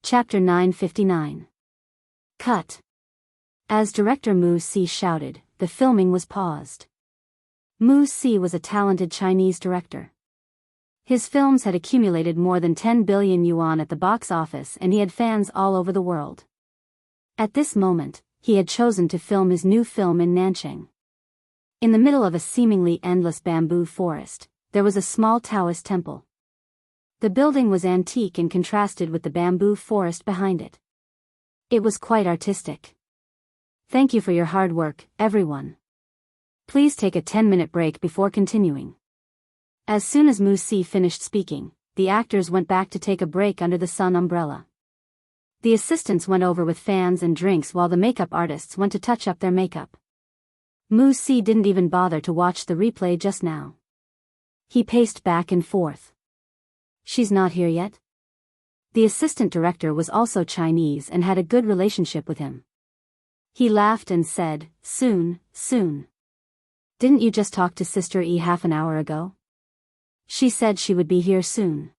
Chapter 959. Cut. As director Mu Si shouted, the filming was paused. Mu Si was a talented Chinese director. His films had accumulated more than 10 billion yuan at the box office, and he had fans all over the world. At this moment, he had chosen to film his new film in Nanchang. In the middle of a seemingly endless bamboo forest, there was a small Taoist temple. The building was antique and contrasted with the bamboo forest behind it. It was quite artistic. Thank you for your hard work, everyone. Please take a 10-minute break before continuing. As soon as Mu Si finished speaking, the actors went back to take a break under the sun umbrella. The assistants went over with fans and drinks while the makeup artists went to touch up their makeup. Mu Si didn't even bother to watch the replay just now. He paced back and forth. She's not here yet? The assistant director was also Chinese and had a good relationship with him. He laughed and said, soon. Didn't you just talk to Sister E half an hour ago? She said she would be here soon.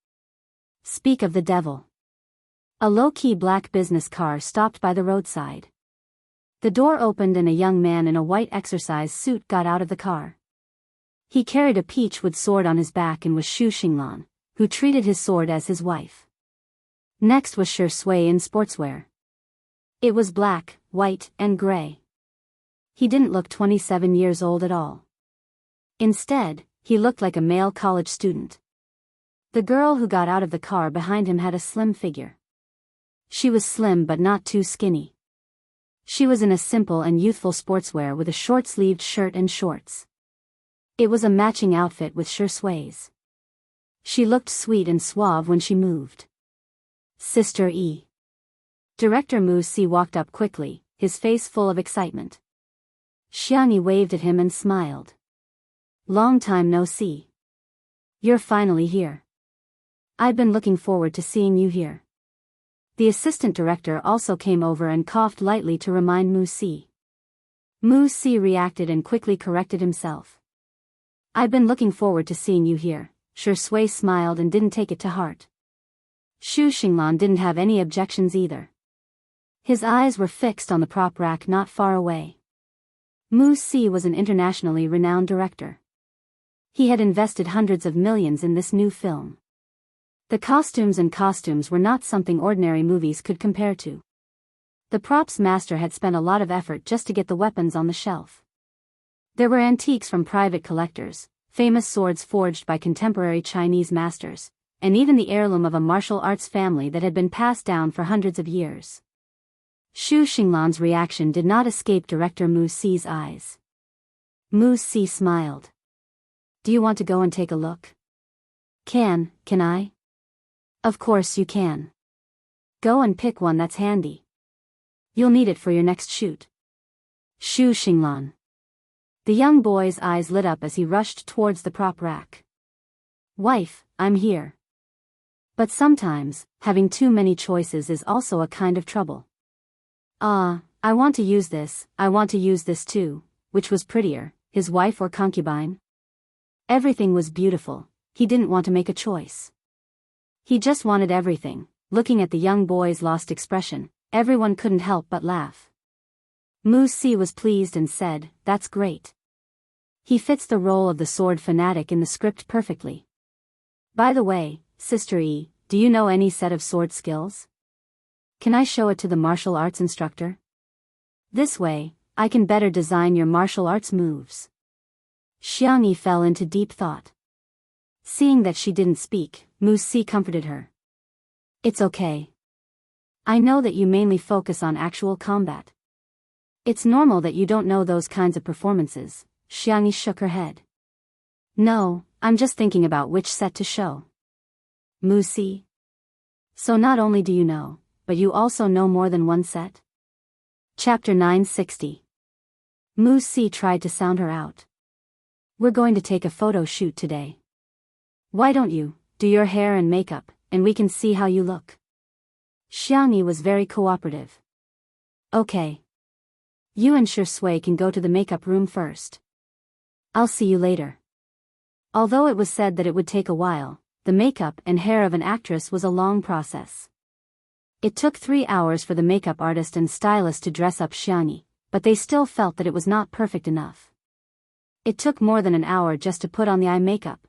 Speak of the devil. A low-key black business car stopped by the roadside. The door opened and a young man in a white exercise suit got out of the car. He carried a peachwood sword on his back and was Xu Xinglan, who treated his sword as his wife. Next was Shi Sui in sportswear. It was black, white, and gray. He didn't look 27 years old at all. Instead, he looked like a male college student. The girl who got out of the car behind him had a slim figure. She was slim but not too skinny. She was in a simple and youthful sportswear with a short-sleeved shirt and shorts. It was a matching outfit with Shi Sui's. She looked sweet and suave when she moved. Sister E. Director Mu Si walked up quickly, his face full of excitement. Xiang Yi waved at him and smiled. Long time no see. You're finally here. I've been looking forward to seeing you here. The assistant director also came over and coughed lightly to remind Mu Si. Mu Si reacted and quickly corrected himself. I've been looking forward to seeing you here. Shi Sui smiled and didn't take it to heart. Xu Xinglan didn't have any objections either. His eyes were fixed on the prop rack not far away. Mu Si was an internationally renowned director. He had invested hundreds of millions in this new film. The costumes were not something ordinary movies could compare to. The props master had spent a lot of effort just to get the weapons on the shelf. There were antiques from private collectors, famous swords forged by contemporary Chinese masters, and even the heirloom of a martial arts family that had been passed down for hundreds of years. Xu Xinglan's reaction did not escape director Mu Si's eyes. Mu Si smiled. Do you want to go and take a look? Can I? Of course you can. Go and pick one that's handy. You'll need it for your next shoot. Xu Xinglan. The young boy's eyes lit up as he rushed towards the prop rack. Wife, I'm here. But sometimes, having too many choices is also a kind of trouble. I want to use this too. Which was prettier, his wife or concubine? Everything was beautiful, he didn't want to make a choice. He just wanted everything. Looking at the young boy's lost expression, everyone couldn't help but laugh. Mu Si was pleased and said, that's great. He fits the role of the sword fanatic in the script perfectly. By the way, Sister E, do you know any set of sword skills? Can I show it to the martial arts instructor? This way, I can better design your martial arts moves. Xiang Yi fell into deep thought. Seeing that she didn't speak, Mu Si comforted her. It's okay. I know that you mainly focus on actual combat. It's normal that you don't know those kinds of performances. Xiang Yi shook her head. No, I'm just thinking about which set to show. Mu Si. So not only do you know, but you also know more than one set? Chapter 960. Mu Si tried to sound her out. We're going to take a photo shoot today. Why don't you do your hair and makeup, and we can see how you look? Xiang Yi was very cooperative. Okay. You and Shi Sui can go to the makeup room first. I'll see you later. Although it was said that it would take a while, the makeup and hair of an actress was a long process. It took 3 hours for the makeup artist and stylist to dress up Xiangyi, but they still felt that it was not perfect enough. It took more than an hour just to put on the eye makeup.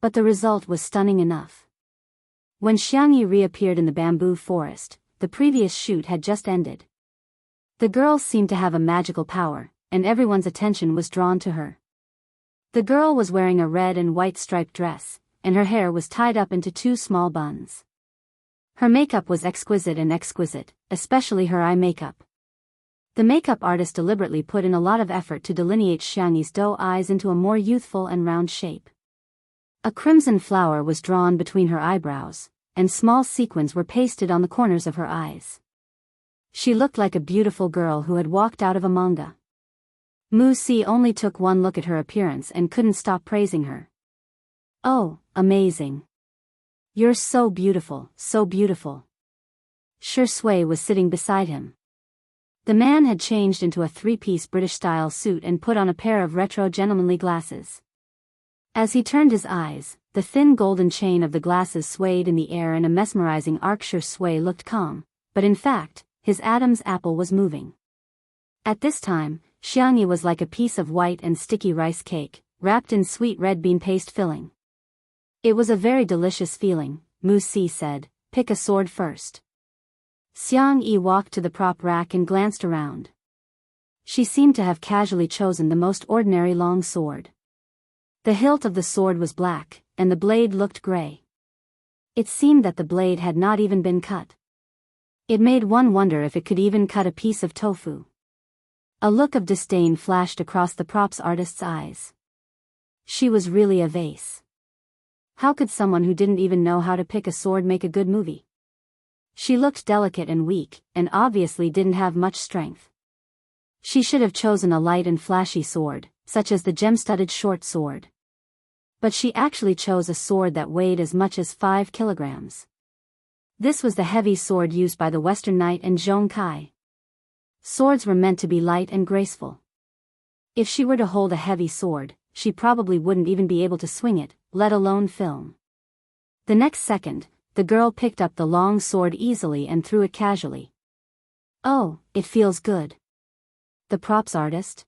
But the result was stunning enough. When Xiangyi reappeared in the bamboo forest, the previous shoot had just ended. The girl seemed to have a magical power, and everyone's attention was drawn to her. The girl was wearing a red and white striped dress, and her hair was tied up into 2 small buns. Her makeup was exquisite, especially her eye makeup. The makeup artist deliberately put in a lot of effort to delineate Xiangyi's doe eyes into a more youthful and round shape. A crimson flower was drawn between her eyebrows, and small sequins were pasted on the corners of her eyes. She looked like a beautiful girl who had walked out of a manga. Mu Si only took one look at her appearance and couldn't stop praising her. "Oh, amazing. You're so beautiful, so beautiful." Shi Sui was sitting beside him. The man had changed into a 3-piece British-style suit and put on a pair of retro gentlemanly glasses. As he turned his eyes, the thin golden chain of the glasses swayed in the air in a mesmerizing arc. Shi Sui looked calm, but in fact, his Adam's apple was moving. At this time, Xiangyi was like a piece of white and sticky rice cake, wrapped in sweet red bean paste filling. "It was a very delicious feeling," Mu Si said. "Pick a sword first." Xiangyi walked to the prop rack and glanced around. She seemed to have casually chosen the most ordinary long sword. The hilt of the sword was black, and the blade looked gray. It seemed that the blade had not even been cut. It made one wonder if it could even cut a piece of tofu. A look of disdain flashed across the props artist's eyes. She was really a vase. How could someone who didn't even know how to pick a sword make a good movie? She looked delicate and weak, and obviously didn't have much strength. She should have chosen a light and flashy sword, such as the gem-studded short sword. But she actually chose a sword that weighed as much as 5 kilograms. This was the heavy sword used by the Western Knight and Zhong Kai. Swords were meant to be light and graceful. If she were to hold a heavy sword, she probably wouldn't even be able to swing it, let alone film. The next second, the girl picked up the long sword easily and threw it casually. "Oh, it feels good." The props artist?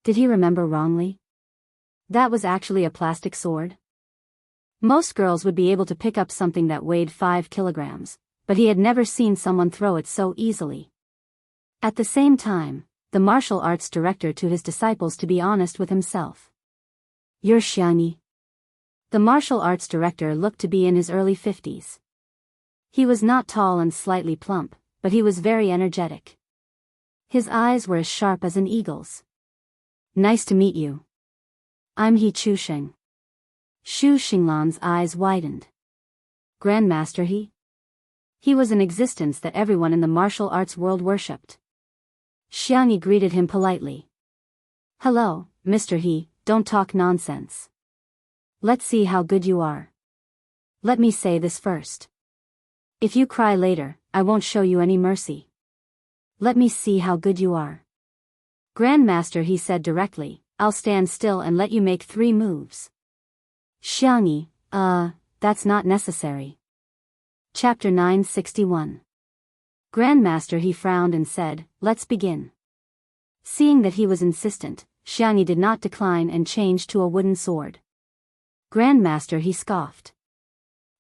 Did he remember wrongly? That was actually a plastic sword? Most girls would be able to pick up something that weighed 5 kilograms, but he had never seen someone throw it so easily. At the same time, the martial arts director to his disciples to be honest with himself. "You're Xiangyi." The martial arts director looked to be in his early 50s. He was not tall and slightly plump, but he was very energetic. His eyes were as sharp as an eagle's. "Nice to meet you. I'm He Chusheng." Xu Xinglan's eyes widened. Grandmaster He? He was an existence that everyone in the martial arts world worshipped. Xiangyi greeted him politely. "Hello, Mr. He, don't talk nonsense. Let's see how good you are. Let me say this first. If you cry later, I won't show you any mercy. Let me see how good you are." "Grandmaster," he said directly, "I'll stand still and let you make 3 moves." Xiangyi, that's not necessary. Chapter 961. Grandmaster He frowned and said, "Let's begin." Seeing that he was insistent, Xiangyi did not decline and changed to a wooden sword. Grandmaster He scoffed.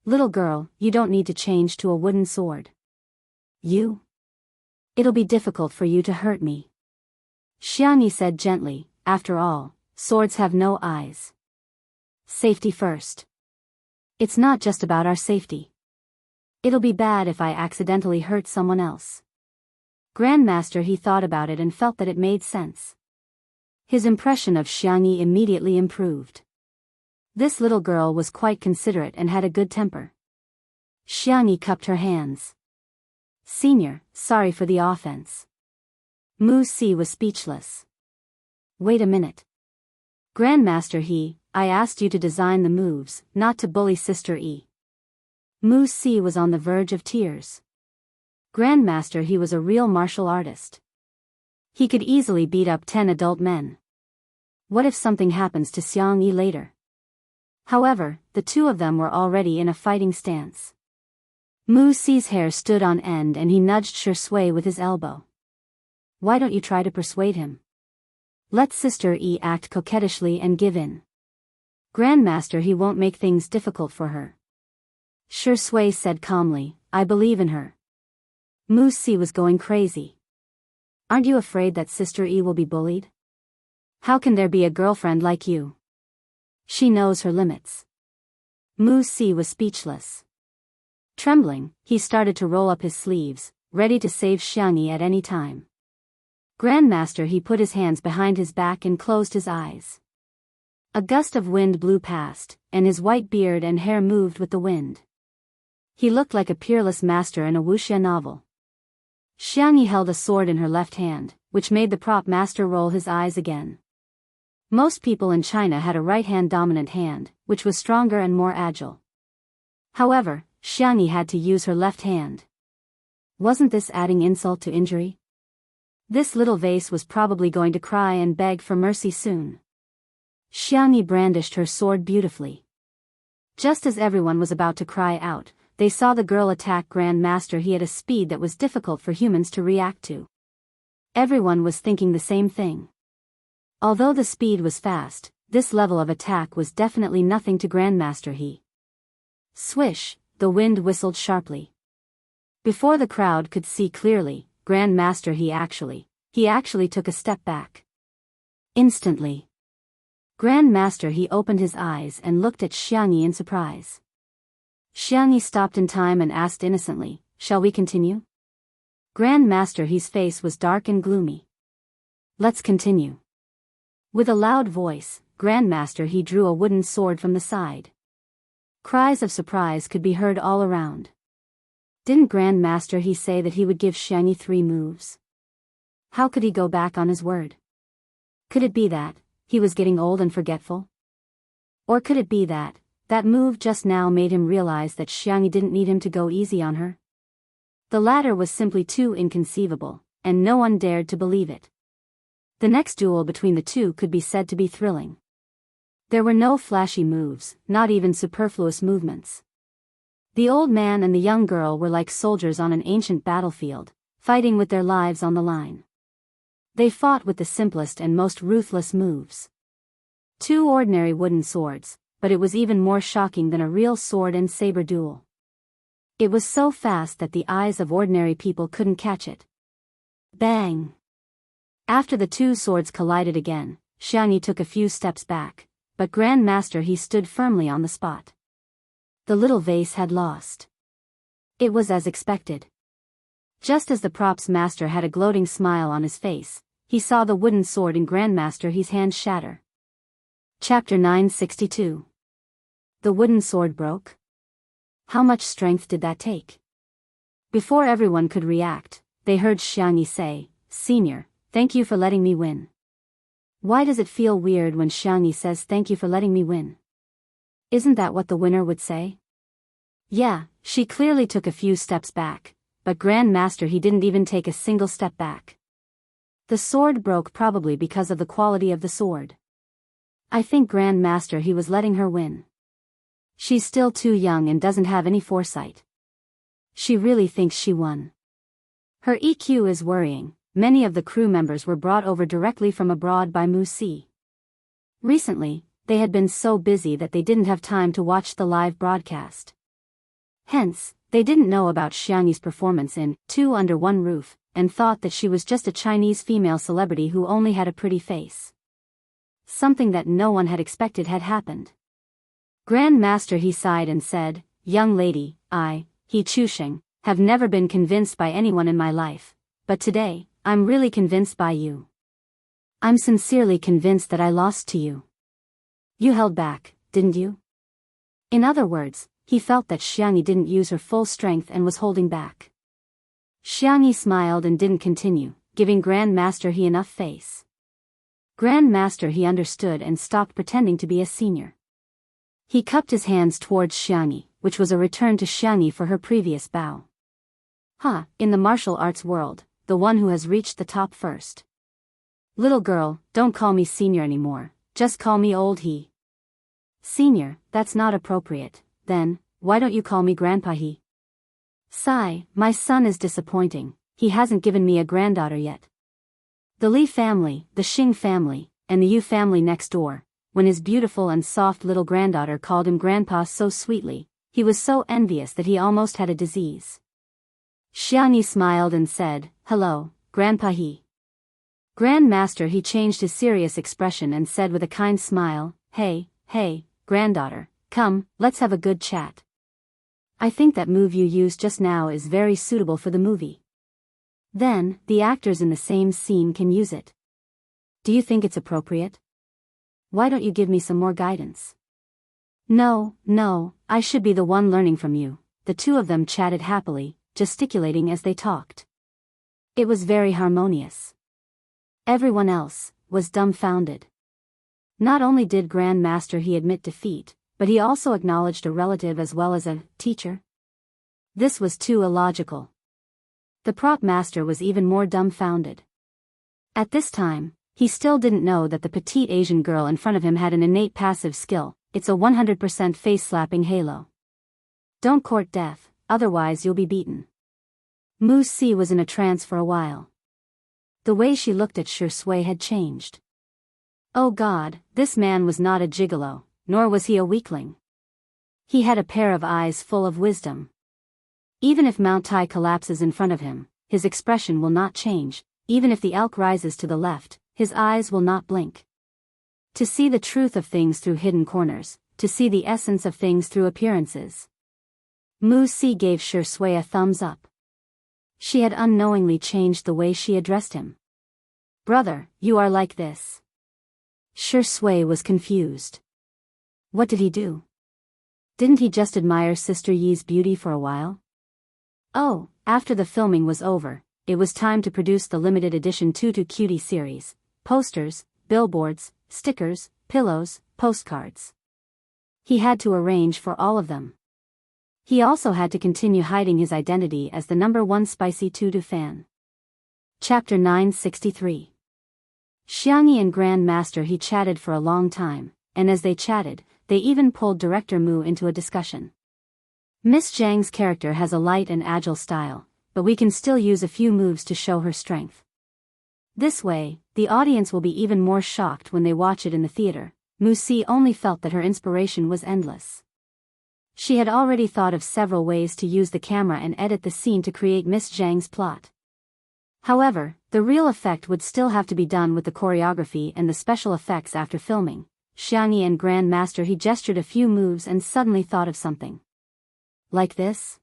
"Little girl, you don't need to change to a wooden sword. You? It'll be difficult for you to hurt me." Xiangyi said gently, "After all, swords have no eyes. Safety first. It's not just about our safety. It'll be bad if I accidentally hurt someone else." Grandmaster He thought about it and felt that it made sense. His impression of Xiangyi immediately improved. This little girl was quite considerate and had a good temper. Xiangyi cupped her hands. "Senior, sorry for the offense." Mu Si was speechless. "Wait a minute. Grandmaster He, I asked you to design the moves, not to bully Sister E." Mu Si was on the verge of tears. Grandmaster He was a real martial artist. He could easily beat up 10 adult men. What if something happens to Xiangyi later? However, the 2 of them were already in a fighting stance. Mu Si's hair stood on end and he nudged Shi Sui with his elbow. Why don't you try to persuade him? Let Sister Yi act coquettishly and give in. Grandmaster, he won't make things difficult for her. Shi Sui said calmly, I believe in her. Mu Si was going crazy. Aren't you afraid that Sister Yi will be bullied? How can there be a girlfriend like you? She knows her limits. Mu Si was speechless. Trembling, he started to roll up his sleeves, ready to save Xiangyi at any time. Grandmaster, he put his hands behind his back and closed his eyes. A gust of wind blew past, and his white beard and hair moved with the wind. He looked like a peerless master in a wuxia novel. Xiangyi held a sword in her left hand, which made the prop master roll his eyes again. Most people in China had a right-hand dominant hand, which was stronger and more agile. However, Xiangyi had to use her left hand. Wasn't this adding insult to injury? This little vase was probably going to cry and beg for mercy soon. Xiangyi brandished her sword beautifully. Just as everyone was about to cry out, they saw the girl attack Grandmaster He at a speed that was difficult for humans to react to. Everyone was thinking the same thing. Although the speed was fast, this level of attack was definitely nothing to Grandmaster He. Swish, the wind whistled sharply. Before the crowd could see clearly, Grandmaster He actually took a step back. Instantly, Grandmaster He opened his eyes and looked at Xiangyi in surprise. Xiangyi stopped in time and asked innocently, shall we continue? Grandmaster He's face was dark and gloomy. Let's continue. With a loud voice, Grandmaster He drew a wooden sword from the side. Cries of surprise could be heard all around. Didn't Grandmaster He say that he would give Xiangyi 3 moves? How could he go back on his word? Could it be that he was getting old and forgetful? Or could it be that move just now made him realize that Xiangyi didn't need him to go easy on her? The latter was simply too inconceivable, and no one dared to believe it. The next duel between the two could be said to be thrilling. There were no flashy moves, not even superfluous movements. The old man and the young girl were like soldiers on an ancient battlefield, fighting with their lives on the line. They fought with the simplest and most ruthless moves. 2 ordinary wooden swords, but it was even more shocking than a real sword and saber duel. It was so fast that the eyes of ordinary people couldn't catch it. Bang! After the 2 swords collided again, Xiangyi took a few steps back, but Grandmaster He stood firmly on the spot. The little vase had lost. It was as expected. Just as the props master had a gloating smile on his face, he saw the wooden sword in Grandmaster He's hand shatter. Chapter 962. The wooden sword broke? How much strength did that take? Before everyone could react, they heard Xiangyi say, Senior, thank you for letting me win. Why does it feel weird when Xiangyi says thank you for letting me win? Isn't that what the winner would say? Yeah, she clearly took a few steps back, but Grandmaster He didn't even take a single step back. The sword broke probably because of the quality of the sword. I think Grandmaster He was letting her win. She's still too young and doesn't have any foresight. She really thinks she won. Her EQ is worrying. Many of the crew members were brought over directly from abroad by Mu Si. Recently, they had been so busy that they didn't have time to watch the live broadcast. Hence, they didn't know about Xiangyi's performance in Two Under One Roof, and thought that she was just a Chinese female celebrity who only had a pretty face. Something that no one had expected had happened. Grandmaster He sighed and said, Young lady, He Chusheng, have never been convinced by anyone in my life, but today, I'm really convinced by you. I'm sincerely convinced that I lost to you. You held back, didn't you? In other words, he felt that Xiangyi didn't use her full strength and was holding back. Xiangyi smiled and didn't continue, giving Grandmaster He enough face. Grandmaster He understood and stopped pretending to be a senior. He cupped his hands towards Xiangyi, which was a return to Xiangyi for her previous bow. In the martial arts world, the one who has reached the top first. Little girl, don't call me senior anymore, just call me old He. Senior, that's not appropriate, then, why don't you call me Grandpa He? Sigh, my son is disappointing, he hasn't given me a granddaughter yet. The Li family, the Xing family, and the Yu family next door, when his beautiful and soft little granddaughter called him grandpa so sweetly, he was so envious that he almost had a disease. Xiangyi smiled and said, "Hello, Grandpa He." Grandmaster He changed his serious expression and said with a kind smile, Hey, granddaughter, come, let's have a good chat. I think that move you used just now is very suitable for the movie. Then, the actors in the same scene can use it. Do you think it's appropriate? Why don't you give me some more guidance? No, I should be the one learning from you. The two of them chatted happily, gesticulating as they talked. It was very harmonious. Everyone else was dumbfounded. Not only did Grandmaster He admit defeat, but he also acknowledged a relative as well as a teacher. This was too illogical. The prop master was even more dumbfounded. At this time, he still didn't know that the petite Asian girl in front of him had an innate passive skill. It's a 100% face-slapping halo. Don't court death, otherwise you'll be beaten. Mu Si was in a trance for a while. The way she looked at Shi Sui had changed. Oh God, this man was not a gigolo, nor was he a weakling. He had a pair of eyes full of wisdom. Even if Mount Tai collapses in front of him, his expression will not change. Even if the elk rises to the left, his eyes will not blink. To see the truth of things through hidden corners, to see the essence of things through appearances. Mu Si gave Shi Sui a thumbs up. She had unknowingly changed the way she addressed him. Brother, you are like this. Shi Sui was confused. What did he do? Didn't he just admire Sister Yi's beauty for a while? Oh, after the filming was over, it was time to produce the limited edition Tutu Cutie series, posters, billboards, stickers, pillows, postcards. He had to arrange for all of them. He also had to continue hiding his identity as the #1 spicy Tutu fan. Chapter 963. Xiangyi and Grandmaster He chatted for a long time, and as they chatted, they even pulled Director Mu into a discussion. Miss Zhang's character has a light and agile style, but we can still use a few moves to show her strength. This way, the audience will be even more shocked when they watch it in the theater. Mu Si only felt that her inspiration was endless. She had already thought of several ways to use the camera and edit the scene to create Miss Zhang's plot. However, the real effect would still have to be done with the choreography and the special effects after filming. Xiangyi and Grandmaster He gestured a few moves and suddenly thought of something. Like this?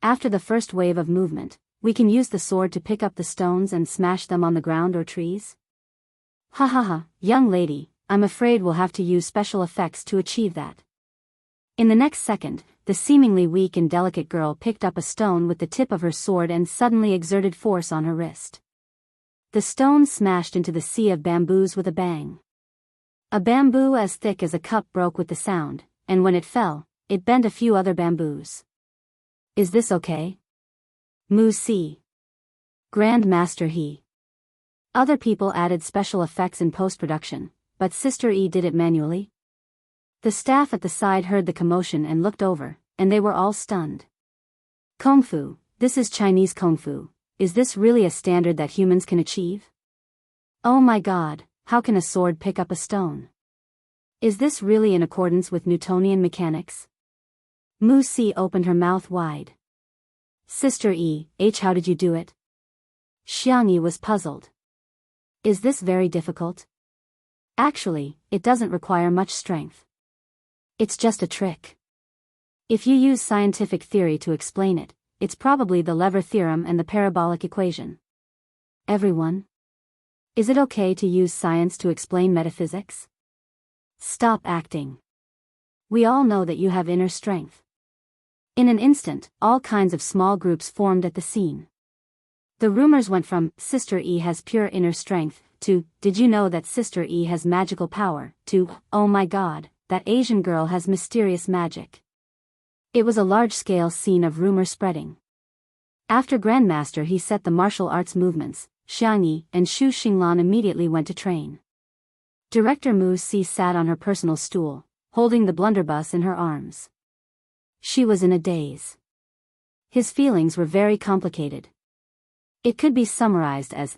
After the first wave of movement, we can use the sword to pick up the stones and smash them on the ground or trees? Ha, young lady, I'm afraid we'll have to use special effects to achieve that. In the next second, the seemingly weak and delicate girl picked up a stone with the tip of her sword and suddenly exerted force on her wrist. The stone smashed into the sea of bamboos with a bang. A bamboo as thick as a cup broke with the sound, and when it fell, it bent a few other bamboos. Is this okay? Mu Si. Grandmaster He. Other people added special effects in post-production, but Sister Yi did it manually. The staff at the side heard the commotion and looked over, and they were all stunned. Kung Fu, this is Chinese Kung Fu. Is this really a standard that humans can achieve? Oh my God, how can a sword pick up a stone? Is this really in accordance with Newtonian mechanics? Mu Si opened her mouth wide. Sister Yi, how did you do it? Xiangyi was puzzled. Is this very difficult? Actually, it doesn't require much strength. It's just a trick. If you use scientific theory to explain it, it's probably the lever theorem and the parabolic equation. Everyone? Is it okay to use science to explain metaphysics? Stop acting. We all know that you have inner strength. In an instant, all kinds of small groups formed at the scene. The rumors went from, Sister Yi has pure inner strength, to, did you know that Sister Yi has magical power, to, oh my God, that Asian girl has mysterious magic. It was a large-scale scene of rumor spreading. After Grandmaster He set the martial arts movements, Xiangyi and Xu Xinglan immediately went to train. Director Mu Si sat on her personal stool, holding the blunderbuss in her arms. She was in a daze. His feelings were very complicated. It could be summarized as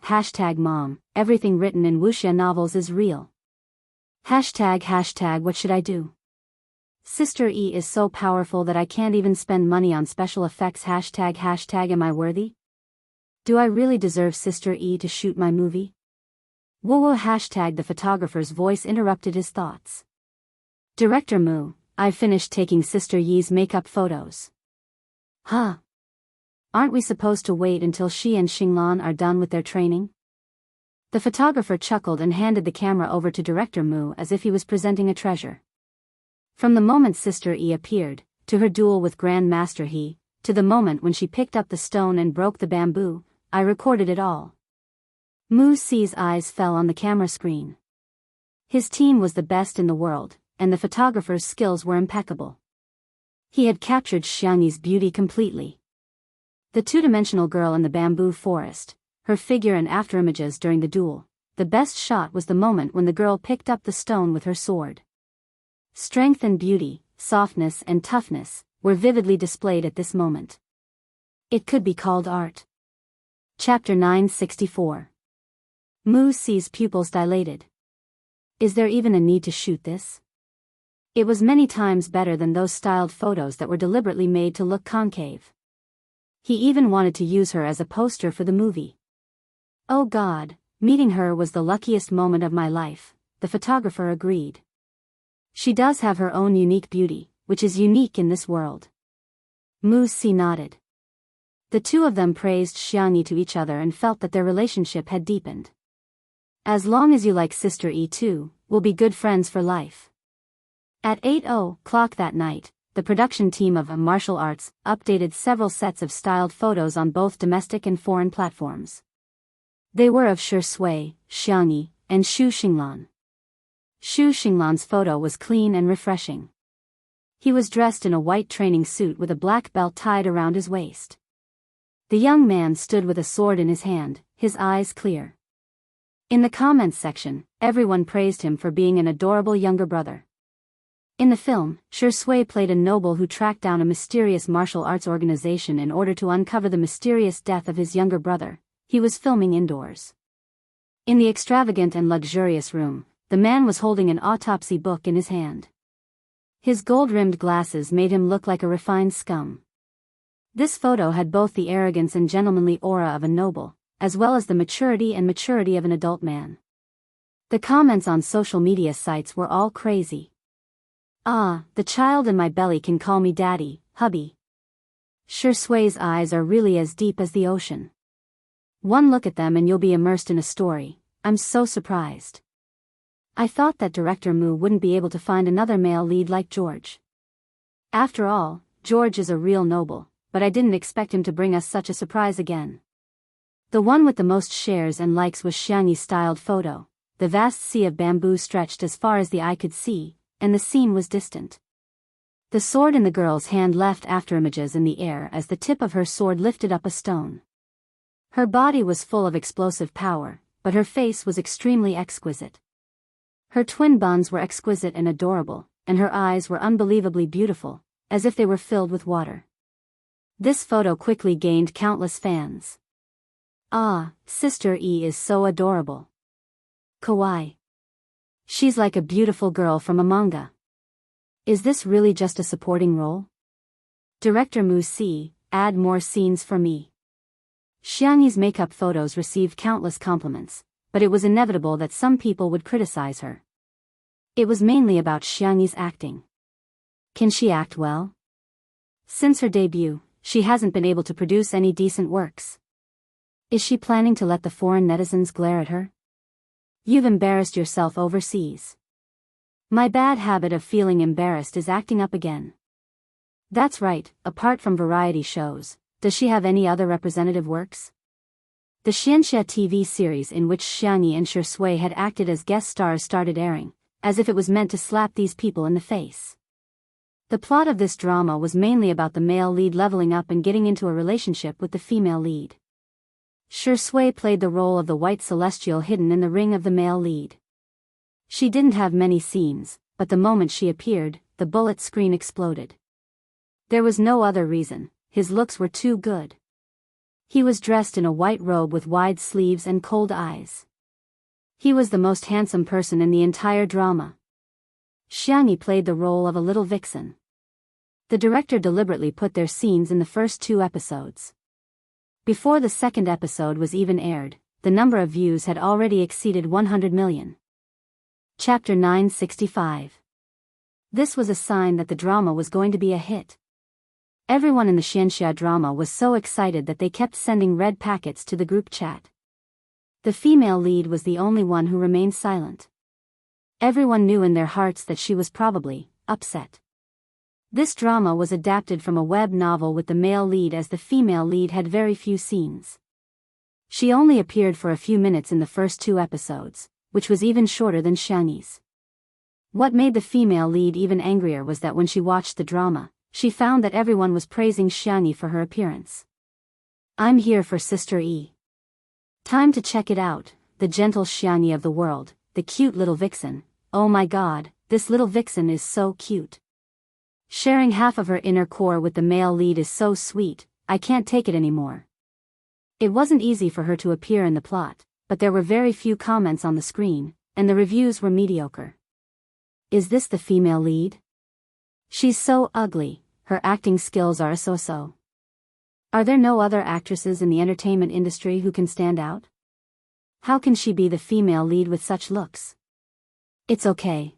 #mom, everything written in wuxia novels is real. #what should I do? Sister E is so powerful that I can't even spend money on special effects. #am I worthy? Do I really deserve Sister E to shoot my movie? Whoa. The photographer's voice interrupted his thoughts. Director Mu, I've finished taking Sister Yi's makeup photos. Huh? Aren't we supposed to wait until she and Xinglan are done with their training? The photographer chuckled and handed the camera over to Director Mu as if he was presenting a treasure. From the moment Sister E appeared, to her duel with Grand Master He, to the moment when she picked up the stone and broke the bamboo, I recorded it all. Mu Si's eyes fell on the camera screen. His team was the best in the world, and the photographer's skills were impeccable. He had captured Xiangyi's beauty completely. The two-dimensional girl in the bamboo forest, her figure and afterimages during the duel. The best shot was the moment when the girl picked up the stone with her sword. Strength and beauty, softness and toughness, were vividly displayed at this moment. It could be called art. Chapter 964. Mu Si's pupils dilated. Is there even a need to shoot this? It was many times better than those styled photos that were deliberately made to look concave. He even wanted to use her as a poster for the movie. Oh God, meeting her was the luckiest moment of my life, the photographer agreed. She does have her own unique beauty, which is unique in this world. Mu Si nodded. The two of them praised Xiangyi to each other and felt that their relationship had deepened. As long as you like Sister E too, we'll be good friends for life. At 8:00 that night, the production team of Martial Arts updated several sets of styled photos on both domestic and foreign platforms. They were of Shi Sui, Xiangyi, and Xu Xinglan. Xu Xinglan's photo was clean and refreshing. He was dressed in a white training suit with a black belt tied around his waist. The young man stood with a sword in his hand, his eyes clear. In the comments section, everyone praised him for being an adorable younger brother. In the film, Shi Sui played a noble who tracked down a mysterious martial arts organization in order to uncover the mysterious death of his younger brother. He was filming indoors. In the extravagant and luxurious room, the man was holding an autopsy book in his hand. His gold-rimmed glasses made him look like a refined scum. This photo had both the arrogance and gentlemanly aura of a noble, as well as the maturity of an adult man. The comments on social media sites were all crazy. Ah, the child in my belly can call me daddy, hubby. Shi Sui's eyes are really as deep as the ocean. One look at them and you'll be immersed in a story. I'm so surprised. I thought that Director Mu wouldn't be able to find another male lead like George. After all, George is a real noble, but I didn't expect him to bring us such a surprise again. The one with the most shares and likes was Xiangyi's styled photo. The vast sea of bamboo stretched as far as the eye could see, and the scene was distant. The sword in the girl's hand left afterimages in the air as the tip of her sword lifted up a stone. Her body was full of explosive power, but her face was extremely exquisite. Her twin buns were exquisite and adorable, and her eyes were unbelievably beautiful, as if they were filled with water. This photo quickly gained countless fans. Ah, Sister E is so adorable. Kawaii. She's like a beautiful girl from a manga. Is this really just a supporting role? Director Mu Si, add more scenes for me. Xiangyi's makeup photos received countless compliments, but it was inevitable that some people would criticize her. It was mainly about Xiangyi's acting. Can she act well? Since her debut, she hasn't been able to produce any decent works. Is she planning to let the foreign netizens glare at her? You've embarrassed yourself overseas. My bad habit of feeling embarrassed is acting up again. That's right, apart from variety shows, does she have any other representative works? The Xianxia TV series in which Xiangyi and Shi Sui had acted as guest stars started airing, as if it was meant to slap these people in the face. The plot of this drama was mainly about the male lead leveling up and getting into a relationship with the female lead. Shi Sui played the role of the white celestial hidden in the ring of the male lead. She didn't have many scenes, but the moment she appeared, the bullet screen exploded. There was no other reason, his looks were too good. He was dressed in a white robe with wide sleeves and cold eyes. He was the most handsome person in the entire drama. Xiangyi played the role of a little vixen. The director deliberately put their scenes in the first 2 episodes. Before the second episode was even aired, the number of views had already exceeded 100 million. Chapter 965. This was a sign that the drama was going to be a hit. Everyone in the Xianxia drama was so excited that they kept sending red packets to the group chat. The female lead was the only one who remained silent. Everyone knew in their hearts that she was probably upset. This drama was adapted from a web novel with the male lead, as the female lead had very few scenes. She only appeared for a few minutes in the first 2 episodes, which was even shorter than Xiangyi's. What made the female lead even angrier was that when she watched the drama, she found that everyone was praising Xiangyi for her appearance. "I'm here for Sister E. Time to check it out, the gentle Xiangyi of the world, the cute little vixen. Oh my god, this little vixen is so cute. Sharing half of her inner core with the male lead is so sweet, I can't take it anymore." It wasn't easy for her to appear in the plot, but there were very few comments on the screen, and the reviews were mediocre. Is this the female lead? She's so ugly, her acting skills are a so-so. Are there no other actresses in the entertainment industry who can stand out? How can she be the female lead with such looks? It's okay.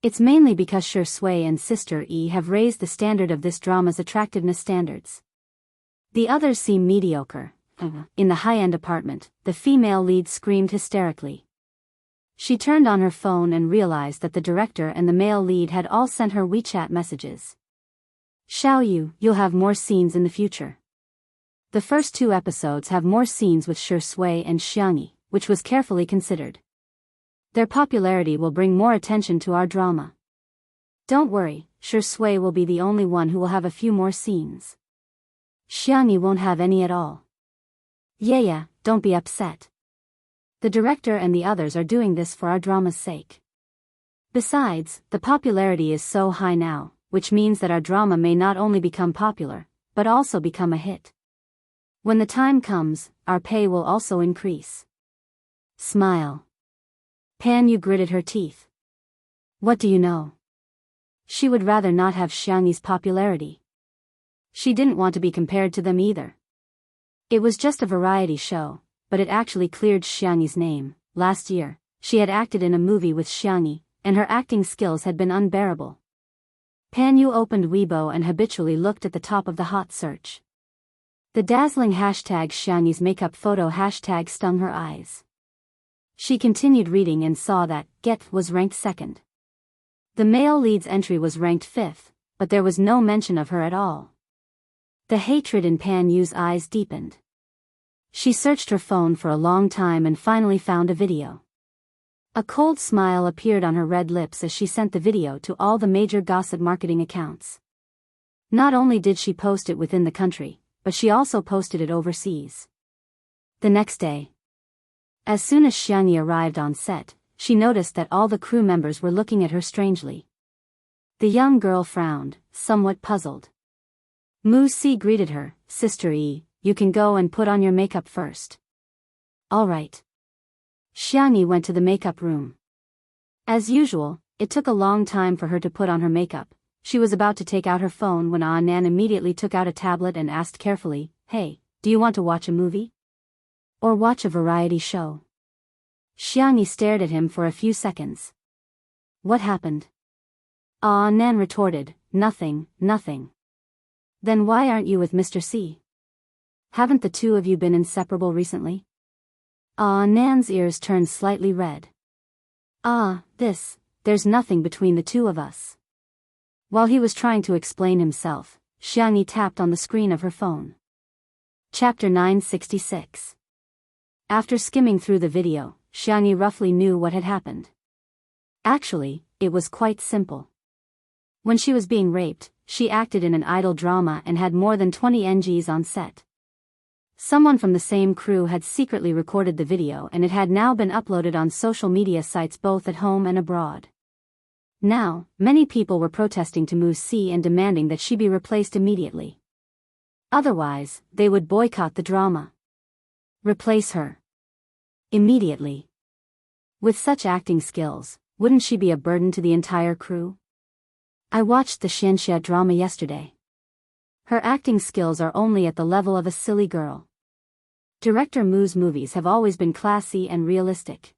It's mainly because Shi Sui and Sister E have raised the standard of this drama's attractiveness standards. The others seem mediocre. In the high-end apartment, the female lead screamed hysterically. She turned on her phone and realized that the director and the male lead had all sent her WeChat messages. "Xiaoyu, you'll have more scenes in the future. The first 2 episodes have more scenes with Shi Sui and Xiangyi, which was carefully considered. Their popularity will bring more attention to our drama. Don't worry, Shi Sui will be the only one who will have a few more scenes. Xiangyi won't have any at all. Yeah, don't be upset. The director and the others are doing this for our drama's sake. Besides, the popularity is so high now, which means that our drama may not only become popular, but also become a hit. When the time comes, our pay will also increase." Smile. Pan Yu gritted her teeth. What do you know? She would rather not have Xiangyi's popularity. She didn't want to be compared to them either. It was just a variety show, but it actually cleared Xiangyi's name. Last year, she had acted in a movie with Xiangyi, and her acting skills had been unbearable. Pan Yu opened Weibo and habitually looked at the top of the hot search. The dazzling hashtag Xiangyi's makeup photo hashtag stung her eyes. She continued reading and saw that Get was ranked 2nd. The male lead's entry was ranked 5th, but there was no mention of her at all. The hatred in Pan Yu's eyes deepened. She searched her phone for a long time and finally found a video. A cold smile appeared on her red lips as she sent the video to all the major gossip marketing accounts. Not only did she post it within the country, but she also posted it overseas. The next day, as soon as Xiangyi arrived on set, she noticed that all the crew members were looking at her strangely. The young girl frowned, somewhat puzzled. Mu Si greeted her. "Sister E, you can go and put on your makeup first." "All right." Xiangyi went to the makeup room. As usual, it took a long time for her to put on her makeup. She was about to take out her phone when Nan immediately took out a tablet and asked carefully, "Hey, do you want to watch a movie? Or watch a variety show?" Xiangyi stared at him for a few seconds. "What happened?" Nan retorted, Nothing. "Then why aren't you with Mr. C? Haven't the two of you been inseparable recently?" Nan's ears turned slightly red. There's nothing between the two of us." While he was trying to explain himself, Xiangyi tapped on the screen of her phone. Chapter 966. After skimming through the video, Xiangyi roughly knew what had happened. Actually, it was quite simple. When she was being raped, she acted in an idol drama and had more than 20 NGs on set. Someone from the same crew had secretly recorded the video and it had now been uploaded on social media sites both at home and abroad. Now, many people were protesting to Mu Si and demanding that she be replaced immediately. Otherwise, they would boycott the drama. Replace her. Immediately. With such acting skills, wouldn't she be a burden to the entire crew? I watched the Xianxia drama yesterday. Her acting skills are only at the level of a silly girl. Director Mu's movies have always been classy and realistic.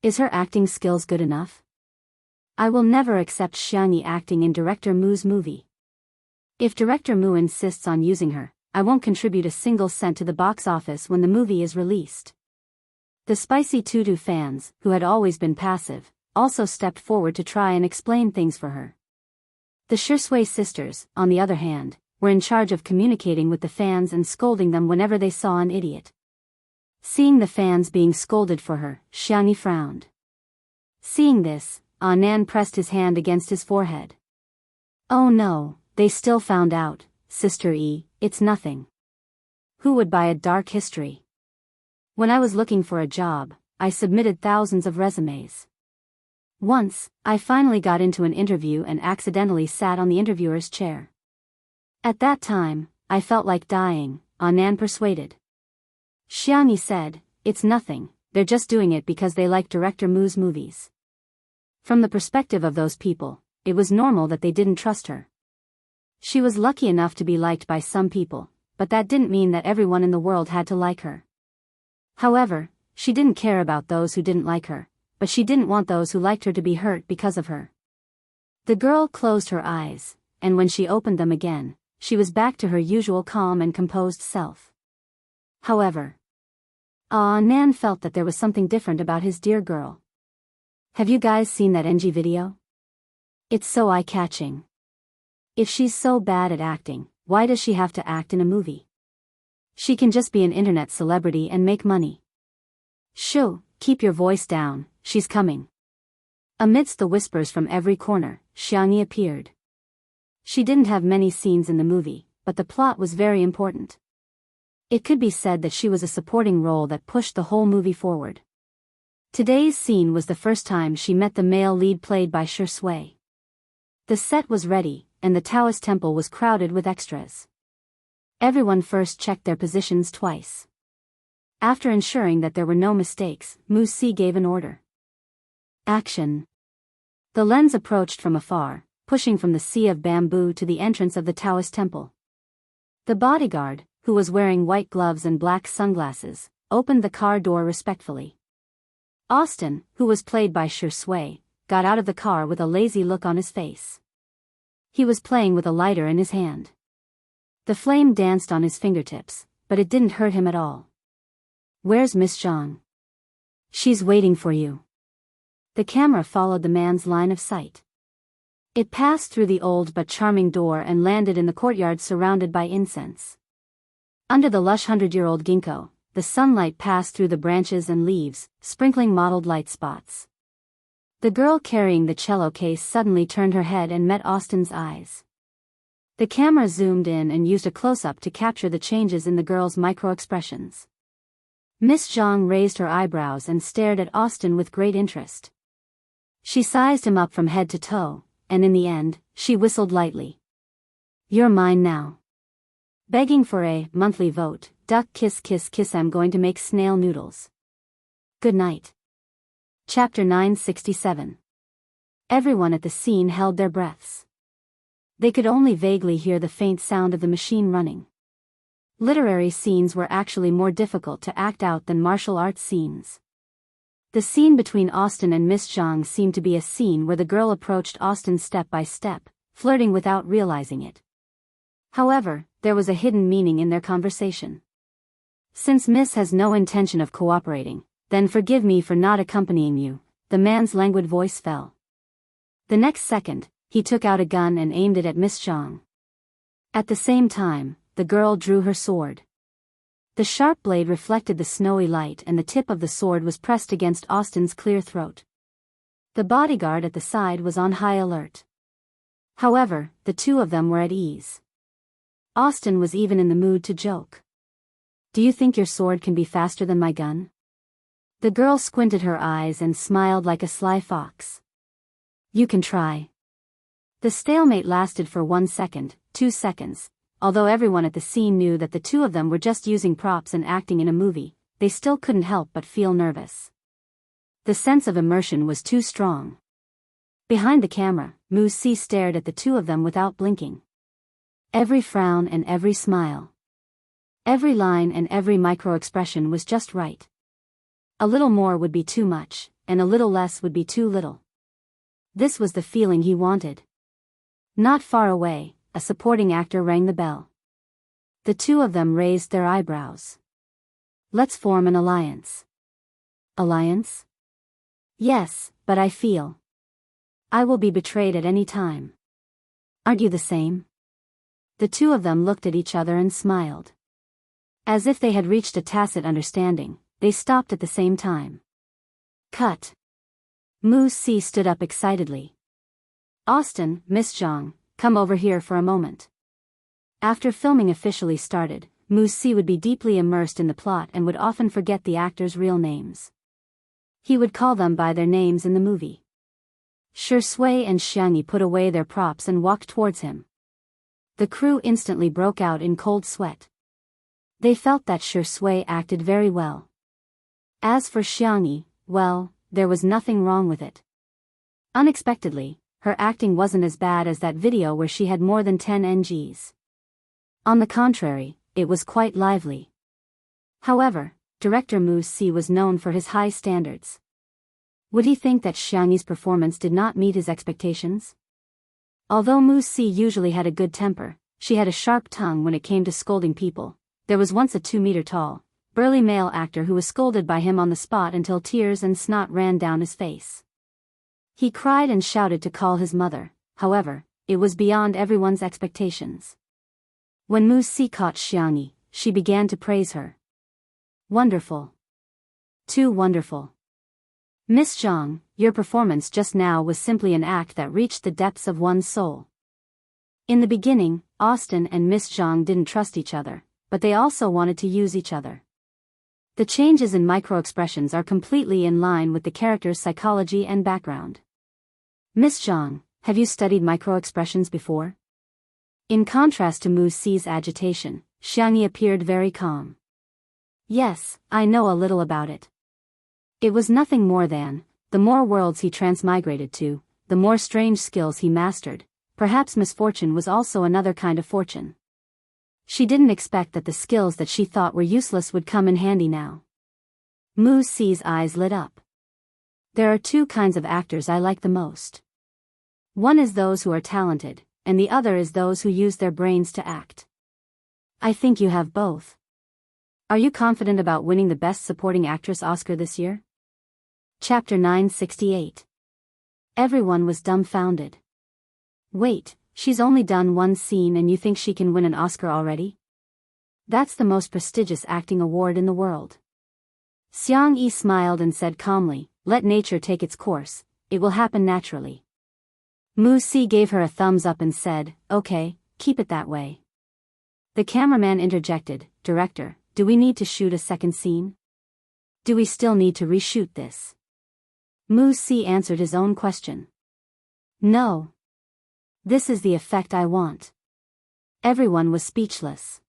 Is her acting skills good enough? I will never accept Xiangyi acting in Director Mu's movie. If Director Mu insists on using her, I won't contribute a single cent to the box office when the movie is released. The Spicy Tutu fans, who had always been passive, also stepped forward to try and explain things for her. The Shisui sisters, on the other hand, were in charge of communicating with the fans and scolding them whenever they saw an idiot. Seeing the fans being scolded for her, Xiangyi frowned. Seeing this, Nan pressed his hand against his forehead. Oh no, they still found out, Sister E, it's nothing. Who would buy a dark history? When I was looking for a job, I submitted thousands of resumes. Once, I finally got into an interview and accidentally sat on the interviewer's chair. At that time, I felt like dying, Nan persuaded. Xiangyi said, it's nothing, they're just doing it because they like Director Mu's movies. From the perspective of those people, it was normal that they didn't trust her. She was lucky enough to be liked by some people, but that didn't mean that everyone in the world had to like her. However, she didn't care about those who didn't like her, but she didn't want those who liked her to be hurt because of her. The girl closed her eyes, and when she opened them again, she was back to her usual calm and composed self. However, Nan felt that there was something different about his dear girl. Have you guys seen that NG video? It's so eye-catching. If she's so bad at acting, why does she have to act in a movie? She can just be an internet celebrity and make money. Shoo, keep your voice down, she's coming. Amidst the whispers from every corner, Xiangyi appeared. She didn't have many scenes in the movie, but the plot was very important. It could be said that she was a supporting role that pushed the whole movie forward. Today's scene was the first time she met the male lead played by Shisui. The set was ready, and the Taoist temple was crowded with extras. Everyone first checked their positions twice. After ensuring that there were no mistakes, Mu Si gave an order. Action. The lens approached from afar, pushing from the sea of bamboo to the entrance of the Taoist temple. The bodyguard, who was wearing white gloves and black sunglasses, opened the car door respectfully. Austin, who was played by Shisui, got out of the car with a lazy look on his face. He was playing with a lighter in his hand. The flame danced on his fingertips, but it didn't hurt him at all. Where's Miss Zhang? She's waiting for you. The camera followed the man's line of sight. It passed through the old but charming door and landed in the courtyard surrounded by incense. Under the lush 100-year-old ginkgo, the sunlight passed through the branches and leaves, sprinkling mottled light spots. The girl carrying the cello case suddenly turned her head and met Austin's eyes. The camera zoomed in and used a close-up to capture the changes in the girl's micro-expressions. Miss Zhang raised her eyebrows and stared at Austin with great interest. She sized him up from head to toe, and in the end, she whistled lightly. You're mine now. Begging for a monthly vote, duck kiss kiss kiss, I'm going to make snail noodles. Good night. Chapter 967. Everyone at the scene held their breaths. They could only vaguely hear the faint sound of the machine running. Literary scenes were actually more difficult to act out than martial arts scenes. The scene between Austin and Miss Zhang seemed to be a scene where the girl approached Austin step by step, flirting without realizing it. However, there was a hidden meaning in their conversation. Since Miss has no intention of cooperating, then forgive me for not accompanying you, the man's languid voice fell. The next second, he took out a gun and aimed it at Miss Zhang. At the same time, the girl drew her sword. The sharp blade reflected the snowy light and the tip of the sword was pressed against Austin's clear throat. The bodyguard at the side was on high alert. However, the two of them were at ease. Austin was even in the mood to joke. Do you think your sword can be faster than my gun? The girl squinted her eyes and smiled like a sly fox. You can try. The stalemate lasted for 1 second, 2 seconds, although everyone at the scene knew that the two of them were just using props and acting in a movie, they still couldn't help but feel nervous. The sense of immersion was too strong. Behind the camera, Mu Si stared at the two of them without blinking. Every frown and every smile. Every line and every micro-expression was just right. A little more would be too much, and a little less would be too little. This was the feeling he wanted. Not far away, a supporting actor rang the bell. The two of them raised their eyebrows. Let's form an alliance. Alliance? Yes, but I feel I will be betrayed at any time. Aren't you the same? The two of them looked at each other and smiled. As if they had reached a tacit understanding, they stopped at the same time. Cut. Mu Si stood up excitedly. Austin, Miss Zhang, come over here for a moment. After filming officially started, Mu Si would be deeply immersed in the plot and would often forget the actors' real names. He would call them by their names in the movie. Shi Sui and Xiangyi put away their props and walked towards him. The crew instantly broke out in cold sweat. They felt that Shi Sui acted very well. As for Xiangyi, well, there was nothing wrong with it. Unexpectedly, her acting wasn't as bad as that video where she had more than 10 NGs. On the contrary, it was quite lively. However, director Mu Si was known for his high standards. Would he think that Xiangyi's performance did not meet his expectations? Although Mu Si usually had a good temper, she had a sharp tongue when it came to scolding people. There was once a 2-meter-tall, burly male actor who was scolded by him on the spot until tears and snot ran down his face. He cried and shouted to call his mother, however, it was beyond everyone's expectations. When Mu Si caught Xiangyi, she began to praise her. Wonderful. Too wonderful. Miss Zhang, your performance just now was simply an act that reached the depths of one's soul. In the beginning, Austin and Miss Zhang didn't trust each other, but they also wanted to use each other. The changes in micro-expressions are completely in line with the character's psychology and background. Miss Zhang, have you studied micro-expressions before? In contrast to Mu Si's agitation, Xiangyi appeared very calm. Yes, I know a little about it. It was nothing more than, the more worlds he transmigrated to, the more strange skills he mastered. Perhaps misfortune was also another kind of fortune. She didn't expect that the skills that she thought were useless would come in handy now. Mu Si's eyes lit up. There are two kinds of actors I like the most. One is those who are talented, and the other is those who use their brains to act. I think you have both. Are you confident about winning the Best Supporting Actress Oscar this year? Chapter 968. Everyone was dumbfounded. Wait, she's only done one scene and you think she can win an Oscar already? That's the most prestigious acting award in the world. Xiang Yi smiled and said calmly, let nature take its course, it will happen naturally. Mu Si gave her a thumbs up and said, okay, keep it that way. The cameraman interjected, Director, do we need to shoot a second scene? Do we still need to reshoot this? Mu Si answered his own question. No. This is the effect I want. Everyone was speechless.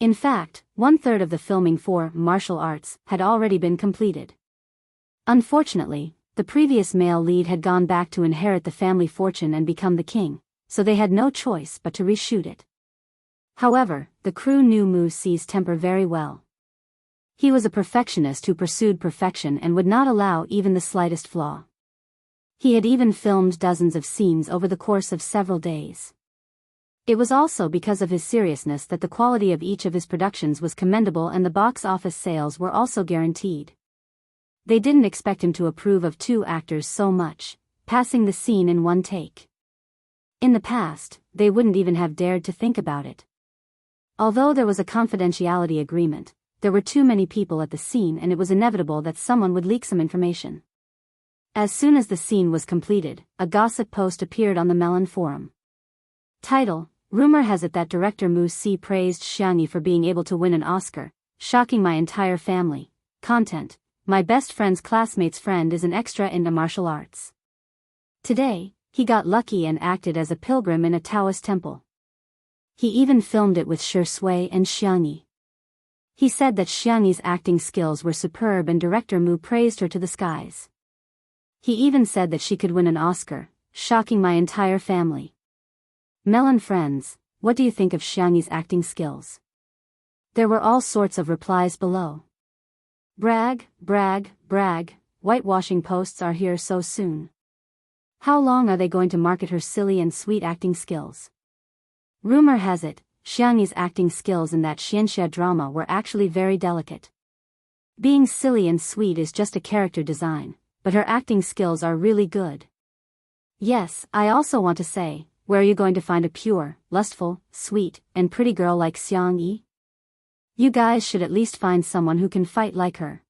In fact, 1/3 of the filming for martial arts had already been completed. Unfortunately, the previous male lead had gone back to inherit the family fortune and become the king, so they had no choice but to reshoot it. However, the crew knew Mu Si's temper very well. He was a perfectionist who pursued perfection and would not allow even the slightest flaw. He had even filmed dozens of scenes over the course of several days. It was also because of his seriousness that the quality of each of his productions was commendable and the box office sales were also guaranteed. They didn't expect him to approve of two actors so much, passing the scene in one take. In the past, they wouldn't even have dared to think about it. Although there was a confidentiality agreement, there were too many people at the scene and it was inevitable that someone would leak some information. As soon as the scene was completed, a gossip post appeared on the Melon forum. Title: Rumor has it that director Mu Si praised Xiangyi for being able to win an Oscar, shocking my entire family. Content: my best friend's classmate's friend is an extra in the martial arts. Today, he got lucky and acted as a pilgrim in a Taoist temple. He even filmed it with Shui and Xiangyi. He said that Xiangyi's acting skills were superb and director Mu praised her to the skies. He even said that she could win an Oscar, shocking my entire family. Melon friends, what do you think of Xiangyi's acting skills? There were all sorts of replies below. Brag, brag, brag, whitewashing posts are here so soon. How long are they going to market her silly and sweet acting skills? Rumor has it, Xiangyi's acting skills in that Xianxia drama were actually very delicate. Being silly and sweet is just a character design, but her acting skills are really good. Yes, I also want to say, where are you going to find a pure, lustful, sweet, and pretty girl like Xiangyi? You guys should at least find someone who can fight like her.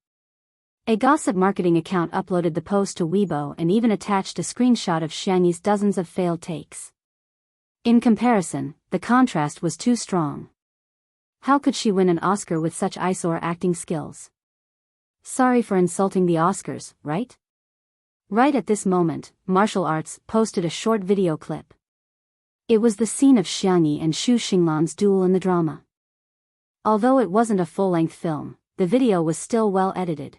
A gossip marketing account uploaded the post to Weibo and even attached a screenshot of Xiangyi's dozens of failed takes. In comparison, the contrast was too strong. How could she win an Oscar with such eyesore acting skills? Sorry for insulting the Oscars, right? Right at this moment, Martial Arts posted a short video clip. It was the scene of Xiangyi and Xu Xinglan's duel in the drama. Although it wasn't a full-length film, the video was still well edited.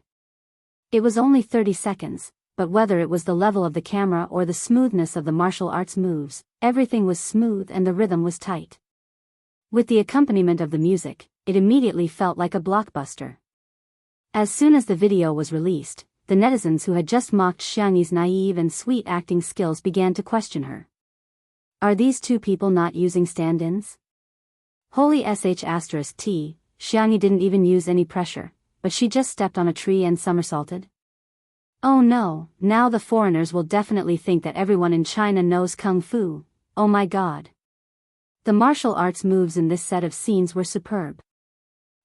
It was only 30 seconds, but whether it was the level of the camera or the smoothness of the martial arts moves, everything was smooth and the rhythm was tight. With the accompaniment of the music, it immediately felt like a blockbuster. As soon as the video was released, the netizens who had just mocked Xiangyi's naive and sweet acting skills began to question her. Are these two people not using stand-ins? Holy sh*t, Xiangyi didn't even use any pressure, but she just stepped on a tree and somersaulted? Oh no, now the foreigners will definitely think that everyone in China knows Kung Fu, oh my god. The martial arts moves in this set of scenes were superb.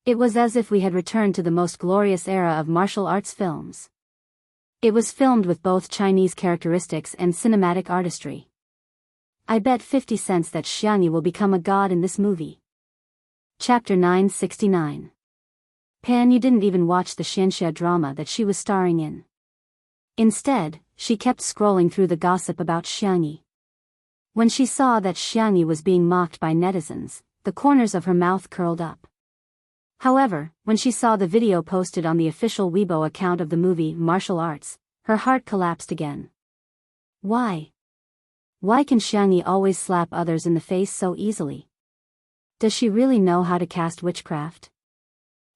It was as if we had returned to the most glorious era of martial arts films. It was filmed with both Chinese characteristics and cinematic artistry. I bet 50 cents that Xiangyi will become a god in this movie. Chapter 969. Pan Yu didn't even watch the Xianxia drama that she was starring in. Instead, she kept scrolling through the gossip about Xiangyi. When she saw that Xiangyi was being mocked by netizens, the corners of her mouth curled up. However, when she saw the video posted on the official Weibo account of the movie Martial Arts, her heart collapsed again. Why? Why can Xiangyi always slap others in the face so easily? Does she really know how to cast witchcraft?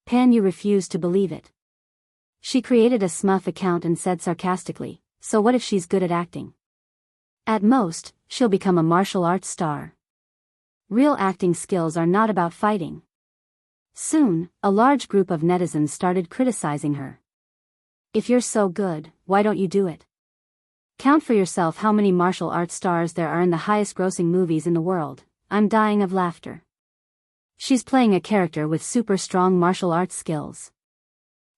Pan Yu refused to believe it. She created a smurf account and said sarcastically, so what if she's good at acting? At most, she'll become a martial arts star. Real acting skills are not about fighting. Soon, a large group of netizens started criticizing her. If you're so good, why don't you do it? Count for yourself how many martial arts stars there are in the highest grossing movies in the world. I'm dying of laughter. She's playing a character with super strong martial arts skills.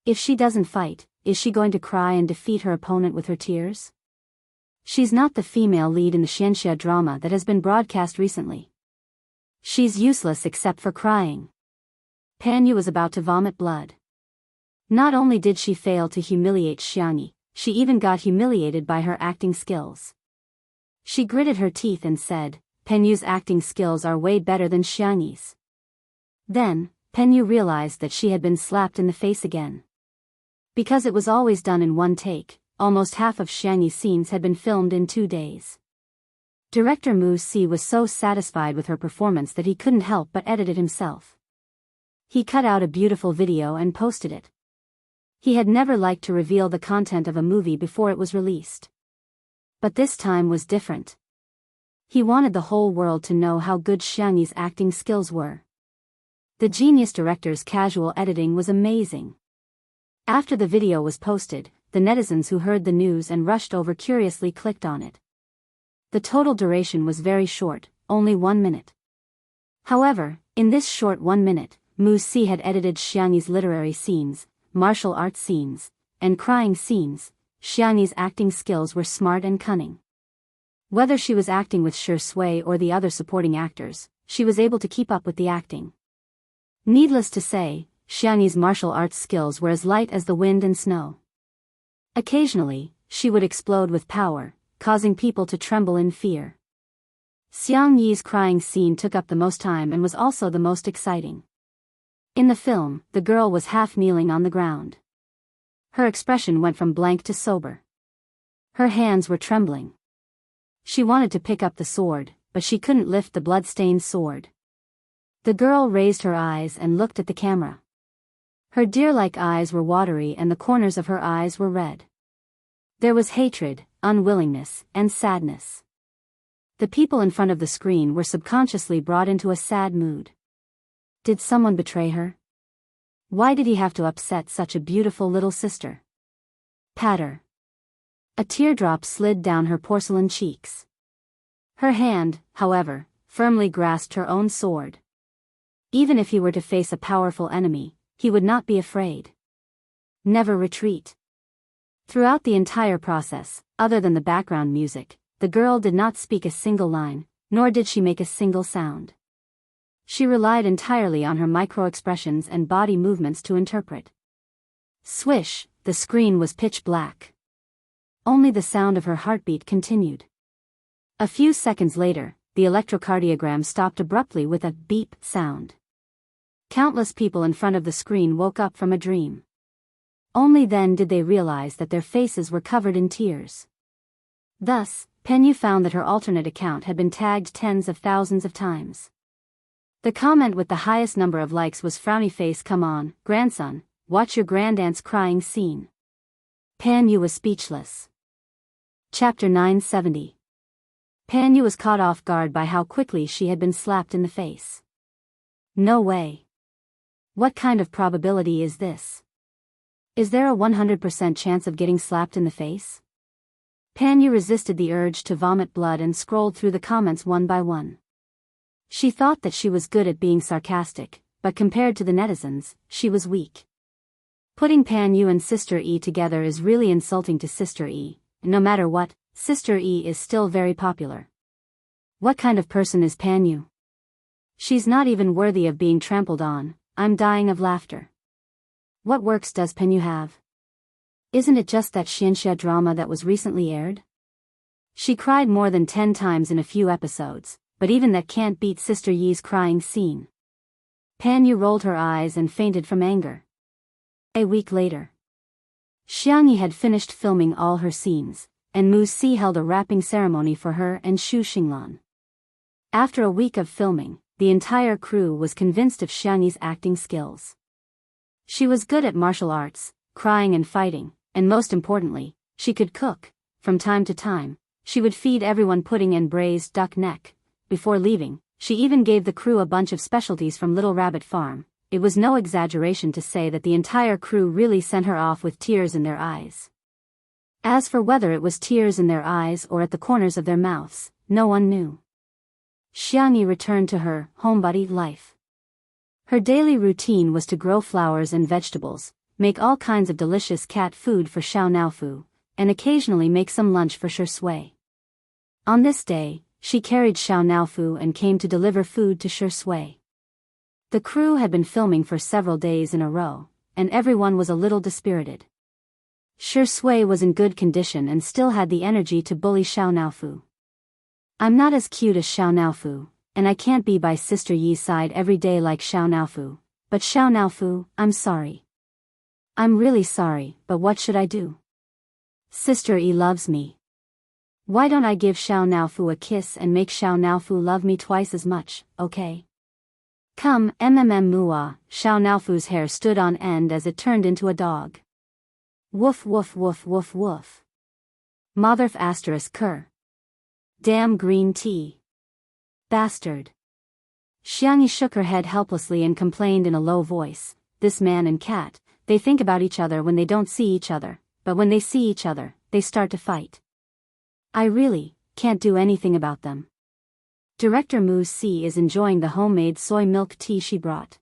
If she doesn't fight, is she going to cry and defeat her opponent with her tears? She's not the female lead in the Xianxia drama that has been broadcast recently. She's useless except for crying. Pan Yu was about to vomit blood. Not only did she fail to humiliate Xiangyi, she even got humiliated by her acting skills. She gritted her teeth and said, Pan Yu's acting skills are way better than Xiangyi's. Then, Pan Yu realized that she had been slapped in the face again. Because it was always done in one take, almost half of Xiangyi's scenes had been filmed in 2 days. Director Mu Si was so satisfied with her performance that he couldn't help but edit it himself. He cut out a beautiful video and posted it. He had never liked to reveal the content of a movie before it was released. But this time was different. He wanted the whole world to know how good Xiangyi's acting skills were. The genius director's casual editing was amazing. After the video was posted, the netizens who heard the news and rushed over curiously clicked on it. The total duration was very short, only 1 minute. However, in this short 1 minute, Mu Si had edited Xiangyi's literary scenes, martial arts scenes, and crying scenes. Xiangyi's acting skills were smart and cunning. Whether she was acting with Shui or the other supporting actors, she was able to keep up with the acting. Needless to say, Xiangyi's martial arts skills were as light as the wind and snow. Occasionally, she would explode with power, causing people to tremble in fear. Xiang Yi's crying scene took up the most time and was also the most exciting. In the film, the girl was half kneeling on the ground. Her expression went from blank to sober. Her hands were trembling. She wanted to pick up the sword, but she couldn't lift the blood-stained sword. The girl raised her eyes and looked at the camera. Her deer-like eyes were watery and the corners of her eyes were red. There was hatred, unwillingness, and sadness. The people in front of the screen were subconsciously brought into a sad mood. Did someone betray her? Why did he have to upset such a beautiful little sister? Patter. A teardrop slid down her porcelain cheeks. Her hand, however, firmly grasped her own sword. Even if he were to face a powerful enemy, he would not be afraid. Never retreat. Throughout the entire process, other than the background music, the girl did not speak a single line, nor did she make a single sound. She relied entirely on her micro-expressions and body movements to interpret. Swish, the screen was pitch black. Only the sound of her heartbeat continued. A few seconds later, the electrocardiogram stopped abruptly with a beep sound. Countless people in front of the screen woke up from a dream. Only then did they realize that their faces were covered in tears. Thus, Penyu found that her alternate account had been tagged tens of thousands of times. The comment with the highest number of likes was frowny face. Come on, grandson, watch your grandaunt's crying scene. Penyu was speechless. Chapter 970. Penyu was caught off guard by how quickly she had been slapped in the face. No way. What kind of probability is this? Is there a 100% chance of getting slapped in the face? Penyu resisted the urge to vomit blood and scrolled through the comments one by one. She thought that she was good at being sarcastic, but compared to the netizens, she was weak. Putting Penyu and Sister E together is really insulting to Sister E. No matter what, Sister E is still very popular. What kind of person is Penyu? She's not even worthy of being trampled on. I'm dying of laughter. What works does Penyu have? Isn't it just that Xianxia drama that was recently aired? She cried more than 10 times in a few episodes, but even that can't beat Sister Yi's crying scene. Penyu rolled her eyes and fainted from anger. A week later, Xiang Yi had finished filming all her scenes, and Mu Si held a wrapping ceremony for her and Xu Xinglan. After a week of filming, the entire crew was convinced of Xiang Yi's acting skills. She was good at martial arts, crying and fighting, and most importantly, she could cook. From time to time, she would feed everyone pudding and braised duck neck. Before leaving, she even gave the crew a bunch of specialties from Little Rabbit Farm. It was no exaggeration to say that the entire crew really sent her off with tears in their eyes. As for whether it was tears in their eyes or at the corners of their mouths, no one knew. Xiang Yi returned to her homebody life. Her daily routine was to grow flowers and vegetables, make all kinds of delicious cat food for Xiao Naofu, and occasionally make some lunch for Shi Sui. On this day, she carried Xiao Naofu and came to deliver food to Shi Sui. The crew had been filming for several days in a row, and everyone was a little dispirited. Shi Sui was in good condition and still had the energy to bully Xiao Naofu. I'm not as cute as Xiao Naofu, and I can't be by Sister Yi's side every day like Xiao Naofu, but Xiao Naofu, I'm sorry. I'm really sorry, but what should I do? Sister Yi loves me. Why don't I give Xiao Naofu a kiss and make Xiao Naofu love me twice as much, okay? Come, mua, Xiao Naofu's hair stood on end as it turned into a dog. Woof woof woof woof woof. Motherf asterisk cur. Damn green tea. Bastard. Xiang Yi shook her head helplessly and complained in a low voice, this man and cat, they think about each other when they don't see each other, but when they see each other, they start to fight. I really can't do anything about them. Director Mu Si is enjoying the homemade soy milk tea she brought.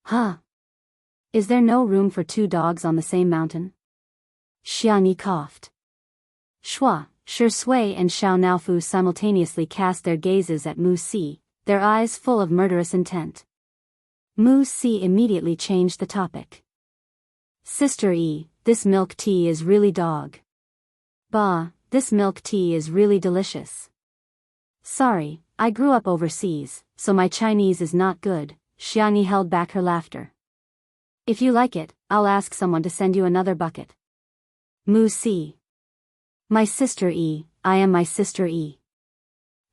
Huh? Is there no room for 2 dogs on the same mountain? Xiang Yi coughed. Shua, Shi Sui and Xiao Naofu simultaneously cast their gazes at Mu Si, their eyes full of murderous intent. Mu Si immediately changed the topic. Sister E, this milk tea is really dog. Bah, this milk tea is really delicious. Sorry, I grew up overseas, so my Chinese is not good. Xiangyi held back her laughter. If you like it, I'll ask someone to send you another bucket. Mu Si. My sister E, I am my sister E.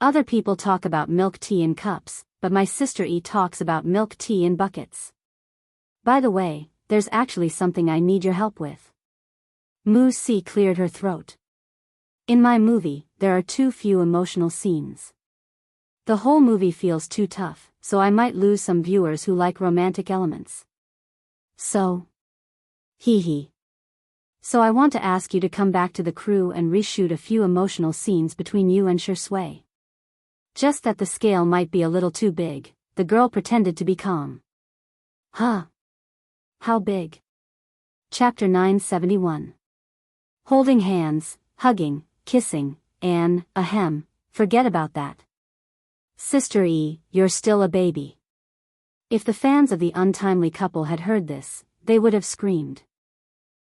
Other people talk about milk tea in cups, but my sister E talks about milk tea in buckets. By the way, there's actually something I need your help with. Mu Si cleared her throat. In my movie, there are too few emotional scenes. The whole movie feels too tough, so I might lose some viewers who like romantic elements. So? Hee hee. So I want to ask you to come back to the crew and reshoot a few emotional scenes between you and Shui. Just that the scale might be a little too big. The girl pretended to be calm. Huh? How big? Chapter 971. Holding hands, hugging, kissing, and, ahem, forget about that. Sister E, you're still a baby. If the fans of the untimely couple had heard this, they would have screamed.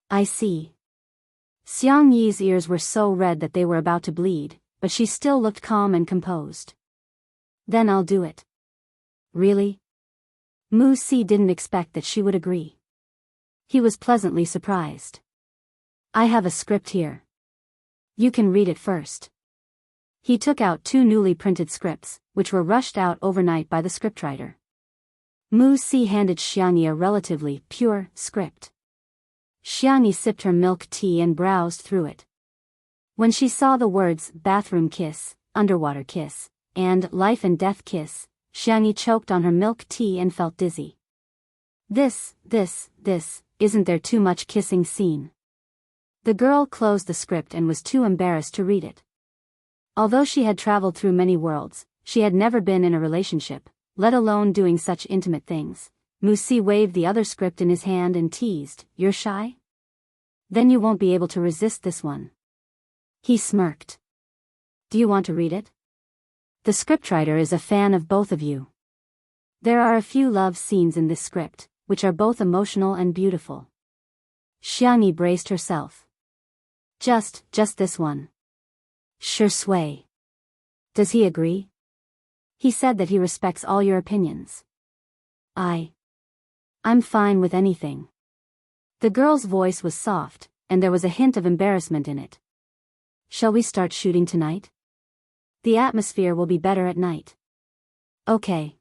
I see. Xiang Yi's ears were so red that they were about to bleed, but she still looked calm and composed. Then I'll do it. Really? Mu Si didn't expect that she would agree. He was pleasantly surprised. I have a script here. You can read it first. He took out 2 newly printed scripts, which were rushed out overnight by the scriptwriter. Mu Si handed Xiangyi a relatively pure script. Xiangyi sipped her milk tea and browsed through it. When she saw the words bathroom kiss, underwater kiss, and life and death kiss, Xiangyi choked on her milk tea and felt dizzy. This, isn't there too much kissing scene? The girl closed the script and was too embarrassed to read it. Although she had traveled through many worlds, she had never been in a relationship, let alone doing such intimate things. Mu Si waved the other script in his hand and teased, "You're shy? Then you won't be able to resist this one." He smirked. Do you want to read it? The scriptwriter is a fan of both of you. There are a few love scenes in this script, which are both emotional and beautiful. Xiangyi braced herself. Just this one. Shui. Does he agree? He said that he respects all your opinions. I'm fine with anything. The girl's voice was soft, and there was a hint of embarrassment in it. Shall we start shooting tonight? The atmosphere will be better at night. Okay.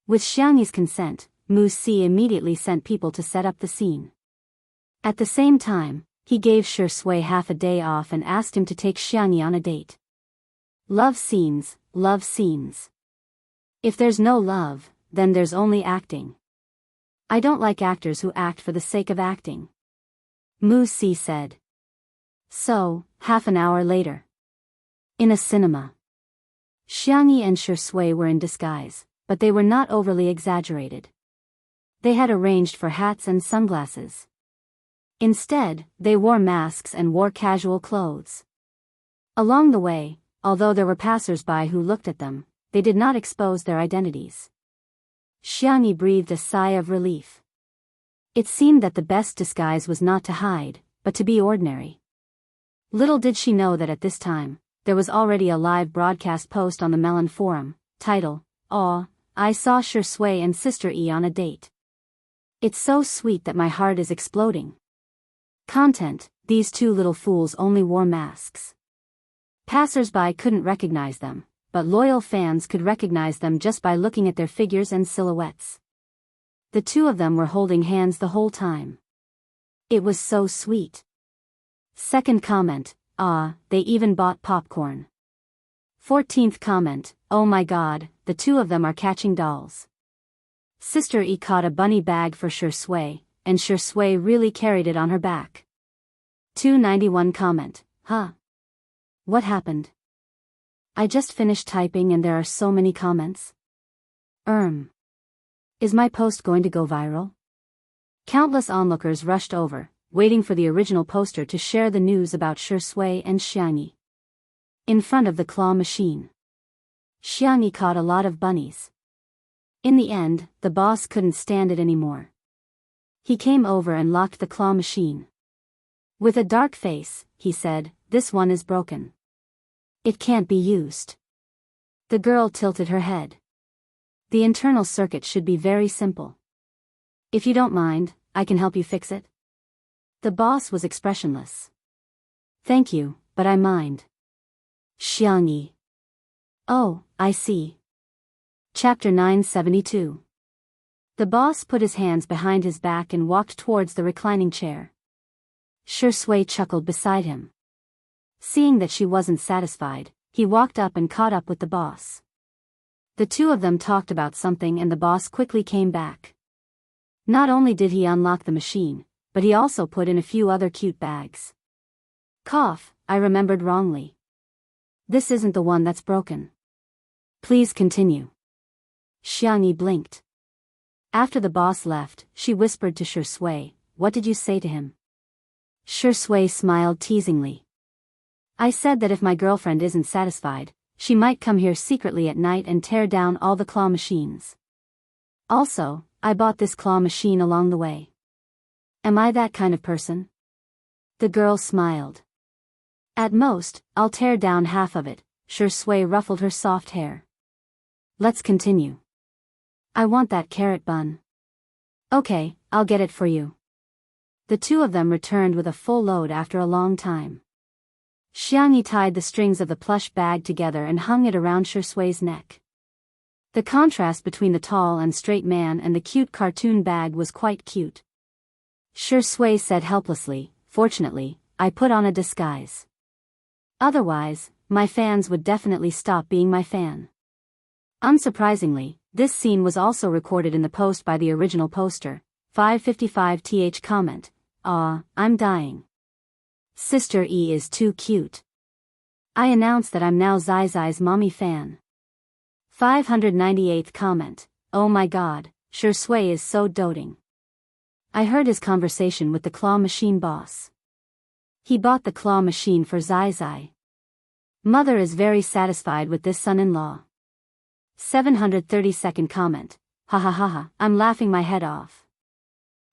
With Xiangyi's consent, Mu Si immediately sent people to set up the scene. At the same time, he gave Shui half a day off and asked him to take Xiangyi on a date. Love scenes. If there's no love, then there's only acting. I don't like actors who act for the sake of acting. Mu Si said. So, half an hour later. In a cinema. Xiangyi and Shui were in disguise, but they were not overly exaggerated. They had arranged for hats and sunglasses. Instead, they wore masks and wore casual clothes. Along the way, although there were passers-by who looked at them, they did not expose their identities. Xiangyi breathed a sigh of relief. It seemed that the best disguise was not to hide, but to be ordinary. Little did she know that at this time, there was already a live broadcast post on the Melon forum, title, "Aw, I saw Shui and Sister E on a date. It's so sweet that my heart is exploding." Content, these 2 little fools only wore masks. Passers-by couldn't recognize them, but loyal fans could recognize them just by looking at their figures and silhouettes. The 2 of them were holding hands the whole time. It was so sweet. Second comment, they even bought popcorn. 14th comment, oh my god, the 2 of them are catching dolls. Sister E caught a bunny bag for Shui, and Shui really carried it on her back. 291 comment, What happened? I just finished typing and there are so many comments. Is my post going to go viral? Countless onlookers rushed over, waiting for the original poster to share the news about Shui and Xiangyi. In front of the claw machine. Xiangyi caught a lot of bunnies. In the end, the boss couldn't stand it anymore. He came over and locked the claw machine. With a dark face, he said, "This one is broken. It can't be used." The girl tilted her head. The internal circuit should be very simple. If you don't mind, I can help you fix it. The boss was expressionless. Thank you, but I mind. Xiangyi. Oh, I see. Chapter 972. The boss put his hands behind his back and walked towards the reclining chair. Shui chuckled beside him. Seeing that she wasn't satisfied, he walked up and caught up with the boss. The two of them talked about something and the boss quickly came back. Not only did he unlock the machine, but he also put in a few other cute bags. Cough, I remembered wrongly. This isn't the one that's broken. Please continue. Xiangyi blinked. After the boss left, she whispered to Shui, what did you say to him? Shui smiled teasingly. I said that if my girlfriend isn't satisfied, she might come here secretly at night and tear down all the claw machines. Also, I bought this claw machine along the way. Am I that kind of person? The girl smiled. At most, I'll tear down half of it. Shui ruffled her soft hair. Let's continue. I want that carrot bun. Okay, I'll get it for you. The two of them returned with a full load after a long time. Xiangyi tied the strings of the plush bag together and hung it around Shui's neck. The contrast between the tall and straight man and the cute cartoon bag was quite cute. Shui said helplessly, fortunately, I put on a disguise. Otherwise, my fans would definitely stop being my fan. Unsurprisingly, this scene was also recorded in the post by the original poster. 555th comment. Aw, I'm dying. Sister E is too cute. I announce that I'm now Zai's mommy fan. 598th comment. Oh my god, Shui is so doting. I heard his conversation with the claw machine boss. He bought the claw machine for Zai. Mother is very satisfied with this son-in-law. 732nd comment. Ha ha ha ha, I'm laughing my head off.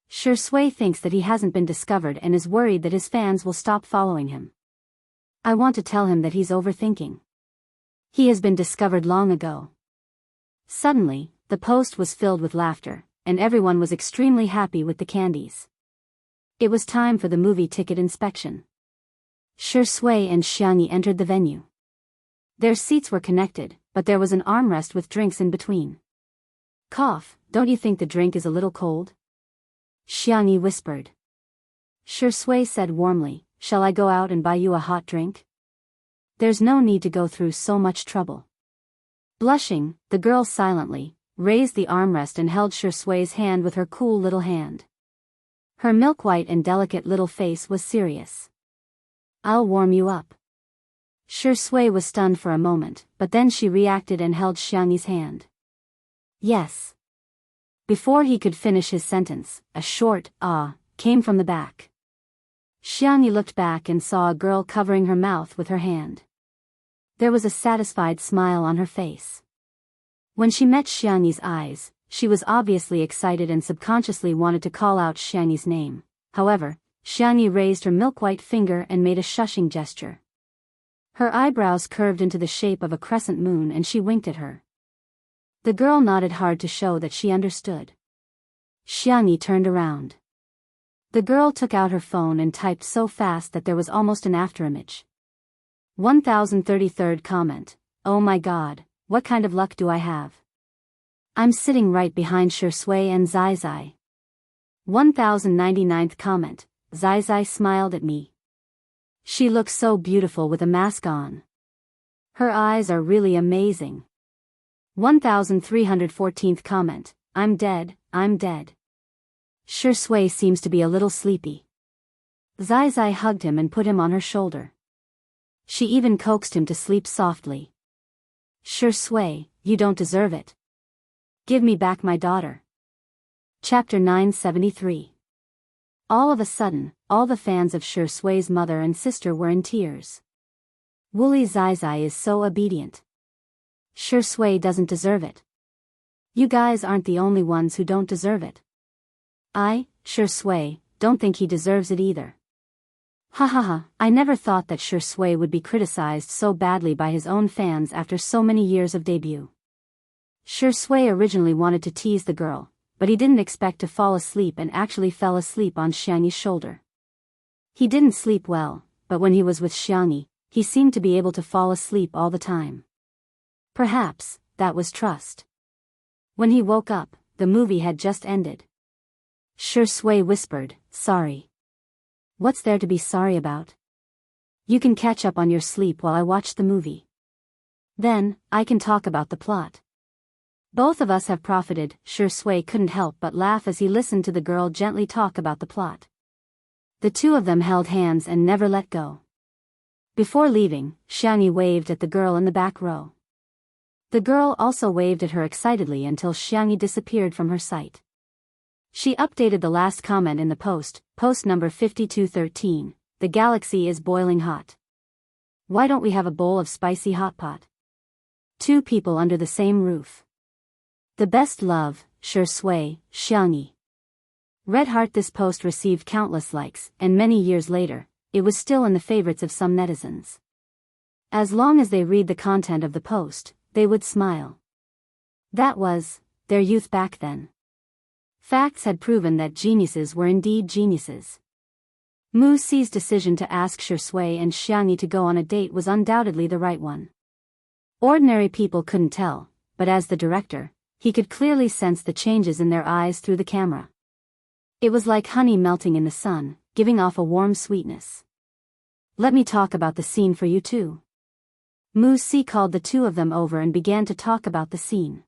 Shui thinks that he hasn't been discovered and is worried that his fans will stop following him. I want to tell him that he's overthinking. He has been discovered long ago. Suddenly, the post was filled with laughter, and everyone was extremely happy with the candies. It was time for the movie ticket inspection. Shui and Xiangyi entered the venue. Their seats were connected, but there was an armrest with drinks in between. Cough, don't you think the drink is a little cold? Xiangyi whispered. Shui said warmly, shall I go out and buy you a hot drink? There's no need to go through so much trouble. Blushing, the girl silently raised the armrest and held Shui's hand with her cool little hand. Her milk-white and delicate little face was serious. I'll warm you up. Shui was stunned for a moment, but then she reacted and held Xiangyi's hand. Yes. Before he could finish his sentence, a short "ah" came from the back. Xiangyi looked back and saw a girl covering her mouth with her hand. There was a satisfied smile on her face. When she met Xiangyi's eyes, she was obviously excited and subconsciously wanted to call out Xiangyi's name. However, Xiangyi raised her milk-white finger and made a shushing gesture. Her eyebrows curved into the shape of a crescent moon and she winked at her. The girl nodded hard to show that she understood. Xiangyi turned around. The girl took out her phone and typed so fast that there was almost an afterimage. 1033rd comment. Oh my god, what kind of luck do I have? I'm sitting right behind Shui and Zai. 1099th comment. Zai smiled at me. She looks so beautiful with a mask on. Her eyes are really amazing. 1314th comment. I'm dead. Shui seems to be a little sleepy. Zai hugged him and put him on her shoulder. She even coaxed him to sleep softly. Shui, you don't deserve it. Give me back my daughter. Chapter 973. All of a sudden, all the fans of Shui's mother and sister were in tears. Woolly Zai is so obedient. Shui doesn't deserve it. You guys aren't the only ones who don't deserve it. I, Shui, don't think he deserves it either. Ha ha ha, I never thought that Shui would be criticized so badly by his own fans after so many years of debut. Shui originally wanted to tease the girl, but he didn't expect to fall asleep and actually fell asleep on Xiangyi's shoulder. He didn't sleep well, but when he was with Xiangyi, he seemed to be able to fall asleep all the time. Perhaps, that was trust. When he woke up, the movie had just ended. Shui whispered, "Sorry." "What's there to be sorry about? You can catch up on your sleep while I watch the movie. Then, I can talk about the plot." "Both of us have profited." Shui couldn't help but laugh as he listened to the girl gently talk about the plot. The two of them held hands and never let go. Before leaving, Xiangyi waved at the girl in the back row. The girl also waved at her excitedly until Xiangyi disappeared from her sight. She updated the last comment in the post number 5213, "The galaxy is boiling hot. Why don't we have a bowl of spicy hot pot? Two people under the same roof. The best love, Shui, Xiangyi." Red heart. This post received countless likes, and many years later, it was still in the favorites of some netizens. As long as they read the content of the post, they would smile. That was their youth back then. Facts had proven that geniuses were indeed geniuses. Mu Si's decision to ask Shui and Xiangyi to go on a date was undoubtedly the right one. Ordinary people couldn't tell, but as the director, he could clearly sense the changes in their eyes through the camera. It was like honey melting in the sun, giving off a warm sweetness. "Let me talk about the scene for you too." Mu Si called the two of them over and began to talk about the scene.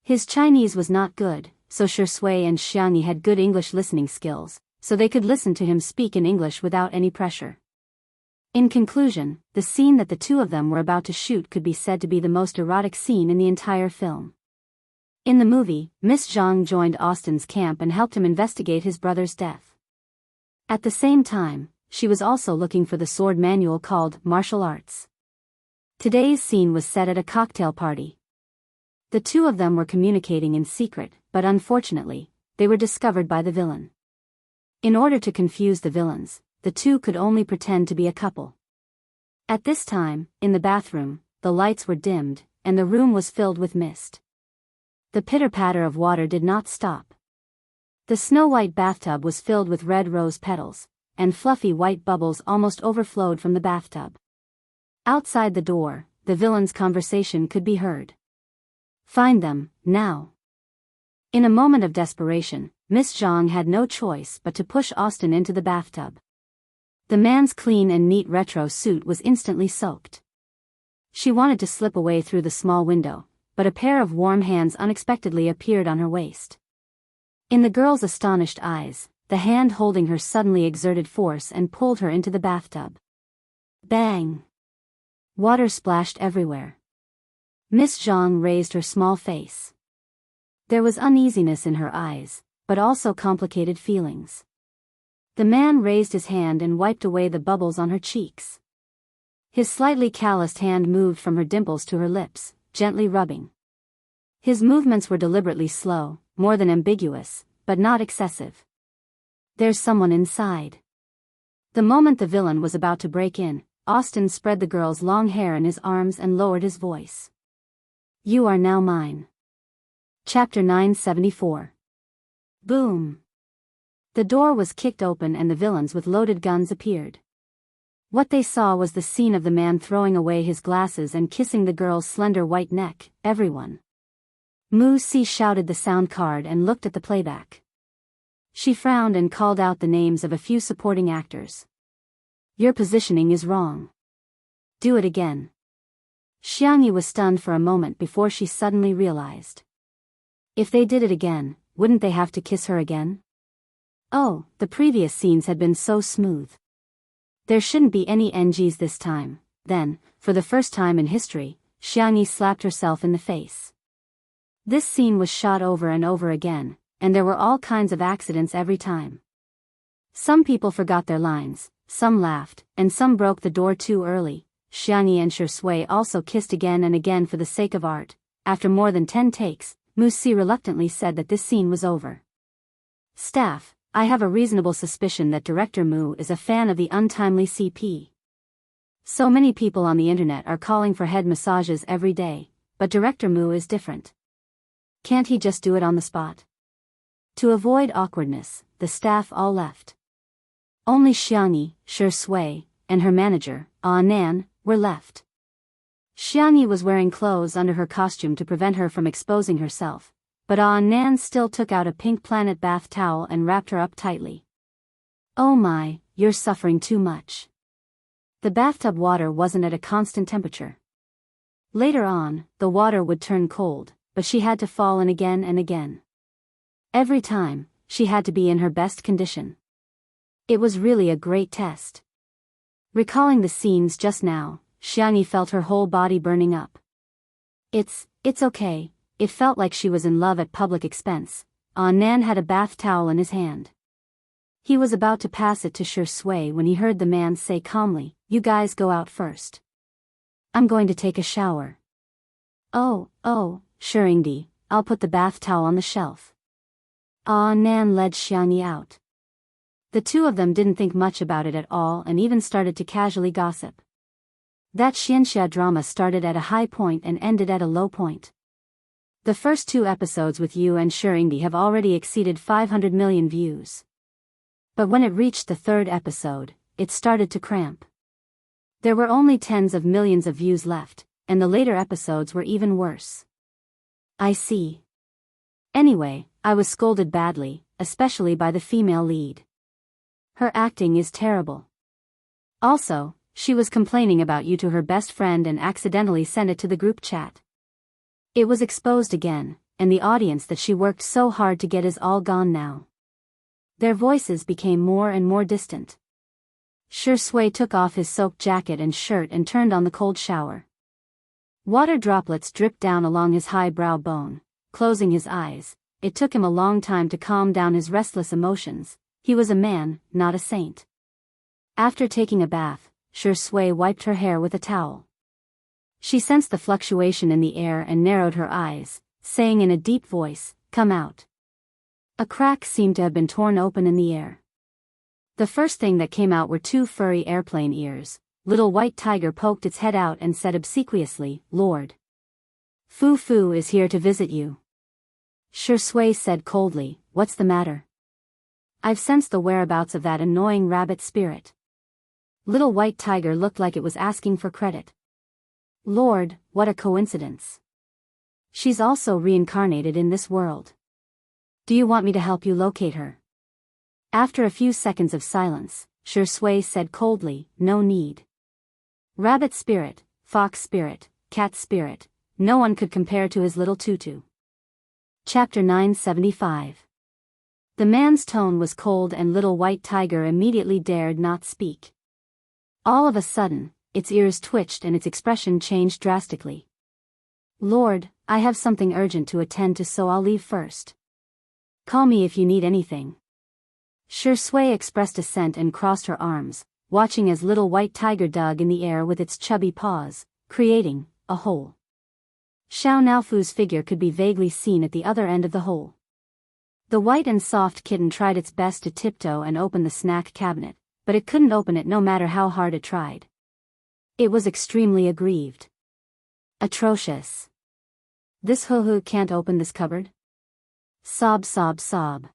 His Chinese was not good, so Shui and Xiangyi had good English listening skills, so they could listen to him speak in English without any pressure. In conclusion, the scene that the two of them were about to shoot could be said to be the most erotic scene in the entire film. In the movie, Miss Zhang joined Austin's camp and helped him investigate his brother's death. At the same time, she was also looking for the sword manual called Martial Arts. Today's scene was set at a cocktail party. The two of them were communicating in secret, but unfortunately, they were discovered by the villain. In order to confuse the villains, the two could only pretend to be a couple. At this time, in the bathroom, the lights were dimmed, and the room was filled with mist. The pitter-patter of water did not stop. The snow-white bathtub was filled with red rose petals, and fluffy white bubbles almost overflowed from the bathtub. Outside the door, the villain's conversation could be heard. "Find them, now." In a moment of desperation, Miss Zhang had no choice but to push Austin into the bathtub. The man's clean and neat retro suit was instantly soaked. She wanted to slip away through the small window, but a pair of warm hands unexpectedly appeared on her waist. In the girl's astonished eyes, the hand holding her suddenly exerted force and pulled her into the bathtub. Bang! Water splashed everywhere. Miss Zhang raised her small face. There was uneasiness in her eyes, but also complicated feelings. The man raised his hand and wiped away the bubbles on her cheeks. His slightly calloused hand moved from her dimples to her lips, gently rubbing. His movements were deliberately slow, more than ambiguous, but not excessive. "There's someone inside." The moment the villain was about to break in, Austin spread the girl's long hair in his arms and lowered his voice. "You are now mine." Chapter 974. Boom! The door was kicked open and the villains with loaded guns appeared. What they saw was the scene of the man throwing away his glasses and kissing the girl's slender white neck. Everyone. Mu Si shouted the sound card and looked at the playback. She frowned and called out the names of a few supporting actors. "Your positioning is wrong. Do it again." Xiangyi was stunned for a moment before she suddenly realized. If they did it again, wouldn't they have to kiss her again? Oh, the previous scenes had been so smooth. There shouldn't be any NGs this time. Then, for the first time in history, Xiangyi slapped herself in the face. This scene was shot over and over again, and there were all kinds of accidents every time. Some people forgot their lines, some laughed, and some broke the door too early. Xiangyi and Shui also kissed again and again for the sake of art. After more than 10 takes, Mu Si reluctantly said that this scene was over. "Staff, I have a reasonable suspicion that Director Mu is a fan of the untimely CP. So many people on the internet are calling for head massages every day, but Director Mu is different. Can't he just do it on the spot? To avoid awkwardness, the staff all left. Only Xiangyi, Shi Sui, and her manager, Nan, were left. Xiangyi was wearing clothes under her costume to prevent her from exposing herself, but Nan still took out a pink planet bath towel and wrapped her up tightly. Oh my, you're suffering too much. The bathtub water wasn't at a constant temperature. Later on, the water would turn cold, but she had to fall in again and again. Every time, she had to be in her best condition. It was really a great test. Recalling the scenes just now, Xiangyi felt her whole body burning up. It's okay, it felt like she was in love at public expense. Nan had a bath towel in his hand. He was about to pass it to Shi Sui when he heard the man say calmly, "You guys go out first. I'm going to take a shower." Oh, Shirindi, I'll put the bath towel on the shelf. Nan led Xiangyi out. The two of them didn't think much about it at all and even started to casually gossip. That Xianxia drama started at a high point and ended at a low point. The first 2 episodes with Yu and Shirindi have already exceeded 500 million views. But when it reached the 3rd episode, it started to cramp. There were only tens of millions of views left, and the later episodes were even worse. I see. Anyway, I was scolded badly, especially by the female lead. Her acting is terrible. Also, she was complaining about you to her best friend and accidentally sent it to the group chat. It was exposed again, and the audience that she worked so hard to get is all gone now. Their voices became more and more distant. Shi Sui took off his soaked jacket and shirt and turned on the cold shower. Water droplets dripped down along his high brow bone. Closing his eyes, it took him a long time to calm down his restless emotions. He was a man, not a saint. After taking a bath, Shi Sui wiped her hair with a towel. She sensed the fluctuation in the air and narrowed her eyes, saying in a deep voice, "Come out." A crack seemed to have been torn open in the air. The first thing that came out were 2 furry airplane ears. Little White Tiger poked its head out and said obsequiously, "Lord Fu Fu is here to visit you." Shi Sui said coldly, "What's the matter?" "I've sensed the whereabouts of that annoying rabbit spirit." Little White Tiger looked like it was asking for credit. "Lord, what a coincidence. She's also reincarnated in this world. Do you want me to help you locate her?" After a few seconds of silence, Shi Sui said coldly, "No need. Rabbit spirit, fox spirit, cat spirit, no one could compare to his little tutu." Chapter 975. The man's tone was cold and Little White Tiger immediately dared not speak. All of a sudden, its ears twitched and its expression changed drastically. "Lord, I have something urgent to attend to, so I'll leave first. Call me if you need anything." Shi Sui expressed assent and crossed her arms, watching as Little White Tiger dug in the air with its chubby paws, creating a hole. Xiao Naofu's figure could be vaguely seen at the other end of the hole. The white and soft kitten tried its best to tiptoe and open the snack cabinet, but it couldn't open it no matter how hard it tried. It was extremely aggrieved. Atrocious. "This hoo-hoo can't open this cupboard?" Sob, sob, sob.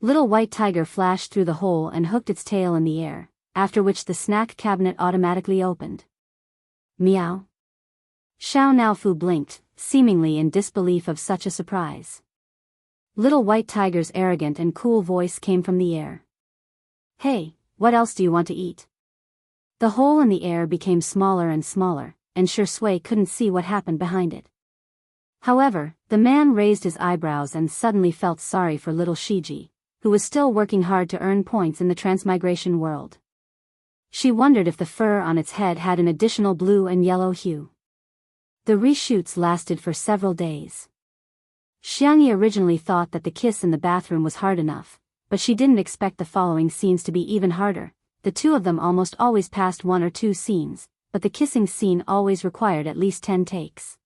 Little White Tiger flashed through the hole and hooked its tail in the air, after which the snack cabinet automatically opened. Meow. Xiao Naofu blinked, seemingly in disbelief of such a surprise. Little White Tiger's arrogant and cool voice came from the air. "Hey, what else do you want to eat?" The hole in the air became smaller and smaller, and Shi Sui couldn't see what happened behind it. However, the man raised his eyebrows and suddenly felt sorry for little Shiji, who was still working hard to earn points in the transmigration world. She wondered if the fur on its head had an additional blue and yellow hue. The reshoots lasted for several days. Xiangyi originally thought that the kiss in the bathroom was hard enough, but she didn't expect the following scenes to be even harder. The two of them almost always passed 1 or 2 scenes, but the kissing scene always required at least 10 takes.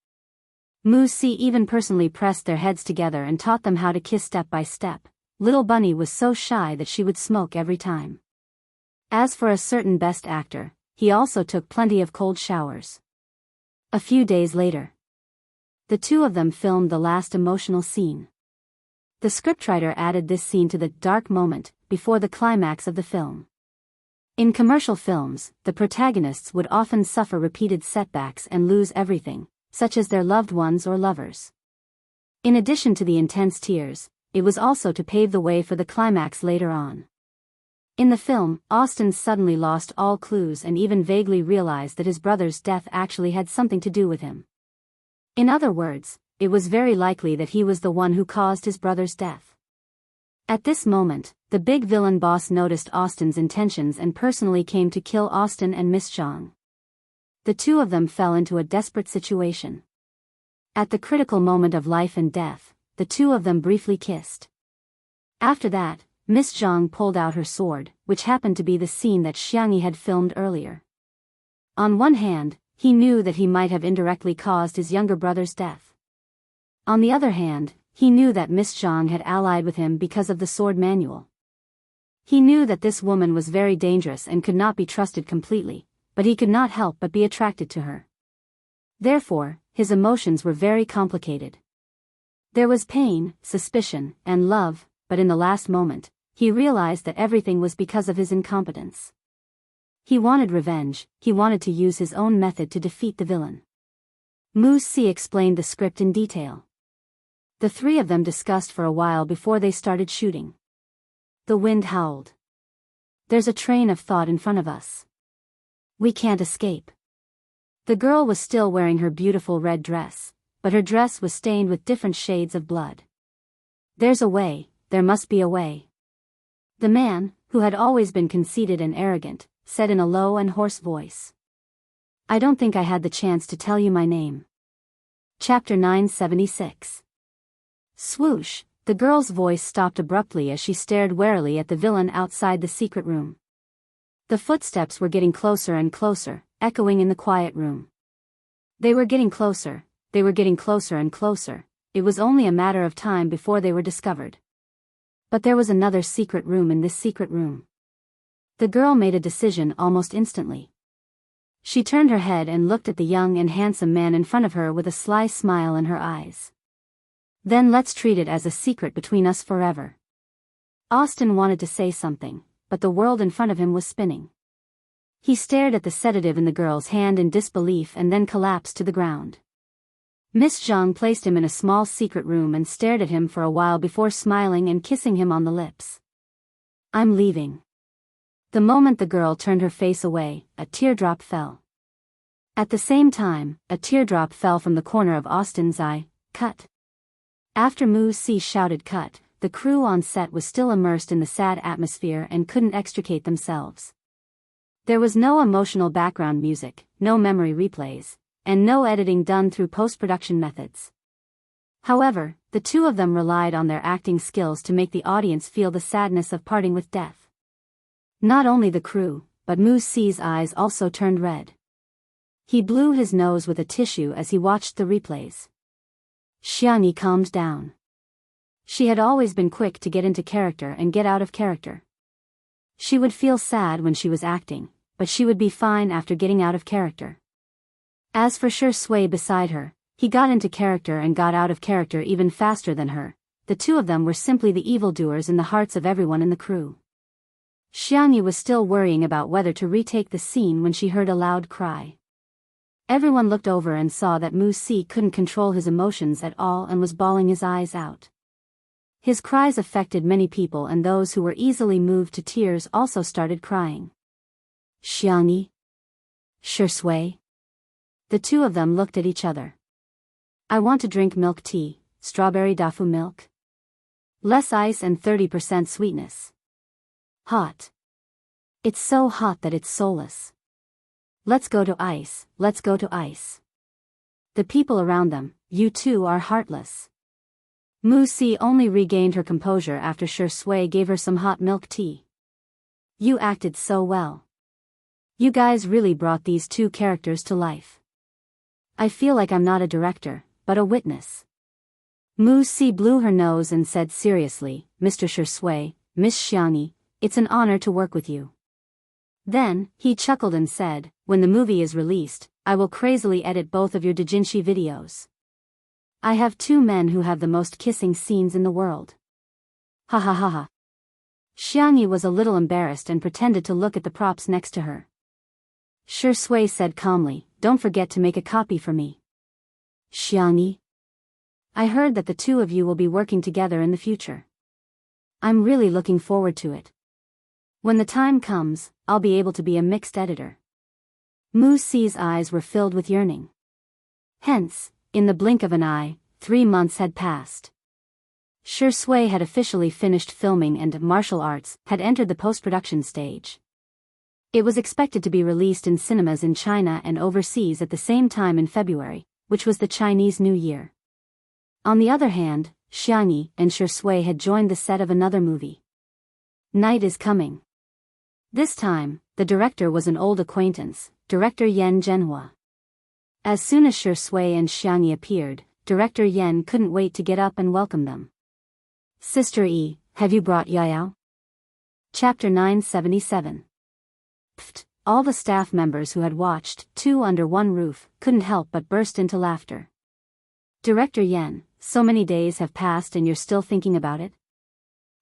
Mu Si even personally pressed their heads together and taught them how to kiss step by step, Little Bunny was so shy that she would smoke every time. As for a certain best actor, he also took plenty of cold showers. A few days later, the two of them filmed the last emotional scene. The scriptwriter added this scene to the dark moment before the climax of the film. In commercial films, the protagonists would often suffer repeated setbacks and lose everything, such as their loved ones or lovers. In addition to the intense tears, it was also to pave the way for the climax later on. In the film, Austen suddenly lost all clues and even vaguely realized that his brother's death actually had something to do with him. In other words, it was very likely that he was the one who caused his brother's death. At this moment, the big villain boss noticed Austen's intentions and personally came to kill Austen and Miss Zhang. The two of them fell into a desperate situation. At the critical moment of life and death, the two of them briefly kissed. After that, Miss Zhang pulled out her sword, which happened to be the scene that Xiangyi had filmed earlier. On one hand, he knew that he might have indirectly caused his younger brother's death. On the other hand, he knew that Miss Zhang had allied with him because of the sword manual. He knew that this woman was very dangerous and could not be trusted completely, but he could not help but be attracted to her. Therefore, his emotions were very complicated. There was pain, suspicion, and love, but in the last moment, he realized that everything was because of his incompetence. He wanted revenge, he wanted to use his own method to defeat the villain. Mu Si explained the script in detail. The three of them discussed for a while before they started shooting. The wind howled. There's a train of thought in front of us. We can't escape. The girl was still wearing her beautiful red dress, but her dress was stained with different shades of blood. There's a way, there must be a way. The man, who had always been conceited and arrogant, said in a low and hoarse voice. I don't think I had the chance to tell you my name. Chapter 976. Swoosh, the girl's voice stopped abruptly as she stared warily at the villain outside the secret room. The footsteps were getting closer and closer, echoing in the quiet room. They were getting closer and closer, it was only a matter of time before they were discovered. But there was another secret room in this secret room. The girl made a decision almost instantly. She turned her head and looked at the young and handsome man in front of her with a sly smile in her eyes. Then let's treat it as a secret between us forever. Austen wanted to say something, but the world in front of him was spinning. He stared at the sedative in the girl's hand in disbelief and then collapsed to the ground. Miss Zhang placed him in a small secret room and stared at him for a while before smiling and kissing him on the lips. I'm leaving. The moment the girl turned her face away, a teardrop fell. At the same time, a teardrop fell from the corner of Austen's eye. Cut. After Mu Si shouted cut, the crew on set was still immersed in the sad atmosphere and couldn't extricate themselves. There was no emotional background music, no memory replays, and no editing done through post-production methods. However, the two of them relied on their acting skills to make the audience feel the sadness of parting with death. Not only the crew, but Mu Si's eyes also turned red. He blew his nose with a tissue as he watched the replays. Xiangyi calmed down. She had always been quick to get into character and get out of character. She would feel sad when she was acting, but she would be fine after getting out of character. As for Shui beside her, he got into character and got out of character even faster than her. The two of them were simply the evildoers in the hearts of everyone in the crew. Xiangyi was still worrying about whether to retake the scene when she heard a loud cry. Everyone looked over and saw that Mu Si couldn't control his emotions at all and was bawling his eyes out. His cries affected many people, and those who were easily moved to tears also started crying. Xiangyi? Shui? The two of them looked at each other. I want to drink milk tea, strawberry tofu milk. Less ice and 30% sweetness. Hot. It's so hot that it's soulless. Let's go to ice, let's go to ice. The people around them, you two are heartless. Mu Si only regained her composure after Shui gave her some hot milk tea. You acted so well. You guys really brought these two characters to life. I feel like I'm not a director, but a witness. Mu Si blew her nose and said seriously, Mr. Shui, Miss Xiangyi, it's an honor to work with you. Then, he chuckled and said, when the movie is released, I will crazily edit both of your doujinshi videos. I have 2 men who have the most kissing scenes in the world. Ha ha ha ha. Xiangyi was a little embarrassed and pretended to look at the props next to her. Shui said calmly, don't forget to make a copy for me. Xiangyi? I heard that the 2 of you will be working together in the future. I'm really looking forward to it. When the time comes, I'll be able to be a mixed editor. Mu Si's eyes were filled with yearning. Hence, in the blink of an eye, 3 months had passed. Shui had officially finished filming and martial arts had entered the post-production stage. It was expected to be released in cinemas in China and overseas at the same time in February, which was the Chinese New Year. On the other hand, Xiangyi and Shui had joined the set of another movie. Night is Coming. This time, the director was an old acquaintance, director Yan Zhenhua. As soon as Shui and Xiangyi appeared, director Yan couldn't wait to get up and welcome them. Sister E, have you brought Yayao? Chapter 977. Pfft, all the staff members who had watched 2 Under One Roof couldn't help but burst into laughter. Director Yan, so many days have passed and you're still thinking about it?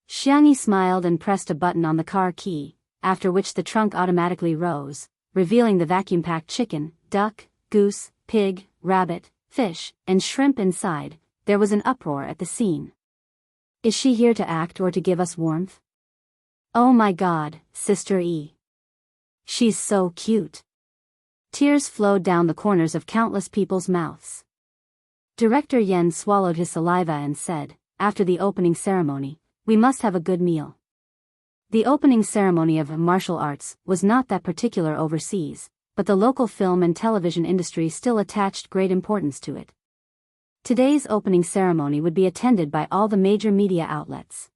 Xiangyi smiled and pressed a button on the car key, after which the trunk automatically rose, revealing the vacuum-packed chicken, duck, goose, pig, rabbit, fish, and shrimp inside. There was an uproar at the scene. Is she here to act or to give us warmth? Oh my God, Sister E. She's so cute. Tears flowed down the corners of countless people's mouths. Director Yan swallowed his saliva and said, after the opening ceremony, we must have a good meal. The opening ceremony of martial arts was not that particular overseas, but the local film and television industry still attached great importance to it. Today's opening ceremony would be attended by all the major media outlets.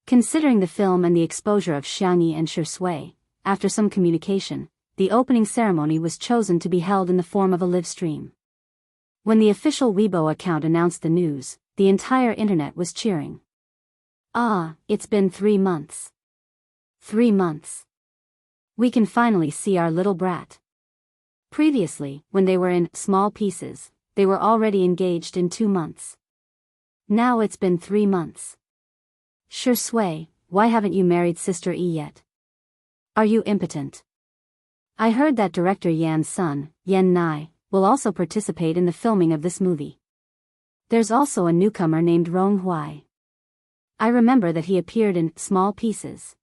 Considering the film and the exposure of Xiangyi and Shui, after some communication, the opening ceremony was chosen to be held in the form of a live stream. When the official Weibo account announced the news, the entire internet was cheering. Ah, it's been 3 months. 3 months. We can finally see our little brat. Previously, when they were in small pieces, they were already engaged in 2 months. Now it's been 3 months. Shui, why haven't you married Sister E yet? Are you impotent? I heard that director Yan's son, Yan Nai, will also participate in the filming of this movie. There's also a newcomer named Rong Huai. I remember that he appeared in small pieces.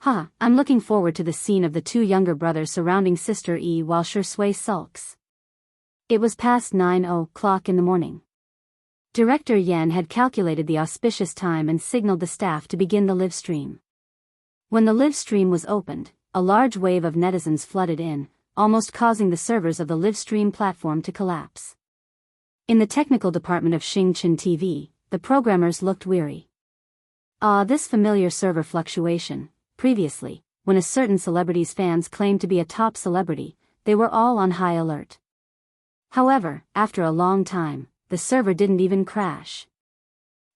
I'm looking forward to the scene of the 2 younger brothers surrounding Sister E while Shui sulks. It was past 9 o'clock in the morning. Director Yan had calculated the auspicious time and signaled the staff to begin the live stream. When the live stream was opened, a large wave of netizens flooded in, almost causing the servers of the live stream platform to collapse. In the technical department of Xingchen TV, the programmers looked weary. This familiar server fluctuation. Previously, when a certain celebrity's fans claimed to be a top celebrity, they were all on high alert. However, after a long time, the server didn't even crash.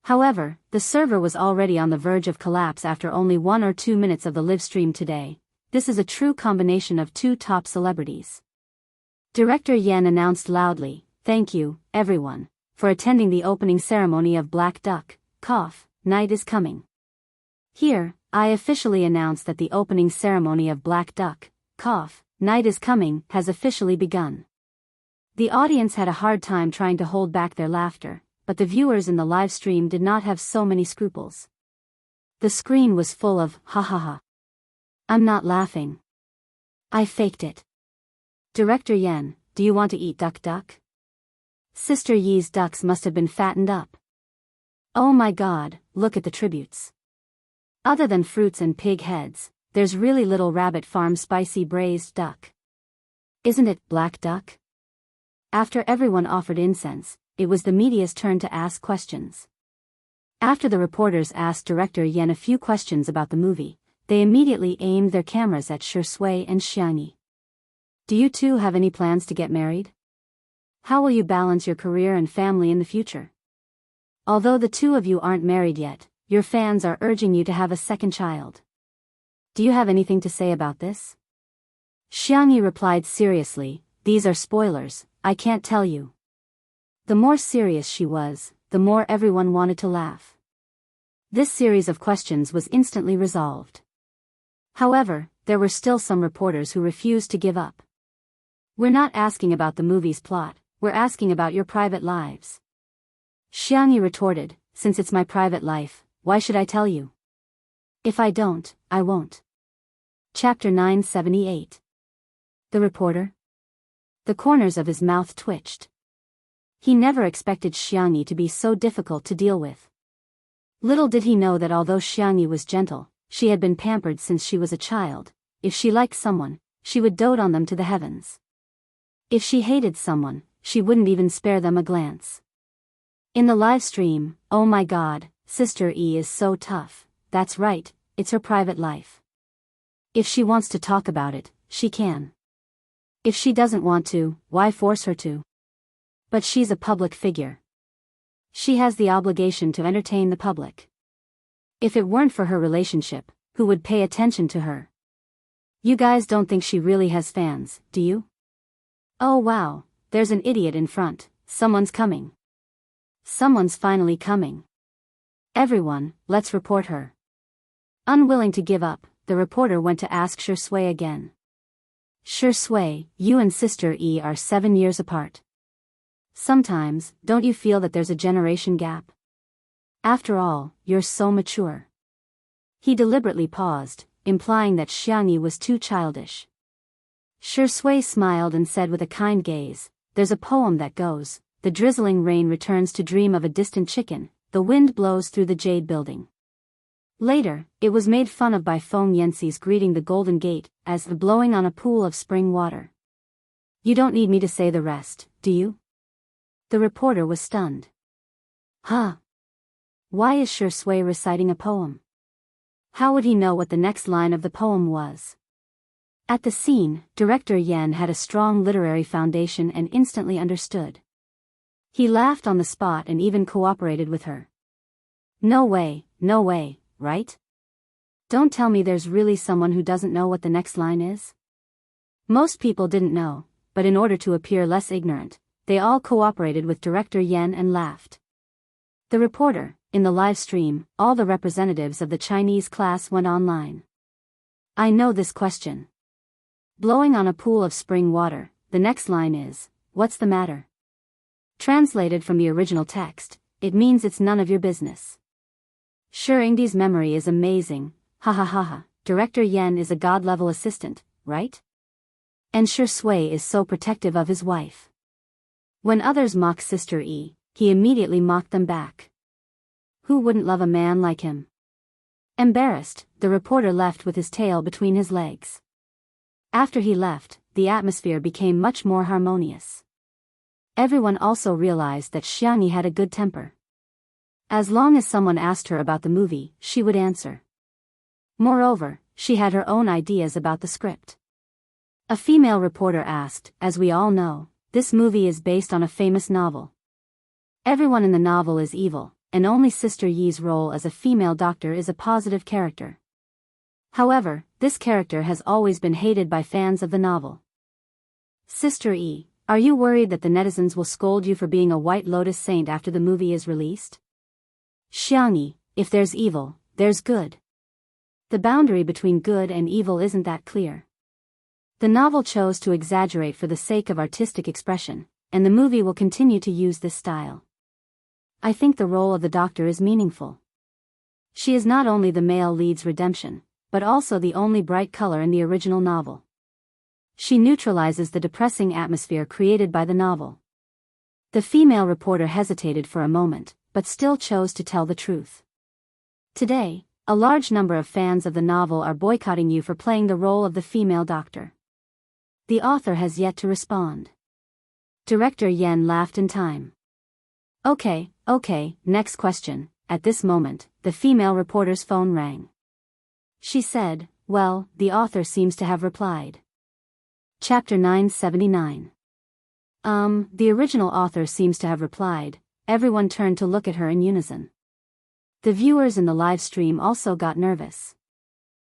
However, the server was already on the verge of collapse after only 1 or 2 minutes of the live stream today. This is a true combination of 2 top celebrities. Director Yan announced loudly, "Thank you, everyone, for attending the opening ceremony of Black Duck, Night is Coming. Here, I officially announce that the opening ceremony of Black Duck, Night is Coming has officially begun." The audience had a hard time trying to hold back their laughter, but the viewers in the live stream did not have so many scruples. The screen was full of ha ha ha. I'm not laughing. I faked it. Director Yan, do you want to eat duck? Sister Yi's ducks must have been fattened up. Oh my God, look at the tributes. Other than fruits and pig heads, there's really little Rabbit Farm spicy braised duck. Isn't it Black Duck? After everyone offered incense, it was the media's turn to ask questions. After the reporters asked Director Yan a few questions about the movie, they immediately aimed their cameras at Shui and Xiangyi. Do you 2 have any plans to get married? How will you balance your career and family in the future? Although the two of you aren't married yet, your fans are urging you to have a second child. Do you have anything to say about this? Xiangyi replied seriously, these are spoilers, I can't tell you. The more serious she was, the more everyone wanted to laugh. This series of questions was instantly resolved. However, there were still some reporters who refused to give up. We're not asking about the movie's plot, we're asking about your private lives. Xiangyi retorted, since it's my private life, why should I tell you? If I don't, I won't. Chapter 978. The reporter? The corners of his mouth twitched. He never expected Xiangyi to be so difficult to deal with. Little did he know that although Xiangyi was gentle, she had been pampered since she was a child. If she liked someone, she would dote on them to the heavens. If she hated someone, she wouldn't even spare them a glance. In the live stream, oh my god, Sister E is so tough, that's right, it's her private life. If she wants to talk about it, she can. If she doesn't want to, why force her to? But she's a public figure. She has the obligation to entertain the public. If it weren't for her relationship, who would pay attention to her? You guys don't think she really has fans, do you? Oh wow, there's an idiot in front, someone's coming. Someone's finally coming. Everyone, let's report her. Unwilling to give up, the reporter went to ask Shui again. Shui, you and Sister E are 7 years apart. Sometimes, don't you feel that there's a generation gap? After all, you're so mature. He deliberately paused, implying that Xiangyi was too childish. Shui smiled and said with a kind gaze, there's a poem that goes, the drizzling rain returns to dream of a distant chicken, the wind blows through the jade building. Later, it was made fun of by Feng Yanxi's greeting the Golden Gate, as the blowing on a pool of spring water. You don't need me to say the rest, do you? The reporter was stunned. Huh? Why is Shui reciting a poem? How would he know what the next line of the poem was? At the scene, director Yan had a strong literary foundation and instantly understood. He laughed on the spot and even cooperated with her. No way, right? Don't tell me there's really someone who doesn't know what the next line is? Most people didn't know, but in order to appear less ignorant, they all cooperated with director Yan and laughed. The reporter, in the live stream, all the representatives of the Chinese class went online. I know this question. Blowing on a pool of spring water, the next line is, what's the matter? Translated from the original text, it means it's none of your business. Sure, Ingdi's memory is amazing, ha ha ha ha, director Yan is a god-level assistant, right? And Shui is so protective of his wife. When others mock Sister E, he immediately mocked them back. Who wouldn't love a man like him? Embarrassed, the reporter left with his tail between his legs. After he left, the atmosphere became much more harmonious. Everyone also realized that Xiangyi had a good temper. As long as someone asked her about the movie, she would answer. Moreover, she had her own ideas about the script. A female reporter asked, as we all know, this movie is based on a famous novel. Everyone in the novel is evil, and only Sister Yi's role as a female doctor is a positive character. However, this character has always been hated by fans of the novel. Sister E, are you worried that the netizens will scold you for being a White Lotus saint after the movie is released? Xiangyi, if there's evil, there's good. The boundary between good and evil isn't that clear. The novel chose to exaggerate for the sake of artistic expression, and the movie will continue to use this style. I think the role of the doctor is meaningful. She is not only the male lead's redemption, but also the only bright color in the original novel. She neutralizes the depressing atmosphere created by the novel. The female reporter hesitated for a moment, but still chose to tell the truth. Today, a large number of fans of the novel are boycotting you for playing the role of the female doctor. The author has yet to respond. Director Yan laughed in time. Okay, next question. At this moment, the female reporter's phone rang. She said, well, the author seems to have replied. Chapter 979. The original author seems to have replied, everyone turned to look at her in unison. The viewers in the live stream also got nervous.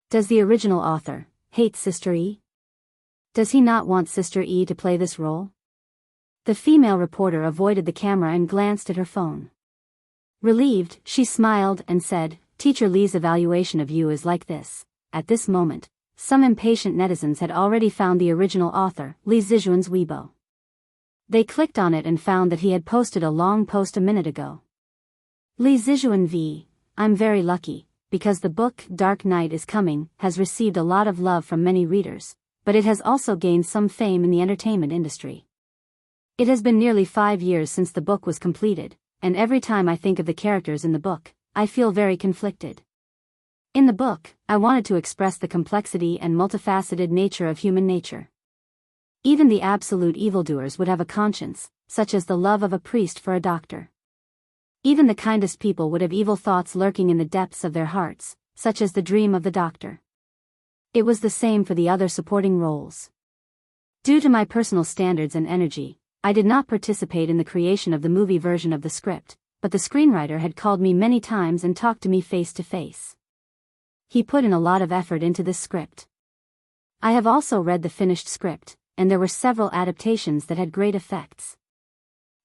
Does the original author hate Sister E? Does he not want Sister E to play this role? The female reporter avoided the camera and glanced at her phone. Relieved, she smiled and said, Teacher Lee's evaluation of you is like this. At this moment, some impatient netizens had already found the original author, Lee Zijuan's Weibo. They clicked on it and found that he had posted a long post a minute ago. Lee Zijuan v. I'm very lucky, because the book Dark Knight is Coming has received a lot of love from many readers, but it has also gained some fame in the entertainment industry. It has been nearly 5 years since the book was completed, and every time I think of the characters in the book, I feel very conflicted. In the book, I wanted to express the complexity and multifaceted nature of human nature. Even the absolute evildoers would have a conscience, such as the love of a priest for a doctor. Even the kindest people would have evil thoughts lurking in the depths of their hearts, such as the dream of the doctor. It was the same for the other supporting roles. Due to my personal standards and energy, I did not participate in the creation of the movie version of the script, but the screenwriter had called me many times and talked to me face to face. He put in a lot of effort into this script. I have also read the finished script, and there were several adaptations that had great effects.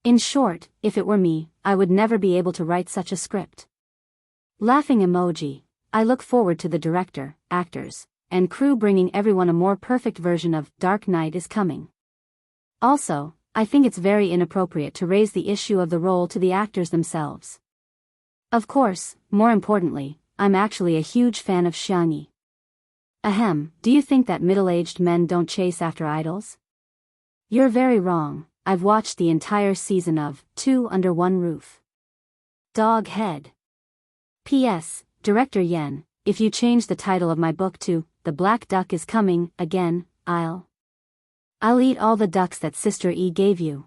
In short, if it were me, I would never be able to write such a script. Laughing emoji. I look forward to the director, actors, and crew bringing everyone a more perfect version of Dark Knight is Coming. Also, I think it's very inappropriate to raise the issue of the role to the actors themselves. Of course, more importantly, I'm actually a huge fan of Xiang Yi. Ahem, do you think that middle-aged men don't chase after idols? You're very wrong. I've watched the entire season of Two Under One Roof. Dog Head. P.S. Director Yen, if you change the title of my book to The Black Duck is Coming Again, I'll eat all the ducks that Sister E gave you.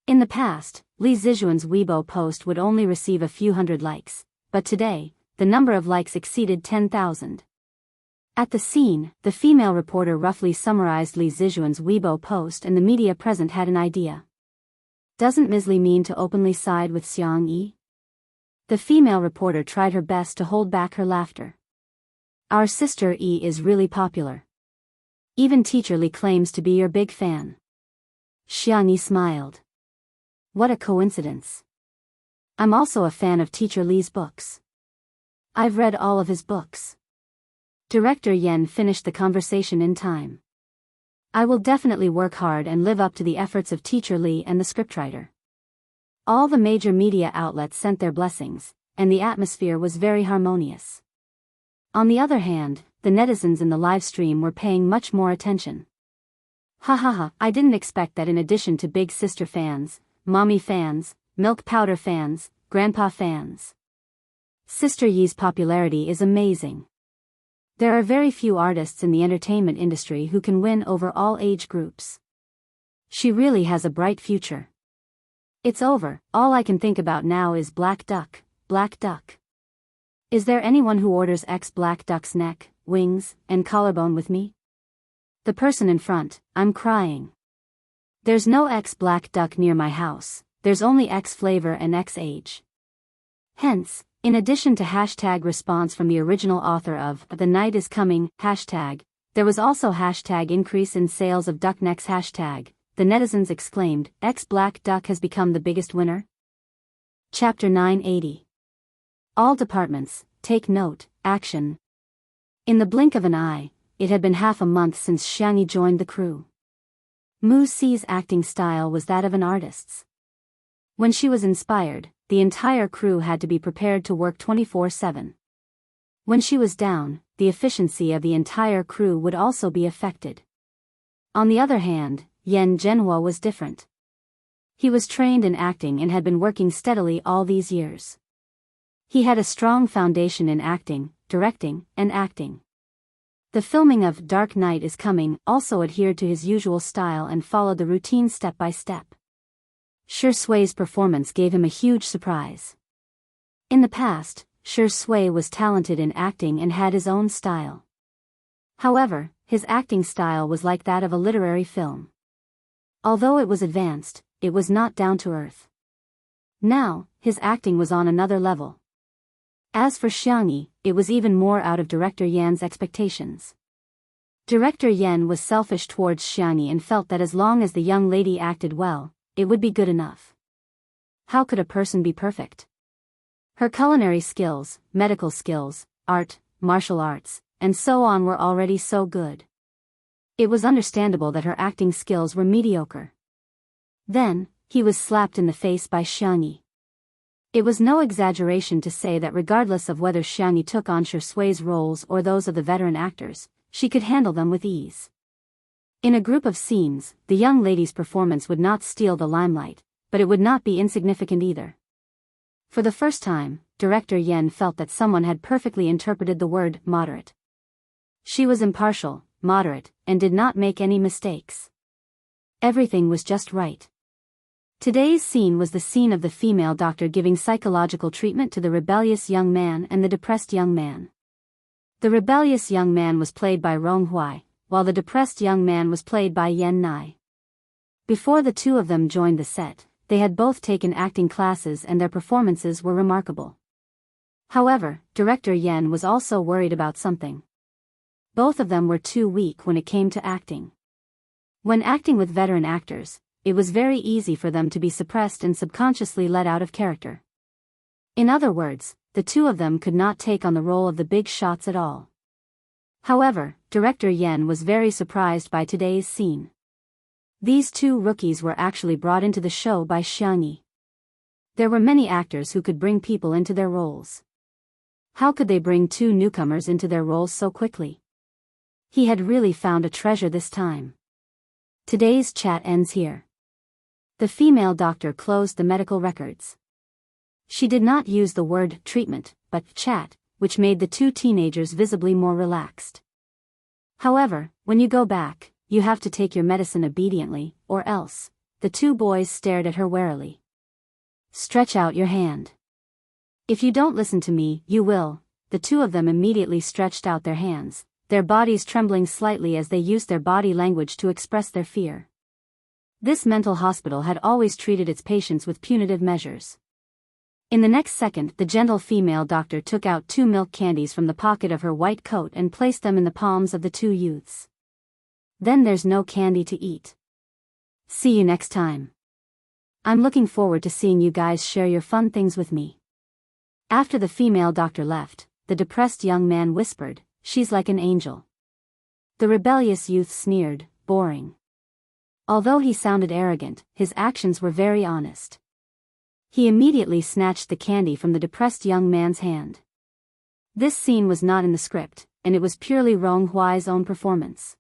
In the past, Lee Zijuan's Weibo post would only receive a few hundred likes, but today, the number of likes exceeded 10,000. At the scene, the female reporter roughly summarized Lee Zijuan's Weibo post and the media present had an idea. Doesn't Ms. Lee mean to openly side with Xiang Yi? The female reporter tried her best to hold back her laughter. Our Sister E is really popular. Even Teacher Lee claims to be your big fan. Xiang Yi smiled. What a coincidence. I'm also a fan of Teacher Lee's books. I've read all of his books. Director Yen finished the conversation in time. I will definitely work hard and live up to the efforts of Teacher Lee and the scriptwriter. All the major media outlets sent their blessings, and the atmosphere was very harmonious. On the other hand, the netizens in the live stream were paying much more attention. Ha ha ha, I didn't expect that in addition to Big Sister fans, Mommy fans, Milk Powder fans, Grandpa fans. Sister Yi's popularity is amazing. There are very few artists in the entertainment industry who can win over all age groups. She really has a bright future. It's over, all I can think about now is Black Duck, Black Duck. Is there anyone who orders X Black Duck's neck, wings, and collarbone with me? The person in front, I'm crying. There's no X Black Duck near my house, there's only X flavor and X age. Hence, in addition to hashtag response from the original author of The Night is Coming, hashtag, there was also hashtag increase in sales of duck necks hashtag, the netizens exclaimed, X Black Duck has become the biggest winner? Chapter 980. All departments, take note, action. In the blink of an eye, it had been half a month since Xiang Yi joined the crew. Mu Si's acting style was that of an artist's. When she was inspired, the entire crew had to be prepared to work 24/7. When she was down, the efficiency of the entire crew would also be affected. On the other hand, Yen Zhenhua was different. He was trained in acting and had been working steadily all these years. He had a strong foundation in acting, directing, and acting. The filming of Dark Knight is Coming also adhered to his usual style and followed the routine step by step. Shi Sui's performance gave him a huge surprise. In the past, Shi Sui was talented in acting and had his own style. However, his acting style was like that of a literary film. Although it was advanced, it was not down to earth. Now, his acting was on another level. As for Xiangyi, it was even more out of Director Yan's expectations. Director Yan was selfish towards Xiangyi and felt that as long as the young lady acted well, it would be good enough. How could a person be perfect? Her culinary skills, medical skills, art, martial arts, and so on were already so good. It was understandable that her acting skills were mediocre. Then, he was slapped in the face by Xiangyi. It was no exaggeration to say that regardless of whether Xiangyi took on Shui's roles or those of the veteran actors, she could handle them with ease. In a group of scenes, the young lady's performance would not steal the limelight, but it would not be insignificant either. For the first time, Director Yan felt that someone had perfectly interpreted the word moderate. She was impartial, moderate, and did not make any mistakes. Everything was just right. Today's scene was the scene of the female doctor giving psychological treatment to the rebellious young man and the depressed young man. The rebellious young man was played by Rong Hui, while the depressed young man was played by Yan Nai. Before the two of them joined the set, they had both taken acting classes and their performances were remarkable. However, Director Yan was also worried about something. Both of them were too weak when it came to acting. When acting with veteran actors, it was very easy for them to be suppressed and subconsciously let out of character. In other words, the two of them could not take on the role of the big shots at all. However, Director Yan was very surprised by today's scene. These two rookies were actually brought into the show by Xiangyi. There were many actors who could bring people into their roles. How could they bring two newcomers into their roles so quickly? He had really found a treasure this time. Today's chat ends here. The female doctor closed the medical records. She did not use the word treatment, but chat, which made the two teenagers visibly more relaxed. However, when you go back, you have to take your medicine obediently, or else. The two boys stared at her warily. Stretch out your hand. If you don't listen to me, you will. The two of them immediately stretched out their hands, their bodies trembling slightly as they used their body language to express their fear. This mental hospital had always treated its patients with punitive measures. In the next second, the gentle female doctor took out 2 milk candies from the pocket of her white coat and placed them in the palms of the two youths. Then there's no candy to eat. See you next time. I'm looking forward to seeing you guys share your fun things with me. After the female doctor left, the depressed young man whispered, "She's like an angel." The rebellious youth sneered, "Boring." Although he sounded arrogant, his actions were very honest. He immediately snatched the candy from the depressed young man's hand. This scene was not in the script, and it was purely Rong Hui's own performance.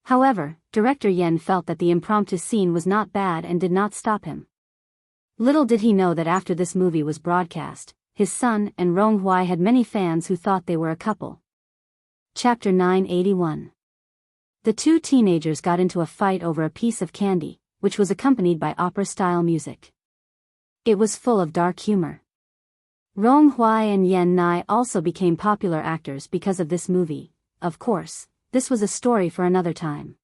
However, Director Yan felt that the impromptu scene was not bad and did not stop him. Little did he know that after this movie was broadcast, his son and Rong Hui had many fans who thought they were a couple. Chapter 981. The two teenagers got into a fight over a piece of candy, which was accompanied by opera-style music. It was full of dark humor. Rong Hui and Yan Nai also became popular actors because of this movie. Of course, this was a story for another time.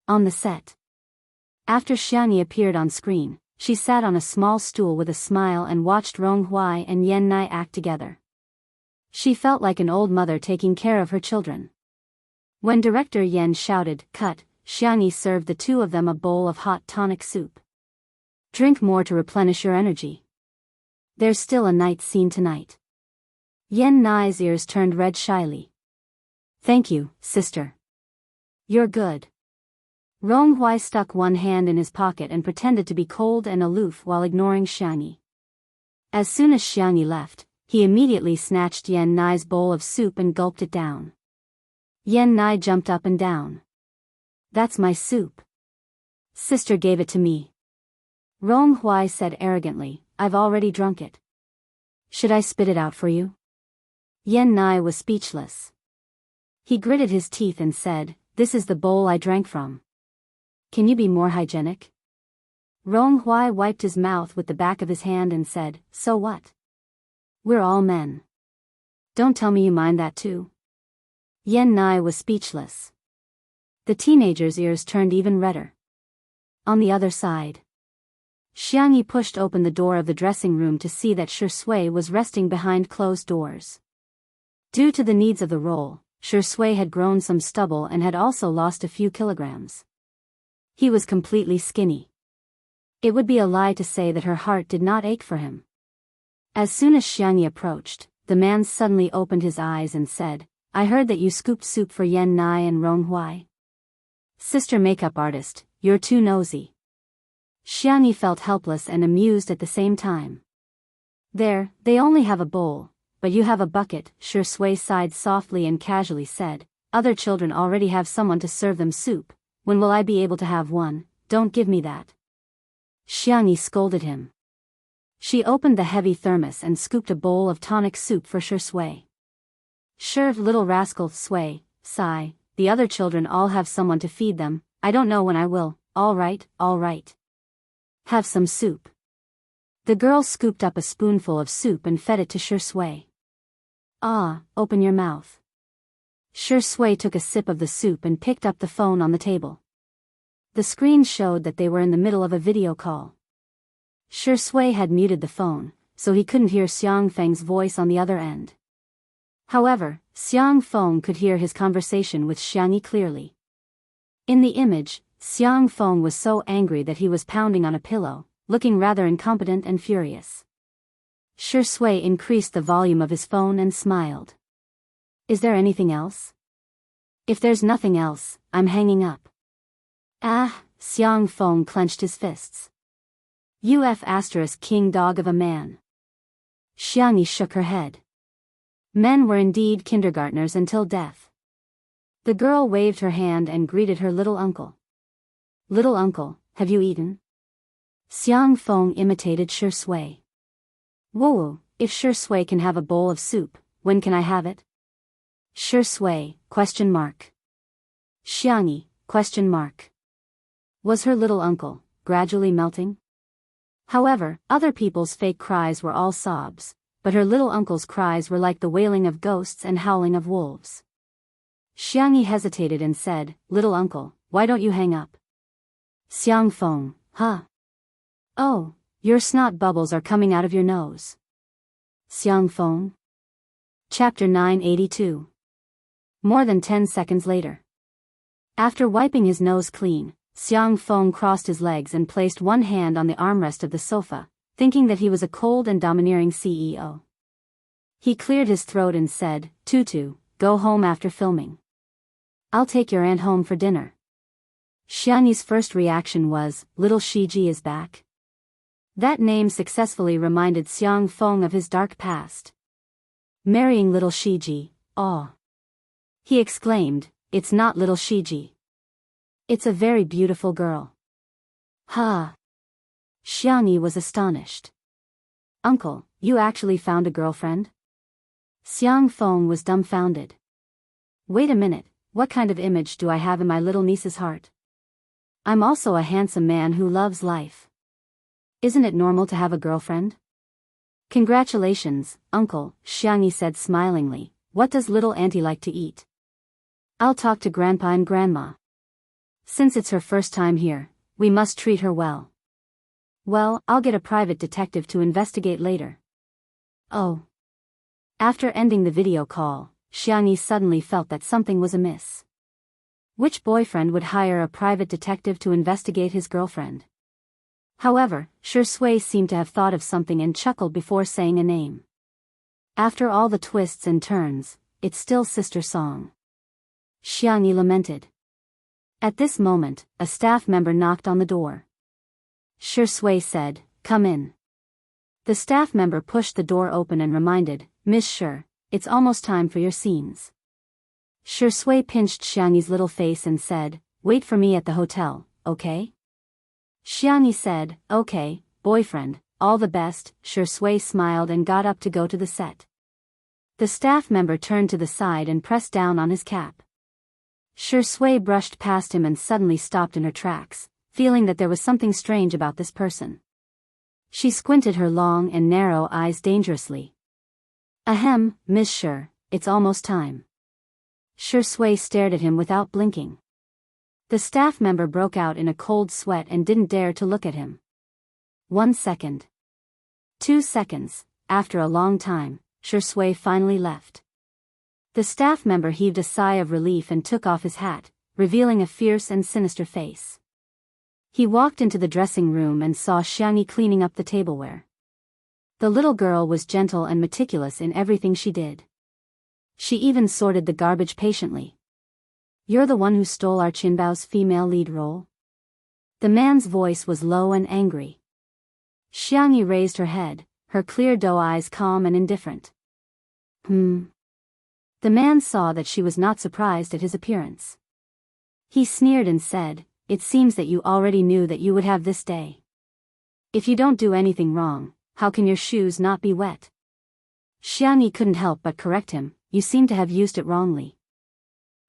On the set. After Xiangyi appeared on screen, she sat on a small stool with a smile and watched Rong Hui and Yan Nai act together. She felt like an old mother taking care of her children. When Director Yan shouted, "Cut," Xiangyi served the two of them a bowl of hot tonic soup. Drink more to replenish your energy. There's still a night scene tonight. Yan Nai's ears turned red shyly. Thank you, sister. You're good. Rong Hui stuck one hand in his pocket and pretended to be cold and aloof while ignoring Xiangyi. As soon as Xiangyi left, he immediately snatched Yan Nai's bowl of soup and gulped it down. Yan Nai jumped up and down. That's my soup. Sister gave it to me. Rong Hui said arrogantly, I've already drunk it. Should I spit it out for you? Yan Nai was speechless. He gritted his teeth and said, This is the bowl I drank from. Can you be more hygienic? Rong Hui wiped his mouth with the back of his hand and said, So what? We're all men. Don't tell me you mind that too. Yan Nai was speechless. The teenager's ears turned even redder. On the other side. Xiangyi pushed open the door of the dressing room to see that Shui was resting behind closed doors. Due to the needs of the role, Shui had grown some stubble and had also lost a few kilograms. He was completely skinny. It would be a lie to say that her heart did not ache for him. As soon as Xiangyi approached, the man suddenly opened his eyes and said, "I heard that you scooped soup for Yan Nai and Rong Huai. Sister makeup artist, you're too nosy." Xiangyi felt helpless and amused at the same time. "There, they only have a bowl, but you have a bucket," Shui sighed softly and casually said. "Other children already have someone to serve them soup. When will I be able to have one? Don't give me that." Xiangyi scolded him. She opened the heavy thermos and scooped a bowl of tonic soup for Shui. "Sure, little rascal," Shui, sigh. "The other children all have someone to feed them. I don't know when I will. All right. Have some soup." The girl scooped up a spoonful of soup and fed it to Shui. "Ah, open your mouth." Shui took a sip of the soup and picked up the phone on the table. The screen showed that they were in the middle of a video call. Shui had muted the phone, so he couldn't hear Xiang Feng's voice on the other end. However, Xiang Feng could hear his conversation with Xiangyi clearly. In the image, Xiang Feng was so angry that he was pounding on a pillow, looking rather incompetent and furious. Shui increased the volume of his phone and smiled. "Is there anything else?" "If there's nothing else, I'm hanging up." "Ah," Xiang Feng clenched his fists. King dog of a man. Xiangyi shook her head. Men were indeed kindergartners until death. The girl waved her hand and greeted her little uncle. "Little uncle, have you eaten?" Xiang Feng imitated Shui. "Whoa, if Shui can have a bowl of soup, when can I have it?" Shui, ? Xiangyi, ? Was her little uncle gradually melting? However, other people's fake cries were all sobs, but her little uncle's cries were like the wailing of ghosts and howling of wolves. Xiangyi hesitated and said, "Little uncle, why don't you hang up?" Xiang Feng, huh? "Oh, your snot bubbles are coming out of your nose." Xiang Feng. Chapter 982. More than 10 seconds later. After wiping his nose clean, Xiang Feng crossed his legs and placed one hand on the armrest of the sofa, thinking that he was a cold and domineering CEO. He cleared his throat and said, "Tutu, go home after filming. I'll take your aunt home for dinner." Xiangyi's first reaction was, "Little Shiji is back?" That name successfully reminded Xiang Feng of his dark past. Marrying little Shiji, oh. He exclaimed, "It's not little Shiji. It's a very beautiful girl." "Huh?" Xiangyi was astonished. "Uncle, you actually found a girlfriend?" Xiang Feng was dumbfounded. "Wait a minute, what kind of image do I have in my little niece's heart? I'm also a handsome man who loves life. Isn't it normal to have a girlfriend?" "Congratulations, uncle," Xiangyi said smilingly. "What does little auntie like to eat?" "I'll talk to grandpa and grandma. Since it's her first time here, we must treat her well." "Well, I'll get a private detective to investigate later." "Oh." After ending the video call, Xiangyi suddenly felt that something was amiss. Which boyfriend would hire a private detective to investigate his girlfriend? However, Shui seemed to have thought of something and chuckled before saying a name. "After all the twists and turns, it's still Sister Song." Xiangyi lamented. At this moment, a staff member knocked on the door. Shui said, "Come in." The staff member pushed the door open and reminded, "Miss Shi, it's almost time for your scenes." Shui pinched Xiangyi's little face and said, "Wait for me at the hotel, okay?" Xiangyi said, "Okay, boyfriend, all the best." Shui smiled and got up to go to the set. The staff member turned to the side and pressed down on his cap. Shui brushed past him and suddenly stopped in her tracks, feeling that there was something strange about this person. She squinted her long and narrow eyes dangerously. "Ahem, Miss Shi, it's almost time." Shui stared at him without blinking. The staff member broke out in a cold sweat and didn't dare to look at him. 1 second. 2 seconds. After a long time, Shui finally left. The staff member heaved a sigh of relief and took off his hat, revealing a fierce and sinister face. He walked into the dressing room and saw Xiangyi cleaning up the tableware. The little girl was gentle and meticulous in everything she did. She even sorted the garbage patiently. "You're the one who stole our Qinbao's female lead role?" The man's voice was low and angry. Xiangyi raised her head, her clear doe eyes calm and indifferent. The man saw that she was not surprised at his appearance. He sneered and said, "It seems that you already knew that you would have this day. If you don't do anything wrong, how can your shoes not be wet?" Xiangyi couldn't help but correct him, "You seem to have used it wrongly.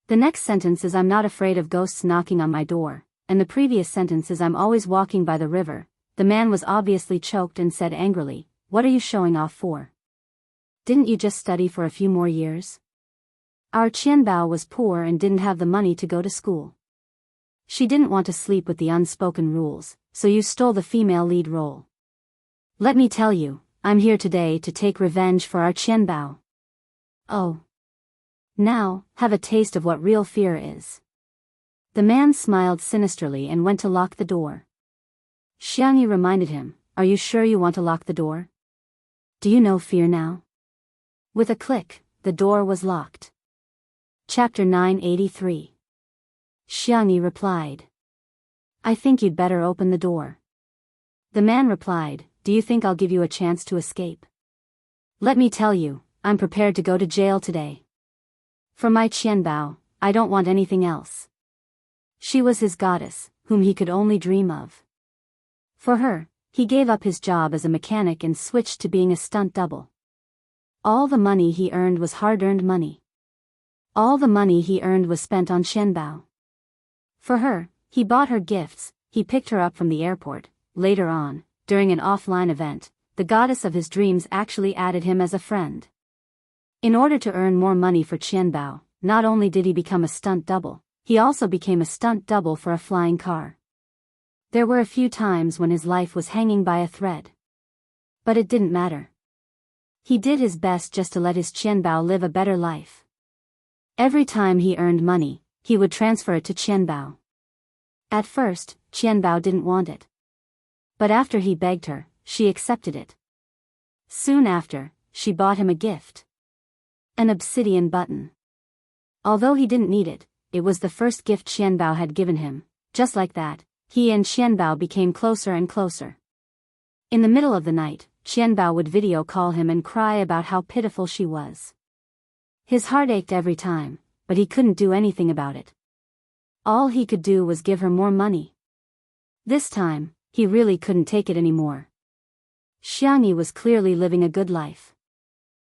The next sentence is I'm not afraid of ghosts knocking on my door, and the previous sentence is I'm always walking by the river." The man was obviously choked and said angrily, "What are you showing off for? Didn't you just study for a few more years? Our Qianbao was poor and didn't have the money to go to school. She didn't want to sleep with the unspoken rules, so you stole the female lead role. Let me tell you, I'm here today to take revenge for our Qianbao. Oh. Now, have a taste of what real fear is." The man smiled sinisterly and went to lock the door. Xiangyi reminded him, "Are you sure you want to lock the door? Do you know fear now?" With a click, the door was locked. Chapter 983. Xiangyi replied, "I think you'd better open the door." The man replied, "Do you think I'll give you a chance to escape? Let me tell you, I'm prepared to go to jail today. For my Qianbao, I don't want anything else. She was his goddess, whom he could only dream of. For her, he gave up his job as a mechanic and switched to being a stunt double. All the money he earned was hard-earned money. All the money he earned was spent on Qianbao. For her, he bought her gifts, he picked her up from the airport. Later on, during an offline event, the goddess of his dreams actually added him as a friend. In order to earn more money for Qianbao, not only did he become a stunt double, he also became a stunt double for a flying car. There were a few times when his life was hanging by a thread. But it didn't matter. He did his best just to let his Qianbao live a better life. Every time he earned money, he would transfer it to Qianbao. At first, Qianbao didn't want it. But after he begged her, she accepted it. Soon after, she bought him a gift. An obsidian button. Although he didn't need it, it was the first gift Qianbao had given him. Just like that, he and Qianbao became closer and closer. In the middle of the night, Qianbao would video call him and cry about how pitiful she was. His heart ached every time, but he couldn't do anything about it. All he could do was give her more money. This time, he really couldn't take it anymore. Xiangyi was clearly living a good life.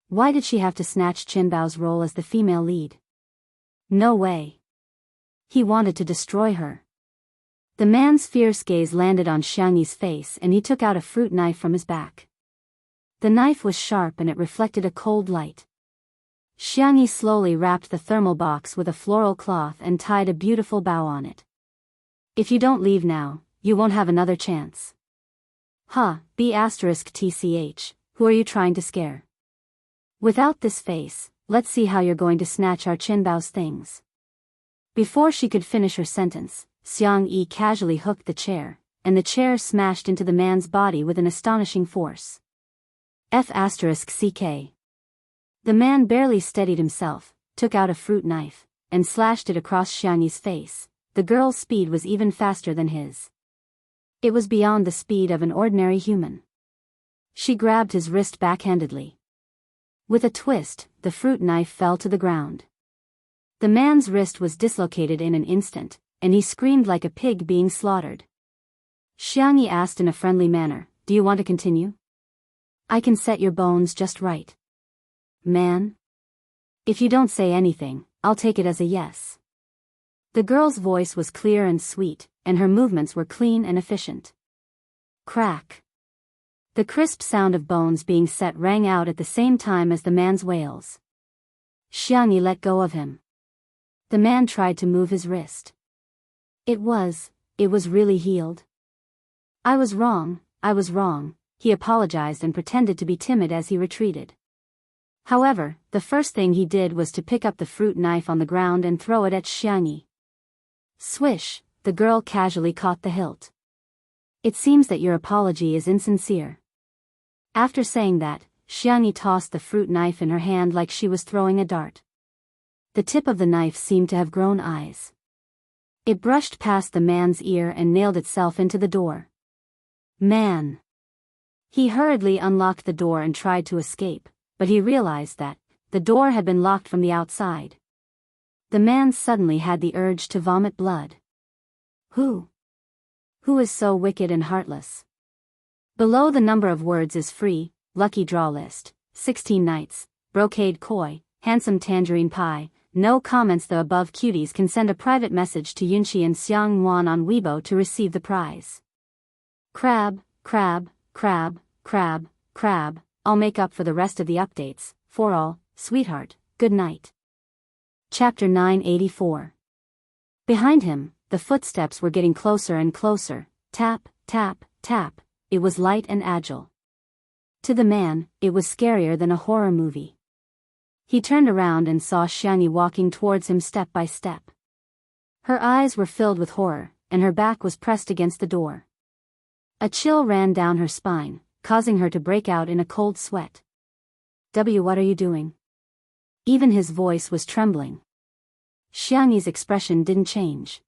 Why did she have to snatch Qianbao's role as the female lead? No way. He wanted to destroy her. The man's fierce gaze landed on Xiangyi's face and he took out a fruit knife from his back. The knife was sharp and it reflected a cold light. Xiangyi slowly wrapped the thermal box with a floral cloth and tied a beautiful bow on it. "If you don't leave now, you won't have another chance." B*TCH, who are you trying to scare? Without this face, let's see how you're going to snatch our Qianbao's things. Before she could finish her sentence, Xiangyi casually hooked the chair, and the chair smashed into the man's body with an astonishing force. F*CK. The man barely steadied himself, took out a fruit knife, and slashed it across Xiangyi's face. The girl's speed was even faster than his. It was beyond the speed of an ordinary human. She grabbed his wrist backhandedly. With a twist, the fruit knife fell to the ground. The man's wrist was dislocated in an instant, and he screamed like a pig being slaughtered. Xiangyi asked in a friendly manner, "Do you want to continue? I can set your bones just right. Man? If you don't say anything, I'll take it as a yes." The girl's voice was clear and sweet, and her movements were clean and efficient. Crack. The crisp sound of bones being set rang out at the same time as the man's wails. Xiangyi let go of him. The man tried to move his wrist. It was really healed. "I was wrong, I was wrong," he apologized and pretended to be timid as he retreated. However, the first thing he did was to pick up the fruit knife on the ground and throw it at Xiangyi. Swish, the girl casually caught the hilt. "It seems that your apology is insincere." After saying that, Xiangyi tossed the fruit knife in her hand like she was throwing a dart. The tip of the knife seemed to have grown eyes. It brushed past the man's ear and nailed itself into the door. Man! He hurriedly unlocked the door and tried to escape, but he realized that the door had been locked from the outside. The man suddenly had the urge to vomit blood. Who is so wicked and heartless? Below the number of words is free, lucky draw list, 16 knights, brocade koi, handsome tangerine pie. No comments. The above cuties can send a private message to Yunxi and Xiang Yuan on Weibo to receive the prize. Crab, crab, crab, crab, crab, I'll make up for the rest of the updates, for all, sweetheart, good night. Chapter 984. Behind him, the footsteps were getting closer and closer, tap, tap, tap, it was light and agile. To the man, it was scarier than a horror movie. He turned around and saw Xiangyi walking towards him step by step. Her eyes were filled with horror, and her back was pressed against the door. A chill ran down her spine, causing her to break out in a cold sweat. What are you doing?" Even his voice was trembling. Xiangyi's expression didn't change.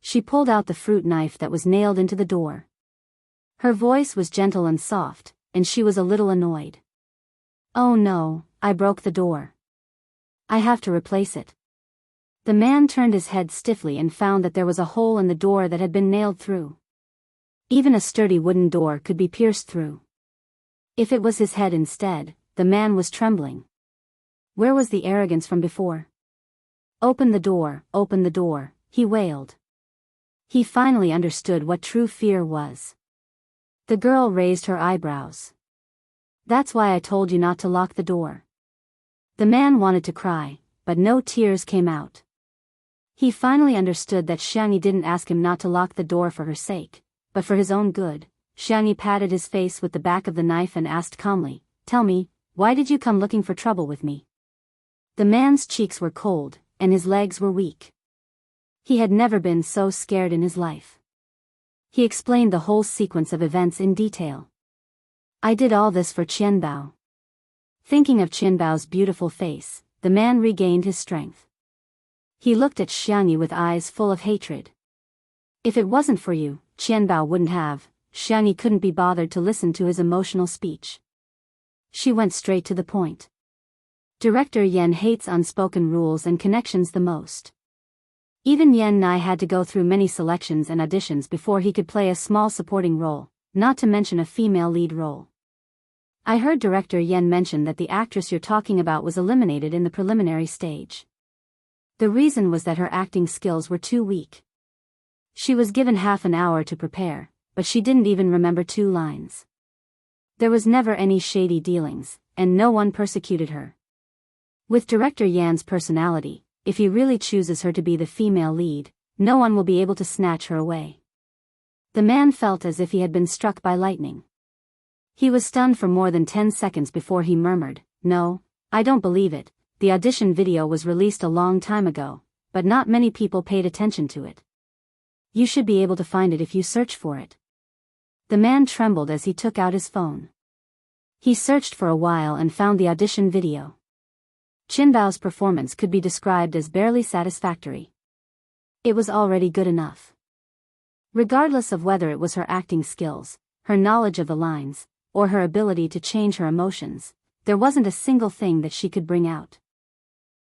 She pulled out the fruit knife that was nailed into the door. Her voice was gentle and soft, and she was a little annoyed. "Oh no, I broke the door. I have to replace it." The man turned his head stiffly and found that there was a hole in the door that had been nailed through. Even a sturdy wooden door could be pierced through. If it was his head instead, the man was trembling. Where was the arrogance from before? Open the door, he wailed. He finally understood what true fear was. The girl raised her eyebrows. "That's why I told you not to lock the door." The man wanted to cry, but no tears came out. He finally understood that Xiangyi didn't ask him not to lock the door for her sake, but for his own good. Xiangyi patted his face with the back of the knife and asked calmly, "Tell me, why did you come looking for trouble with me?" The man's cheeks were cold, and his legs were weak. He had never been so scared in his life. He explained the whole sequence of events in detail. "I did all this for Qianbao." Thinking of Qianbao's beautiful face, the man regained his strength. He looked at Xiangyi with eyes full of hatred. "If it wasn't for you, Qianbao wouldn't have." Xiangyi couldn't be bothered to listen to his emotional speech. She went straight to the point. Director Yan hates unspoken rules and connections the most. Even Yan Nai had to go through many selections and auditions before he could play a small supporting role, not to mention a female lead role. "I heard Director Yan mention that the actress you're talking about was eliminated in the preliminary stage. The reason was that her acting skills were too weak. She was given half an hour to prepare, but she didn't even remember 2 lines. There was never any shady dealings, and no one persecuted her. With Director Yan's personality, if he really chooses her to be the female lead, no one will be able to snatch her away." The man felt as if he had been struck by lightning. He was stunned for more than 10 seconds before he murmured, "No, I don't believe it. The audition video was released a long time ago, but not many people paid attention to it. You should be able to find it if you search for it." The man trembled as he took out his phone. He searched for a while and found the audition video. Qinbao's performance could be described as barely satisfactory. It was already good enough. Regardless of whether it was her acting skills, her knowledge of the lines, or her ability to change her emotions, there wasn't a single thing that she could bring out.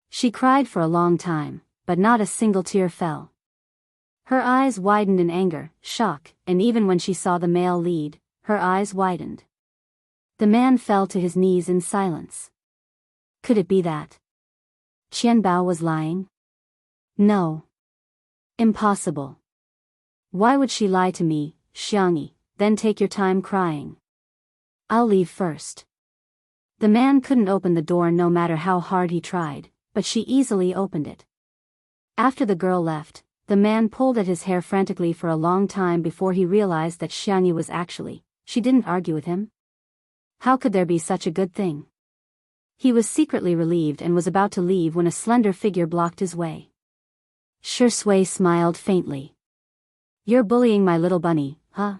She cried for a long time, but not a single tear fell. Her eyes widened in anger, shock, and even when she saw the male lead, her eyes widened. The man fell to his knees in silence. Could it be that Qianbao was lying? No. Impossible. Why would she lie to me, Xiangyi? Then take your time crying. I'll leave first. The man couldn't open the door no matter how hard he tried, but she easily opened it. After the girl left, the man pulled at his hair frantically for a long time before he realized that Xiangyi was actually She didn't argue with him. How could there be such a good thing? He was secretly relieved and was about to leave when a slender figure blocked his way. Shui smiled faintly. You're bullying my little bunny, huh?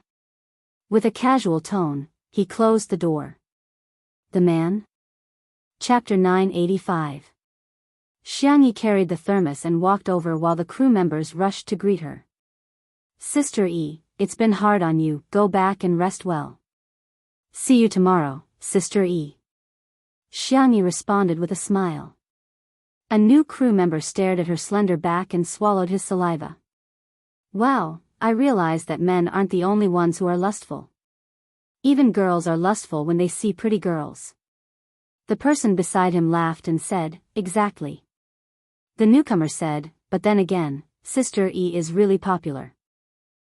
With a casual tone, he closed the door. The man? Chapter 985. Xiangyi carried the thermos and walked over while the crew members rushed to greet her. Sister E, it's been hard on you, go back and rest well. See you tomorrow, Sister E. Xiangyi responded with a smile. A new crew member stared at her slender back and swallowed his saliva. Wow, I realized that men aren't the only ones who are lustful. Even girls are lustful when they see pretty girls. The person beside him laughed and said, exactly. The newcomer said, but then again, Sister E is really popular.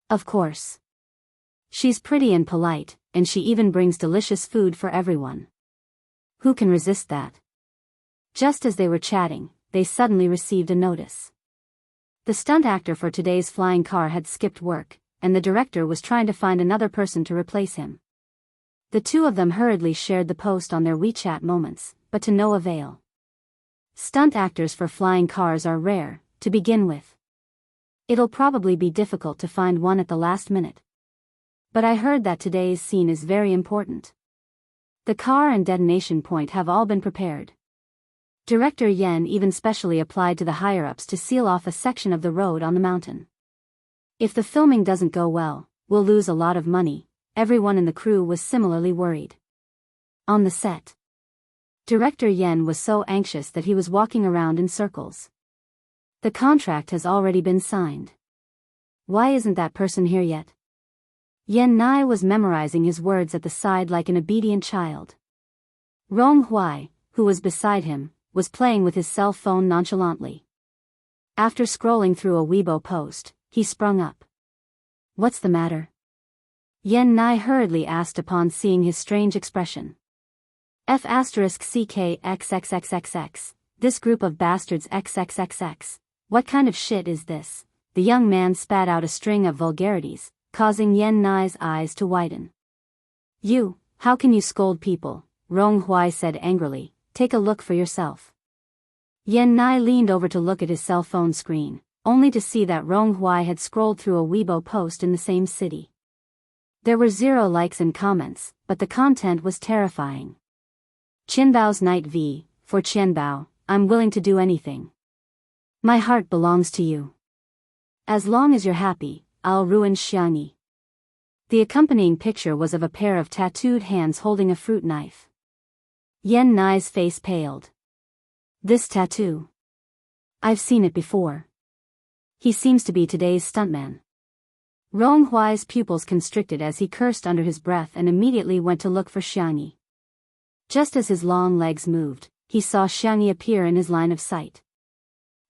Of course. She's pretty and polite, and she even brings delicious food for everyone. Who can resist that? Just as they were chatting, they suddenly received a notice. The stunt actor for today's flying car had skipped work, and the director was trying to find another person to replace him. The two of them hurriedly shared the post on their WeChat moments, but to no avail. Stunt actors for flying cars are rare, to begin with. It'll probably be difficult to find one at the last minute. But I heard that today's scene is very important. The car and detonation point have all been prepared. Director Yen even specially applied to the higher-ups to seal off a section of the road on the mountain. If the filming doesn't go well, we'll lose a lot of money. Everyone in the crew was similarly worried. On the set, Director Yen was so anxious that he was walking around in circles. The contract has already been signed. Why isn't that person here yet? Yen Nai was memorizing his words at the side like an obedient child. Rong Huai, who was beside him, was playing with his cell phone nonchalantly. After scrolling through a Weibo post, he sprung up. What's the matter? Yen Nai hurriedly asked upon seeing his strange expression. F***CKXXXXX, this group of bastards XXXX, what kind of shit is this? The young man spat out a string of vulgarities, causing Yen Nai's eyes to widen. You, how can you scold people? Rong Huai said angrily, take a look for yourself. Yen Nai leaned over to look at his cell phone screen, only to see that Rong Huai had scrolled through a Weibo post in the same city. There were 0 likes and comments, but the content was terrifying. Qianbao's Night V, for Qianbao, I'm willing to do anything. My heart belongs to you. As long as you're happy, I'll ruin Xiangyi. The accompanying picture was of a pair of tattooed hands holding a fruit knife. Yen Nai's face paled. This tattoo. I've seen it before. He seems to be today's stuntman. Rong Huai's pupils constricted as he cursed under his breath and immediately went to look for Xiangyi. Just as his long legs moved, he saw Xiangyi appear in his line of sight.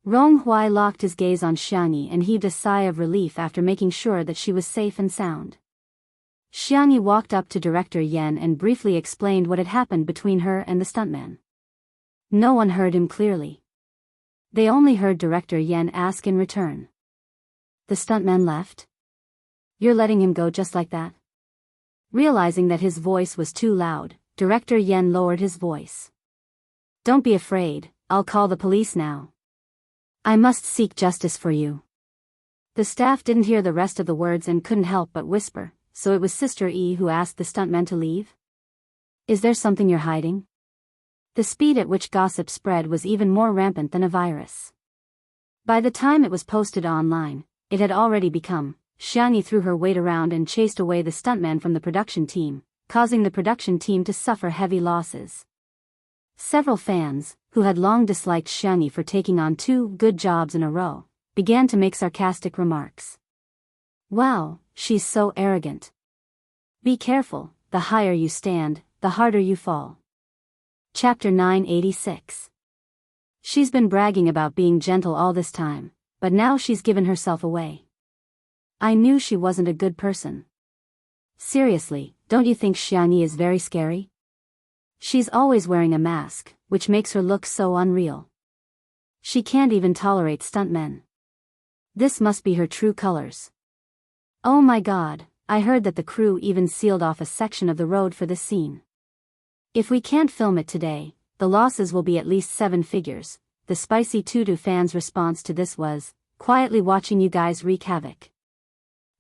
Rong Huai locked his gaze on Xiangyi and heaved a sigh of relief after making sure that she was safe and sound. Xiangyi walked up to Director Yen and briefly explained what had happened between her and the stuntman. No one heard him clearly. They only heard Director Yen ask in return. The stuntman left? You're letting him go just like that? Realizing that his voice was too loud, Director Yen lowered his voice. Don't be afraid, I'll call the police now. I must seek justice for you. The staff didn't hear the rest of the words and couldn't help but whisper, so it was Sister E who asked the stuntman to leave? Is there something you're hiding? The speed at which gossip spread was even more rampant than a virus. By the time it was posted online, it had already become, Xiangyi threw her weight around and chased away the stuntman from the production team, causing the production team to suffer heavy losses. Several fans, who had long disliked Xiangyi for taking on 2 good jobs in a row, began to make sarcastic remarks. Wow, she's so arrogant. Be careful, the higher you stand, the harder you fall. Chapter 986. She's been bragging about being gentle all this time, but now she's given herself away. I knew she wasn't a good person. Seriously, don't you think Xiangyi is very scary? She's always wearing a mask, which makes her look so unreal. She can't even tolerate stuntmen. This must be her true colors. Oh my God, I heard that the crew even sealed off a section of the road for this scene. If we can't film it today, the losses will be at least 7 figures. The Spicy Tutu fans' response to this was, quietly watching you guys wreak havoc.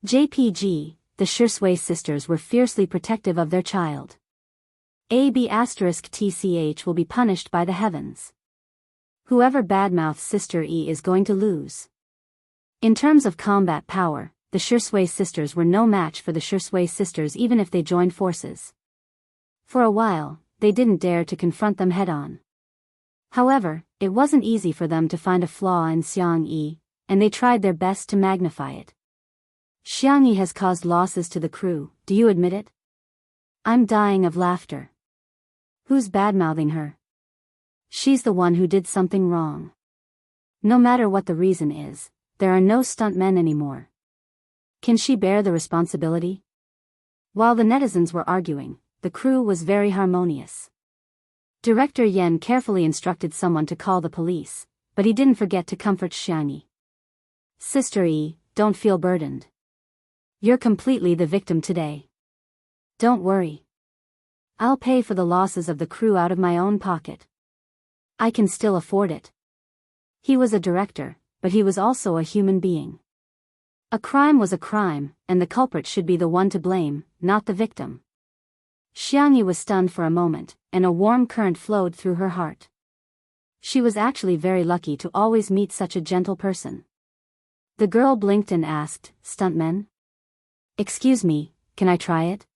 JPG, the Shursui sisters were fiercely protective of their child. AB*TCH will be punished by the heavens. Whoever badmouths Sister E is going to lose. In terms of combat power, the Shursui sisters were no match for the Shursui sisters even if they joined forces. For a while, they didn't dare to confront them head-on. However, it wasn't easy for them to find a flaw in Xiang Yi, and they tried their best to magnify it. Xiang Yi has caused losses to the crew, do you admit it? I'm dying of laughter. Who's badmouthing her? She's the one who did something wrong. No matter what the reason is, there are no stuntmen anymore. Can she bear the responsibility? While the netizens were arguing, the crew was very harmonious. Director Yen carefully instructed someone to call the police, but he didn't forget to comfort Xiang Yi. Sister E, don't feel burdened. You're completely the victim today. Don't worry. I'll pay for the losses of the crew out of my own pocket. I can still afford it. He was a director, but he was also a human being. A crime was a crime, and the culprit should be the one to blame, not the victim. Xiang Yi was stunned for a moment, and a warm current flowed through her heart. She was actually very lucky to always meet such a gentle person. The girl blinked and asked, "Stuntmen? Excuse me, can I try it?"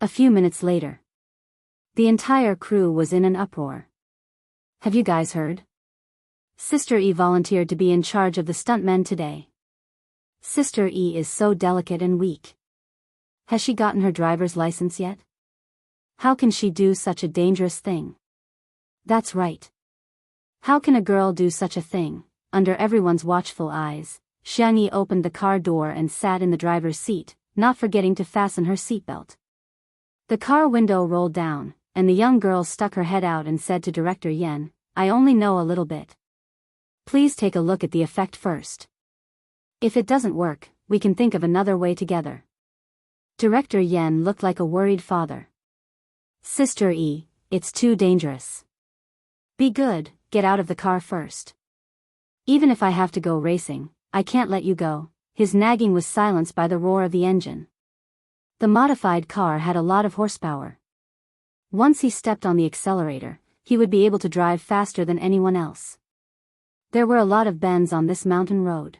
A few minutes later, the entire crew was in an uproar. Have you guys heard? Sister E volunteered to be in charge of the stuntmen today. Sister E is so delicate and weak. Has she gotten her driver's license yet? How can she do such a dangerous thing? That's right. How can a girl do such a thing? Under everyone's watchful eyes, Xiang Yi opened the car door and sat in the driver's seat, not forgetting to fasten her seatbelt. The car window rolled down, and the young girl stuck her head out and said to Director Yen, "I only know a little bit. Please take a look at the effect first. If it doesn't work, we can think of another way together." Director Yen looked like a worried father. Sister E, it's too dangerous. Be good, get out of the car first. Even if I have to go racing, I can't let you go. His nagging was silenced by the roar of the engine. The modified car had a lot of horsepower. Once he stepped on the accelerator, he would be able to drive faster than anyone else. There were a lot of bends on this mountain road.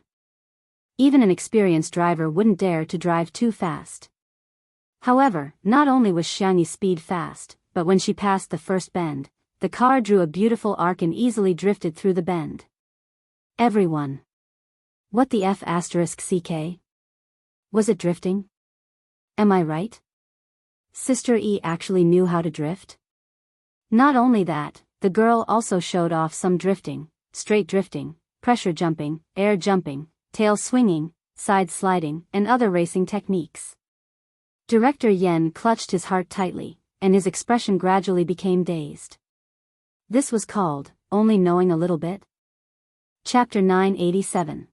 Even an experienced driver wouldn't dare to drive too fast. However, not only was Xiang Yi's speed fast, but when she passed the first bend, the car drew a beautiful arc and easily drifted through the bend. Everyone. What the F***CK? Was it drifting? Am I right? Sister E actually knew how to drift? Not only that, the girl also showed off some drifting, straight drifting, pressure jumping, air jumping, tail swinging, side sliding, and other racing techniques. Director Yen clutched his heart tightly, and his expression gradually became dazed. This was called, only knowing a little bit? Chapter 987.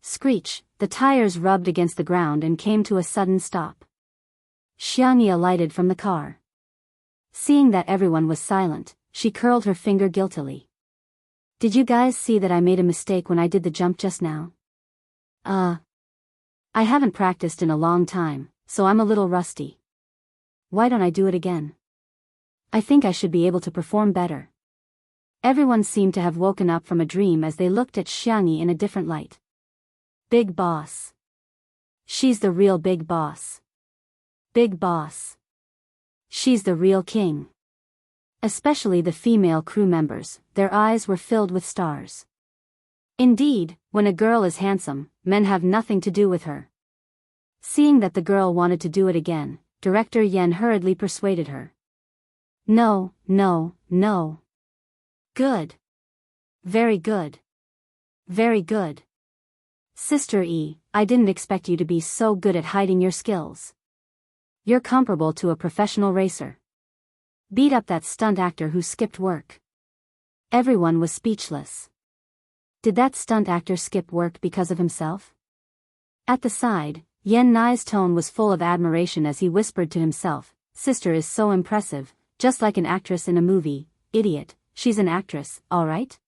Screech, the tires rubbed against the ground and came to a sudden stop. Xiang Yi alighted from the car. Seeing that everyone was silent, she curled her finger guiltily. Did you guys see that I made a mistake when I did the jump just now? I haven't practiced in a long time, so I'm a little rusty. Why don't I do it again? I think I should be able to perform better. Everyone seemed to have woken up from a dream as they looked at Xiang Yi in a different light. Big boss. She's the real big boss. Big boss. She's the real king. Especially the female crew members, their eyes were filled with stars. Indeed, when a girl is handsome, men have nothing to do with her. Seeing that the girl wanted to do it again, Director Yen hurriedly persuaded her. No, no, no. Good. Very good. Very good. Sister E, I didn't expect you to be so good at hiding your skills. You're comparable to a professional racer. Beat up that stunt actor who skipped work. Everyone was speechless. Did that stunt actor skip work because of himself? At the side, Yan Nai's tone was full of admiration as he whispered to himself, "Sister is so impressive, just like an actress in a movie, idiot, she's an actress, alright?"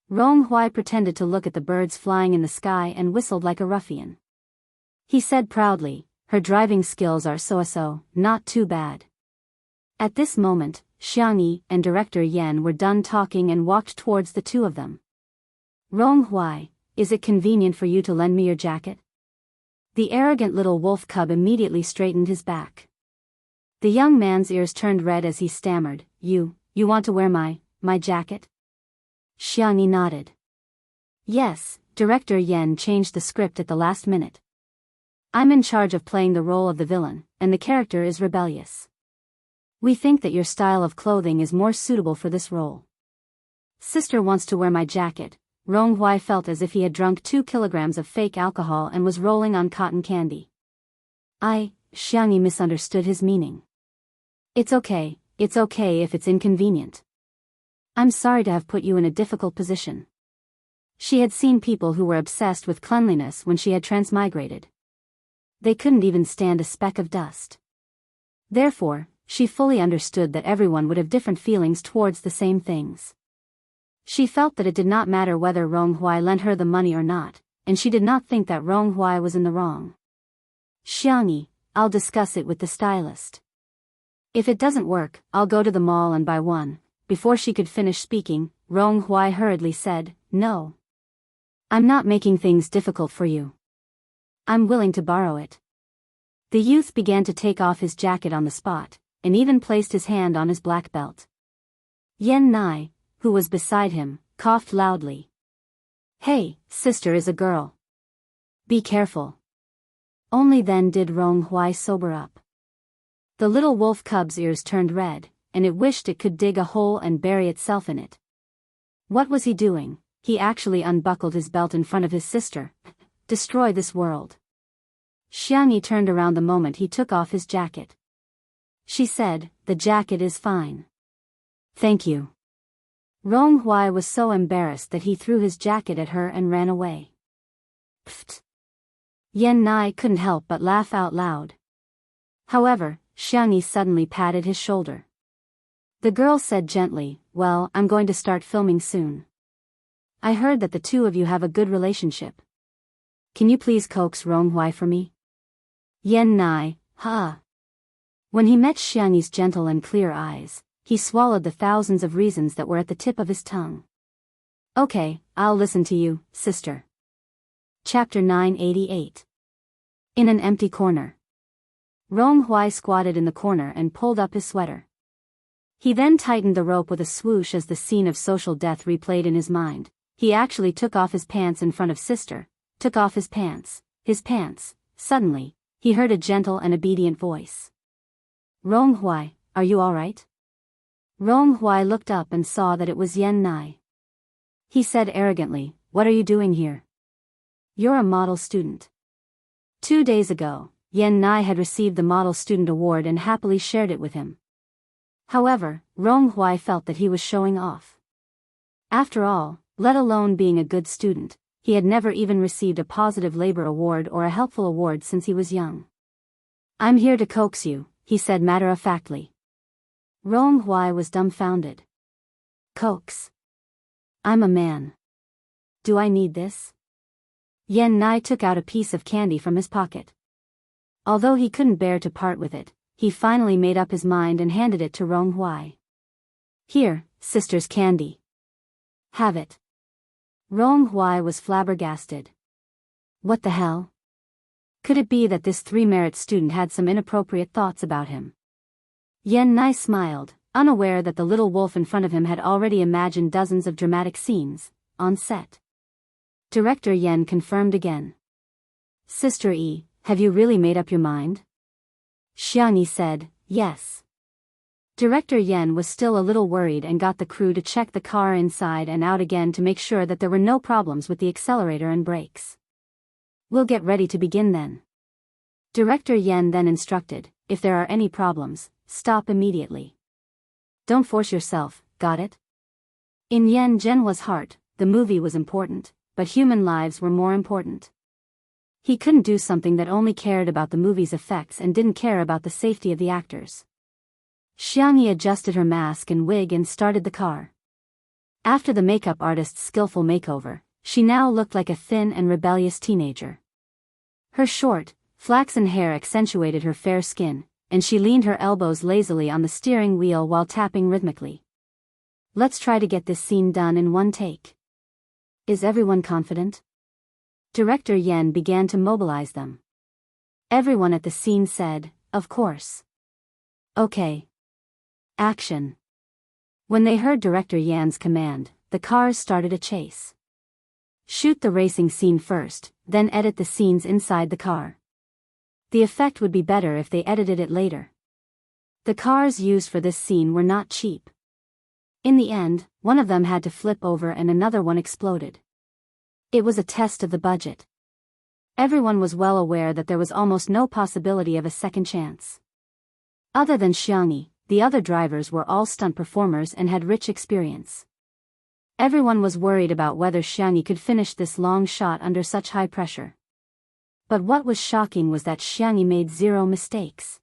Rong Hui pretended to look at the birds flying in the sky and whistled like a ruffian. He said proudly, "Her driving skills are so-so, not too bad." At this moment, Xiang Yi and Director Yan were done talking and walked towards the two of them. "Rong Hui, is it convenient for you to lend me your jacket?" The arrogant little wolf cub immediately straightened his back. The young man's ears turned red as he stammered, You want to wear my jacket?" Xiang Yi nodded. "Yes." Director Yan changed the script at the last minute. "I'm in charge of playing the role of the villain, and the character is rebellious. We think that your style of clothing is more suitable for this role." "Sister wants to wear my jacket." Rong Hui felt as if he had drunk 2 kilograms of fake alcohol and was rolling on cotton candy. Xiang Yi misunderstood his meaning. It's okay if it's inconvenient. I'm sorry to have put you in a difficult position." She had seen people who were obsessed with cleanliness when she had transmigrated. They couldn't even stand a speck of dust. Therefore, she fully understood that everyone would have different feelings towards the same things. She felt that it did not matter whether Rong Hui lent her the money or not, and she did not think that Rong Hui was in the wrong. "Xiang Yi, I'll discuss it with the stylist. If it doesn't work, I'll go to the mall and buy one." Before she could finish speaking, Rong Hui hurriedly said, "No. I'm not making things difficult for you. I'm willing to borrow it." The youth began to take off his jacket on the spot, and even placed his hand on his black belt. Yan Nai, who was beside him, coughed loudly. "Hey, sister is a girl. Be careful." Only then did Rong Hui sober up. The little wolf cub's ears turned red, and it wished it could dig a hole and bury itself in it. What was he doing? He actually unbuckled his belt in front of his sister. Destroy this world. Xiang Yi turned around the moment he took off his jacket. She said, "The jacket is fine. Thank you." Rong Hui was so embarrassed that he threw his jacket at her and ran away. Pfft. Yan Nai couldn't help but laugh out loud. However, Xiang Yi suddenly patted his shoulder. The girl said gently, "Well, I'm going to start filming soon. I heard that the two of you have a good relationship. Can you please coax Rong Hui for me?" Yan Nai, When he met Xiang Yi's gentle and clear eyes, he swallowed the thousands of reasons that were at the tip of his tongue. "Okay, I'll listen to you, sister." Chapter 988. In an empty corner. Rong Hui squatted in the corner and pulled up his sweater. He then tightened the rope with a swoosh as the scene of social death replayed in his mind. He actually took off his pants in front of sister, took off his pants. Suddenly, he heard a gentle and obedient voice. "Rong Hui, are you alright?" Rong Hui looked up and saw that it was Yan Nai. He said arrogantly, "What are you doing here?" "You're a model student." 2 days ago, Yan Nai had received the Model Student Award and happily shared it with him. However, Rong Hui felt that he was showing off. After all, let alone being a good student, he had never even received a positive labor award or a helpful award since he was young. "I'm here to coax you," he said matter-of-factly. Rong Hui was dumbfounded. "Coax? I'm a man. Do I need this?" Yan Nai took out a piece of candy from his pocket. Although he couldn't bear to part with it, he finally made up his mind and handed it to Rong Hui. "Here, sister's candy. Have it." Rong Hui was flabbergasted. What the hell? Could it be that this 3-merit student had some inappropriate thoughts about him? Yan Nai smiled, unaware that the little wolf in front of him had already imagined dozens of dramatic scenes, on set. Director Yan confirmed again. "Sister E, have you really made up your mind?" Xiang Yi said, "Yes." Director Yan was still a little worried and got the crew to check the car inside and out again to make sure that there were no problems with the accelerator and brakes. "We'll get ready to begin then." Director Yan then instructed, "If there are any problems, stop immediately. Don't force yourself, got it?" In Yan Zhenhua's heart, the movie was important, but human lives were more important. He couldn't do something that only cared about the movie's effects and didn't care about the safety of the actors. Xiangyi adjusted her mask and wig and started the car. After the makeup artist's skillful makeover, she now looked like a thin and rebellious teenager. Her short, flaxen hair accentuated her fair skin, and she leaned her elbows lazily on the steering wheel while tapping rhythmically. Let's try to get this scene done in one take. Is everyone confident? Director Yen began to mobilize them. Everyone at the scene said, of course. Okay. Action. When they heard Director Yan's command, the cars started a chase. Shoot the racing scene first, then edit the scenes inside the car. The effect would be better if they edited it later. The cars used for this scene were not cheap. In the end, one of them had to flip over and another one exploded. It was a test of the budget. Everyone was well aware that there was almost no possibility of a second chance. Other than Xiangyi, the other drivers were all stunt performers and had rich experience. Everyone was worried about whether Xiangyi could finish this long shot under such high pressure. But what was shocking was that Xiangyi made 0 mistakes.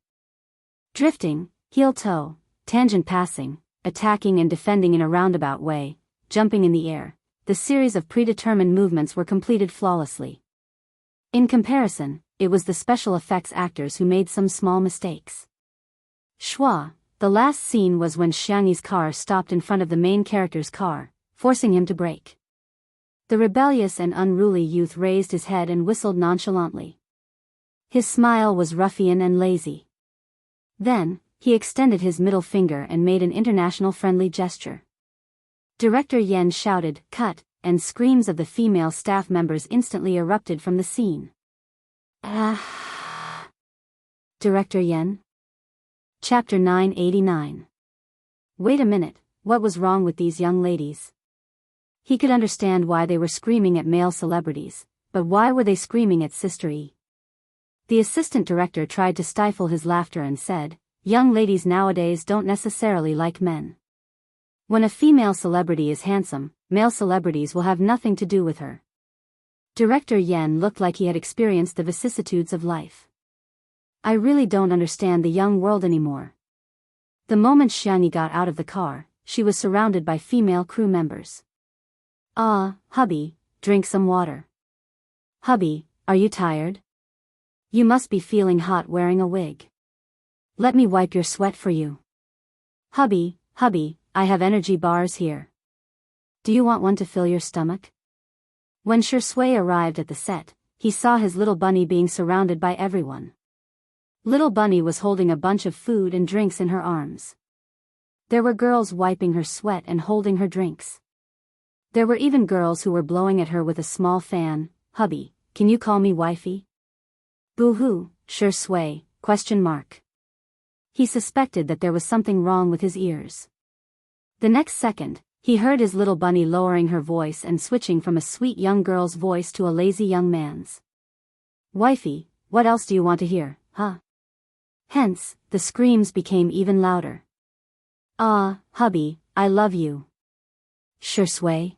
Drifting, heel toe, tangent passing, attacking and defending in a roundabout way, jumping in the air, the series of predetermined movements were completed flawlessly. In comparison, it was the special effects actors who made some small mistakes. Schwa, the last scene was when Xiangyi's car stopped in front of the main character's car, forcing him to brake. The rebellious and unruly youth raised his head and whistled nonchalantly. His smile was ruffian and lazy. Then, he extended his middle finger and made an international-friendly gesture. Director Yen shouted, "Cut," and screams of the female staff members instantly erupted from the scene. Ah! Director Yen? Chapter 989. Wait a minute, what was wrong with these young ladies? He could understand why they were screaming at male celebrities, but why were they screaming at Sister E? The assistant director tried to stifle his laughter and said, young ladies nowadays don't necessarily like men. When a female celebrity is handsome, male celebrities will have nothing to do with her. Director Yen looked like he had experienced the vicissitudes of life. I really don't understand the young world anymore. The moment Xiangyi got out of the car, she was surrounded by female crew members. Hubby, drink some water. Hubby, are you tired? You must be feeling hot wearing a wig. Let me wipe your sweat for you. Hubby, I have energy bars here. Do you want one to fill your stomach? When Shui arrived at the set, he saw his little bunny being surrounded by everyone. Little bunny was holding a bunch of food and drinks in her arms. There were girls wiping her sweat and holding her drinks. There were even girls who were blowing at her with a small fan. Hubby, can you call me wifey? Boo-hoo, Shui, ? He suspected that there was something wrong with his ears. The next second, he heard his little bunny lowering her voice and switching from a sweet young girl's voice to a lazy young man's. Wifey, what else do you want to hear, huh? Hence, the screams became even louder. Hubby, I love you. Shui?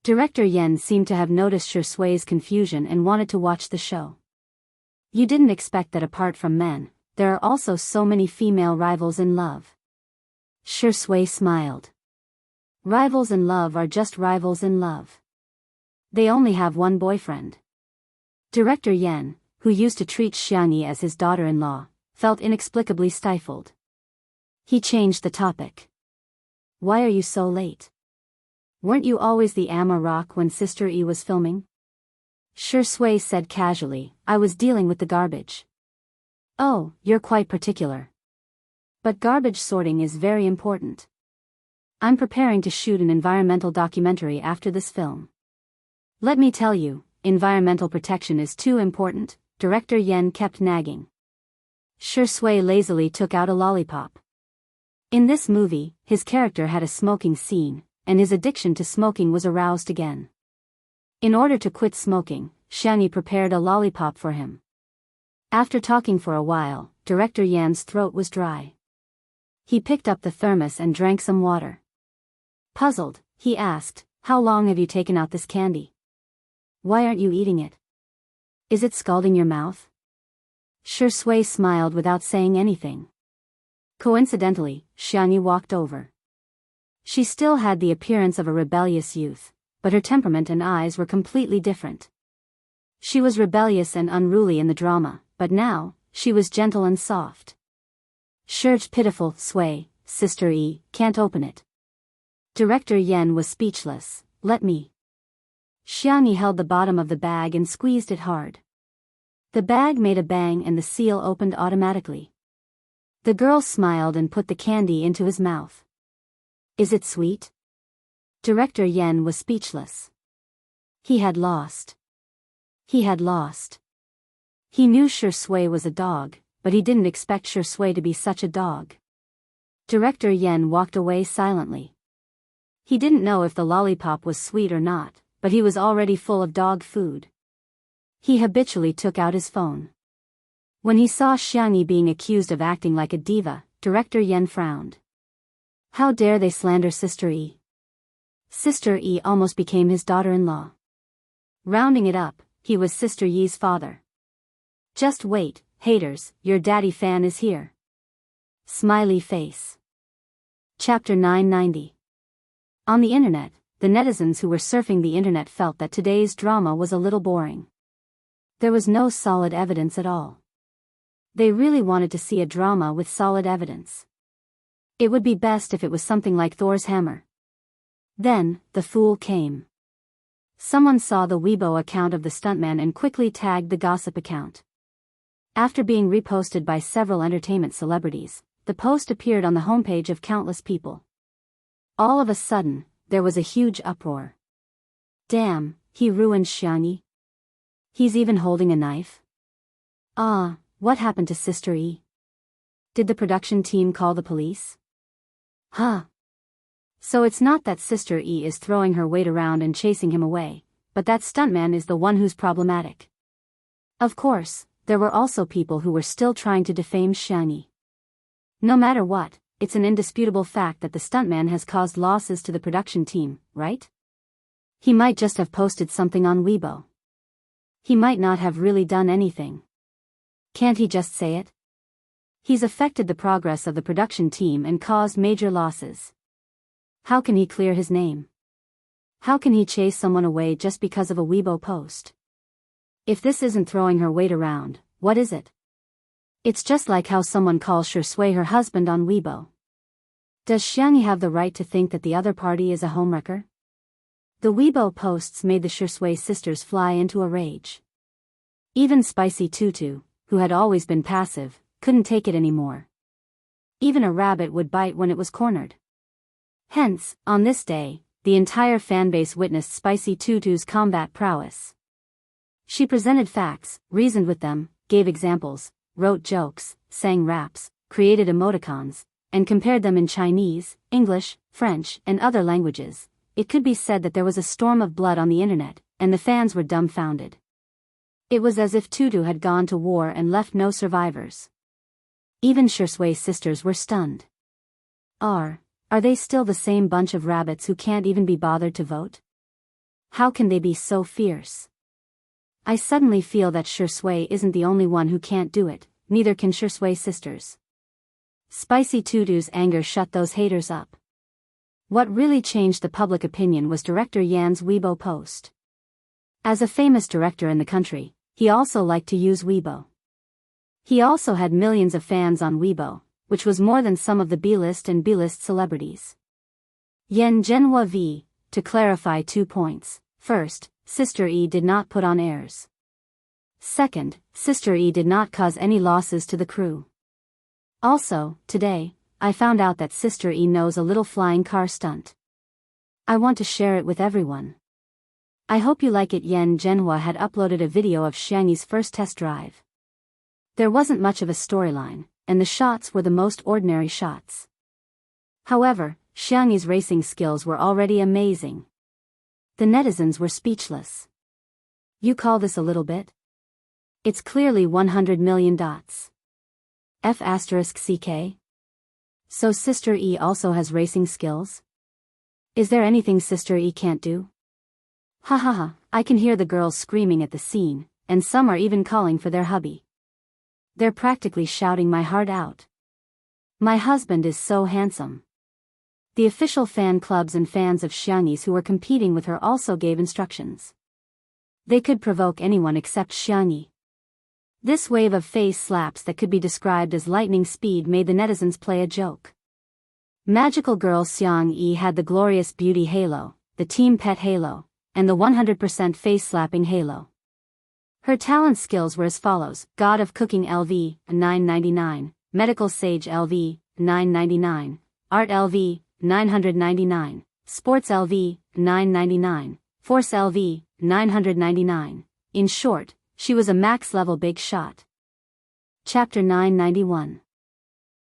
Director Yen seemed to have noticed Shui's confusion and wanted to watch the show. You didn't expect that apart from men, there are also so many female rivals in love. Shui smiled. Rivals in love are just rivals in love. They only have one boyfriend. Director Yen, who used to treat Xiangyi as his daughter-in-law, felt inexplicably stifled. He changed the topic. Why are you so late? Weren't you always the Amma Rock when Sister E was filming? Shui said casually, I was dealing with the garbage. Oh, you're quite particular. But garbage sorting is very important. I'm preparing to shoot an environmental documentary after this film. Let me tell you, environmental protection is too important, Director Yen kept nagging. Shui lazily took out a lollipop. In this movie, his character had a smoking scene, and his addiction to smoking was aroused again. In order to quit smoking, Xiangyi prepared a lollipop for him. After talking for a while, Director Yan's throat was dry. He picked up the thermos and drank some water. Puzzled, he asked, how long have you taken out this candy? Why aren't you eating it? Is it scalding your mouth? Shui smiled without saying anything. Coincidentally, Xiangyi walked over. She still had the appearance of a rebellious youth, but her temperament and eyes were completely different. She was rebellious and unruly in the drama, but now, she was gentle and soft. Shur's pitiful, Sui, Sister E, can't open it. Director Yen was speechless. Let me. Xiangyi held the bottom of the bag and squeezed it hard. The bag made a bang and the seal opened automatically. The girl smiled and put the candy into his mouth. Is it sweet? Director Yen was speechless. He had lost. He had lost. He knew Shui was a dog, but he didn't expect Shui to be such a dog. Director Yen walked away silently. He didn't know if the lollipop was sweet or not, but he was already full of dog food. He habitually took out his phone. When he saw Xiangyi being accused of acting like a diva, Director Yen frowned. How dare they slander Sister E? Sister E almost became his daughter-in-law. Rounding it up, he was Sister Yi's father. Just wait, haters, your daddy fan is here. Smiley face. Chapter 990. On the internet, the netizens who were surfing the internet felt that today's drama was a little boring. There was no solid evidence at all. They really wanted to see a drama with solid evidence. It would be best if it was something like Thor's hammer. Then, the fool came. Someone saw the Weibo account of the stuntman and quickly tagged the gossip account. After being reposted by several entertainment celebrities, the post appeared on the homepage of countless people. All of a sudden, there was a huge uproar. Damn, he ruined Xiangyi. He's even holding a knife? Ah, what happened to Sister E? Did the production team call the police? Huh. So it's not that Sister E is throwing her weight around and chasing him away, but that stuntman is the one who's problematic. Of course, there were also people who were still trying to defame Xiangyi. No matter what, it's an indisputable fact that the stuntman has caused losses to the production team, right? He might just have posted something on Weibo. He might not have really done anything. Can't he just say it? He's affected the progress of the production team and caused major losses. How can he clear his name? How can he chase someone away just because of a Weibo post? If this isn't throwing her weight around, what is it? It's just like how someone calls Shui her husband on Weibo. Does Xiangyi have the right to think that the other party is a homewrecker? The Weibo posts made the Shui sisters fly into a rage. Even Spicy Tutu, who had always been passive, couldn't take it anymore. Even a rabbit would bite when it was cornered. Hence, on this day, the entire fanbase witnessed Spicy Tutu's combat prowess. She presented facts, reasoned with them, gave examples, wrote jokes, sang raps, created emoticons, and compared them in Chinese, English, French, and other languages. It could be said that there was a storm of blood on the internet, and the fans were dumbfounded. It was as if Tutu had gone to war and left no survivors. Even Shui sisters were stunned. Are they still the same bunch of rabbits who can't even be bothered to vote? How can they be so fierce? I suddenly feel that Shui isn't the only one who can't do it, neither can Shui sisters. Spicy Tutu's anger shut those haters up. What really changed the public opinion was director Yan's Weibo post. As a famous director in the country, he also liked to use Weibo. He also had millions of fans on Weibo, which was more than some of the B-list and B-list celebrities. Yan Zhenhua v. To clarify 2 points. First, Sister E did not put on airs. Second, Sister E did not cause any losses to the crew. Also, today, I found out that Sister E knows a little flying car stunt. I want to share it with everyone. I hope you like it. Yan Zhenhua had uploaded a video of Xiangyi's first test drive. There wasn't much of a storyline, and the shots were the most ordinary shots. However, Xiangyi's racing skills were already amazing. The netizens were speechless. You call this a little bit? It's clearly 100 million dots. F***CK? So Sister E also has racing skills? Is there anything Sister E can't do? Ha ha ha, I can hear the girls screaming at the scene, and some are even calling for their hubby. They're practically shouting my heart out. My husband is so handsome. The official fan clubs and fans of Xiangyi's who were competing with her also gave instructions. They could provoke anyone except Xiangyi. This wave of face slaps that could be described as lightning speed made the netizens play a joke. Magical girl Xiangyi had the glorious beauty halo, the team pet halo, and the 100% face-slapping halo. Her talent skills were as follows: God of Cooking LV, $9.99, Medical Sage LV, $9.99, Art LV, $999, Sports LV, $9.99, Force LV, $999. In short, she was a max-level big shot. Chapter 991.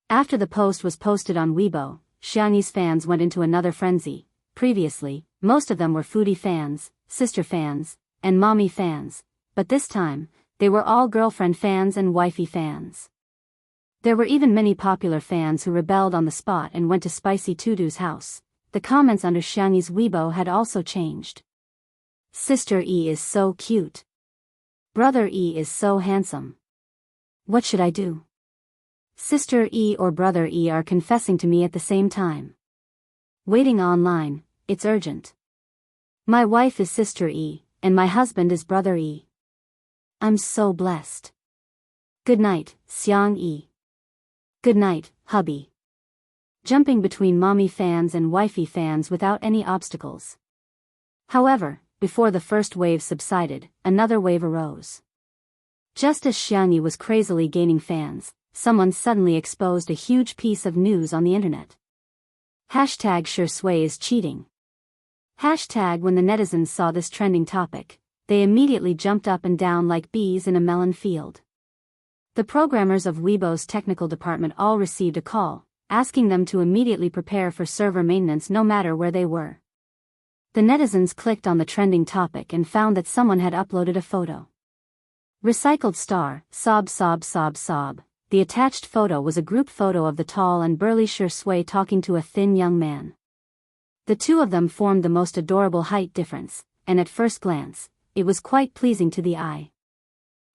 After the post was posted on Weibo, Xiangyi's fans went into another frenzy. Previously, most of them were foodie fans, sister fans, and mommy fans, but this time, they were all girlfriend fans and wifey fans. There were even many popular fans who rebelled on the spot and went to Spicy Tudu's house. The comments under Xiangyi's Weibo had also changed. Sister E is so cute. Brother E is so handsome. What should I do? Sister E or Brother E are confessing to me at the same time. Waiting online, it's urgent. My wife is Sister E, and my husband is Brother E. I'm so blessed. Good night, Xiangyi. Good night, hubby. Jumping between mommy fans and wifey fans without any obstacles. However, before the first wave subsided, another wave arose. Just as Xiangyi was crazily gaining fans, someone suddenly exposed a huge piece of news on the internet. Hashtag Shui is cheating. Hashtag when the netizens saw this trending topic, they immediately jumped up and down like bees in a melon field. The programmers of Weibo's technical department all received a call, asking them to immediately prepare for server maintenance no matter where they were. The netizens clicked on the trending topic and found that someone had uploaded a photo. Recycled star, sob sob sob sob. The attached photo was a group photo of the tall and burly Shui talking to a thin young man. The two of them formed the most adorable height difference, and at first glance, it was quite pleasing to the eye.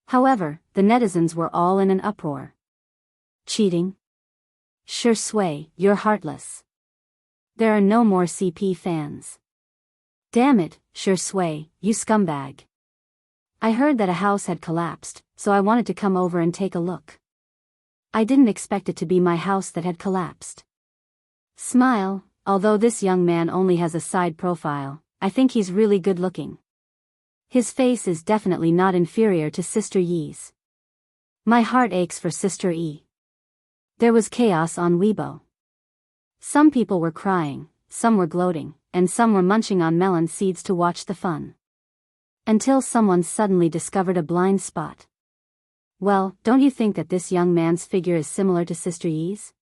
However, the netizens were all in an uproar. Cheating? Shui, you're heartless. There are no more CP fans. Damn it, Shui, you scumbag. I heard that a house had collapsed, so I wanted to come over and take a look. I didn't expect it to be my house that had collapsed. Smile, although this young man only has a side profile, I think he's really good looking. His face is definitely not inferior to Sister Yi's. My heart aches for Sister E. There was chaos on Weibo. Some people were crying, some were gloating, and some were munching on melon seeds to watch the fun. Until someone suddenly discovered a blind spot. Well, don't you think that this young man's figure is similar to Sister Yi's?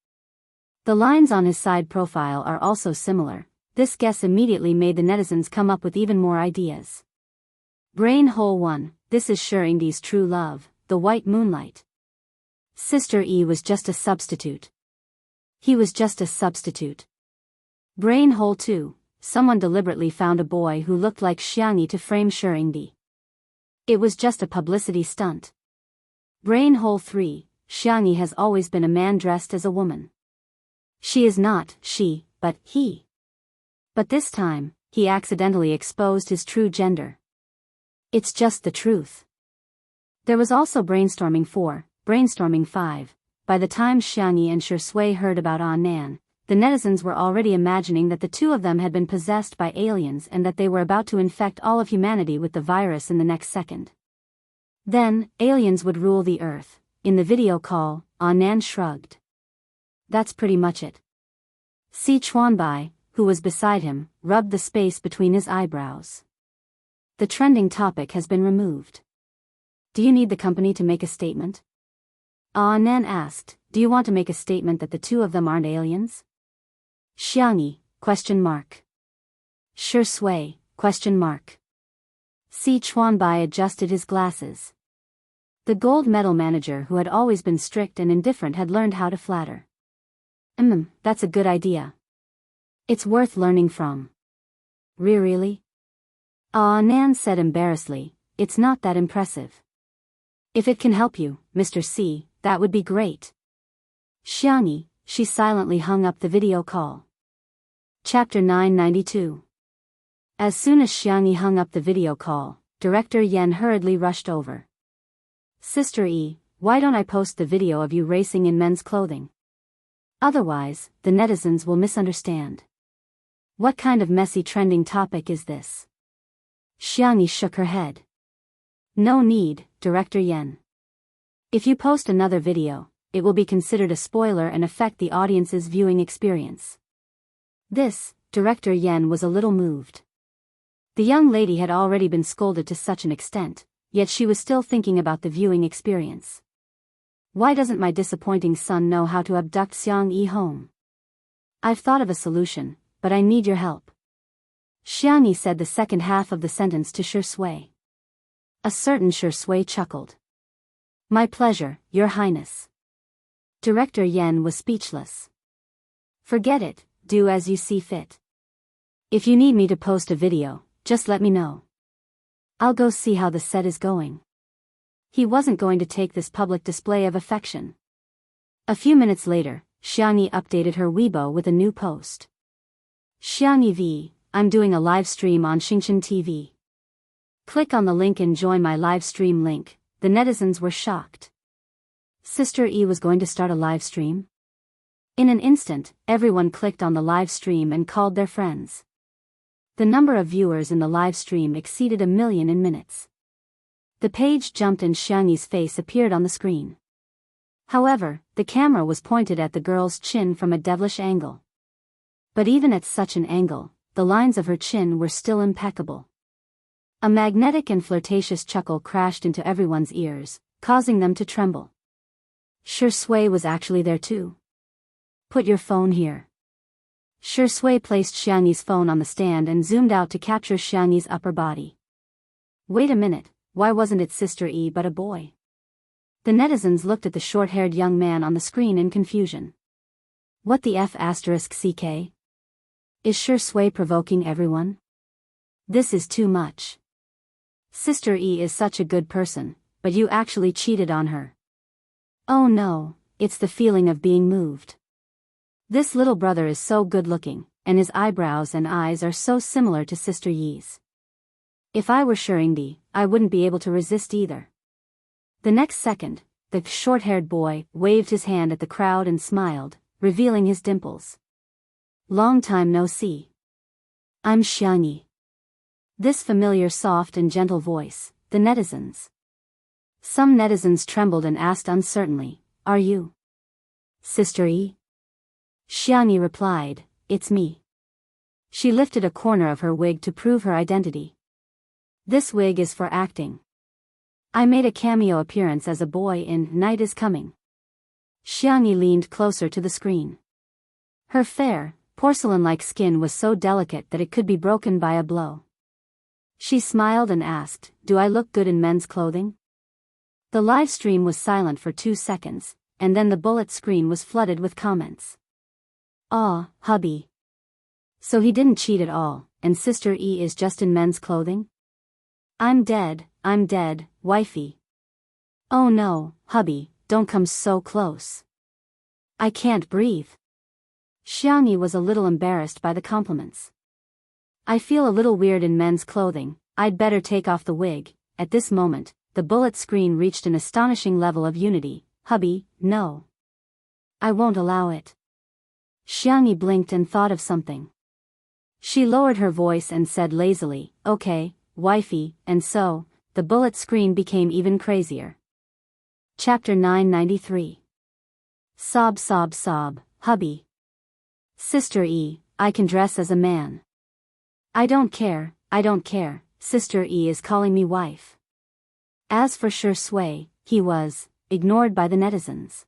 The lines on his side profile are also similar. This guess immediately made the netizens come up with even more ideas. Brain hole 1, this is Xiangyi's true love, the white moonlight. Sister E was just a substitute. He was just a substitute. Brain hole 2, someone deliberately found a boy who looked like Xiangyi to frame Xiangyi. It was just a publicity stunt. Brain hole 3, Xiangyi has always been a man dressed as a woman. She is not she, but he. But this time, he accidentally exposed his true gender. It's just the truth. There was also brainstorming 4, brainstorming 5. By the time Xiangyi and Shui heard about Nan, the netizens were already imagining that the two of them had been possessed by aliens and that they were about to infect all of humanity with the virus in the next second. Then, aliens would rule the earth. In the video call, Nan shrugged. That's pretty much it. Si Chuanbai, who was beside him, rubbed the space between his eyebrows. The trending topic has been removed. Do you need the company to make a statement? Nan asked, do you want to make a statement that the two of them aren't aliens? Xiangyi, question mark. Shui, question mark. Si Chuanbai adjusted his glasses. The gold medal manager who had always been strict and indifferent had learned how to flatter. That's a good idea. It's worth learning from. Really? Nan said embarrassedly, it's not that impressive. If it can help you, Mr. C, that would be great. Xiangyi, she silently hung up the video call. Chapter 992. As soon as Xiangyi hung up the video call, Director Yen hurriedly rushed over. Sister E, why don't I post the video of you racing in men's clothing? Otherwise, the netizens will misunderstand. What kind of messy trending topic is this? Xiangyi shook her head. No need, Director Yen. If you post another video, it will be considered a spoiler and affect the audience's viewing experience. This, Director Yen was a little moved. The young lady had already been scolded to such an extent, yet she was still thinking about the viewing experience. Why doesn't my disappointing son know how to abduct Xiangyi home? I've thought of a solution, but I need your help. Xiangyi said the second half of the sentence to Shui. A certain Shui chuckled. My pleasure, Your Highness. Director Yen was speechless. Forget it, do as you see fit. If you need me to post a video, just let me know. I'll go see how the set is going. He wasn't going to take this public display of affection. A few minutes later, Xiangyi updated her Weibo with a new post. Xiangyi V, I'm doing a live stream on Xingchen TV. Click on the link and join my live stream link. The netizens were shocked. Sister E was going to start a live stream? In an instant, everyone clicked on the live stream and called their friends. The number of viewers in the live stream exceeded 1 million in minutes. The page jumped and Xiangyi's face appeared on the screen. However, the camera was pointed at the girl's chin from a devilish angle. But even at such an angle, the lines of her chin were still impeccable. A magnetic and flirtatious chuckle crashed into everyone's ears, causing them to tremble. Shui was actually there too. Put your phone here. Shui placed Xiangyi's phone on the stand and zoomed out to capture Xiangyi's upper body. Wait a minute, why wasn't it Sister E but a boy? The netizens looked at the short-haired young man on the screen in confusion. What the F***CK? Is Shui provoking everyone? This is too much. Sister E is such a good person, but you actually cheated on her. Oh no, it's the feeling of being moved. This little brother is so good-looking, and his eyebrows and eyes are so similar to Sister Yi's. If I were Shurindi, I wouldn't be able to resist either. The next second, the short-haired boy waved his hand at the crowd and smiled, revealing his dimples. Long time no see. I'm Xiangyi. This familiar soft and gentle voice, the netizens. Some netizens trembled and asked uncertainly, Are you Sister E? Xiangyi replied, It's me. She lifted a corner of her wig to prove her identity. This wig is for acting. I made a cameo appearance as a boy in Night is Coming. Xiangyi leaned closer to the screen. Her fair, porcelain-like skin was so delicate that it could be broken by a blow. She smiled and asked, Do I look good in men's clothing? The live stream was silent for 2 seconds, and then the bullet screen was flooded with comments. Aw, hubby. So he didn't cheat at all, and Sister E is just in men's clothing? I'm dead, wifey. Oh no, hubby, don't come so close. I can't breathe. Xiangyi was a little embarrassed by the compliments. I feel a little weird in men's clothing, I'd better take off the wig. At this moment, the bullet screen reached an astonishing level of unity. Hubby, no. I won't allow it. Xiangyi blinked and thought of something. She lowered her voice and said lazily, Okay, wifey, and so, the bullet screen became even crazier. Chapter 993. Sob sob sob, hubby. Sister E, I can dress as a man. I don't care, Sister E is calling me wife. As for Shui, he was ignored by the netizens.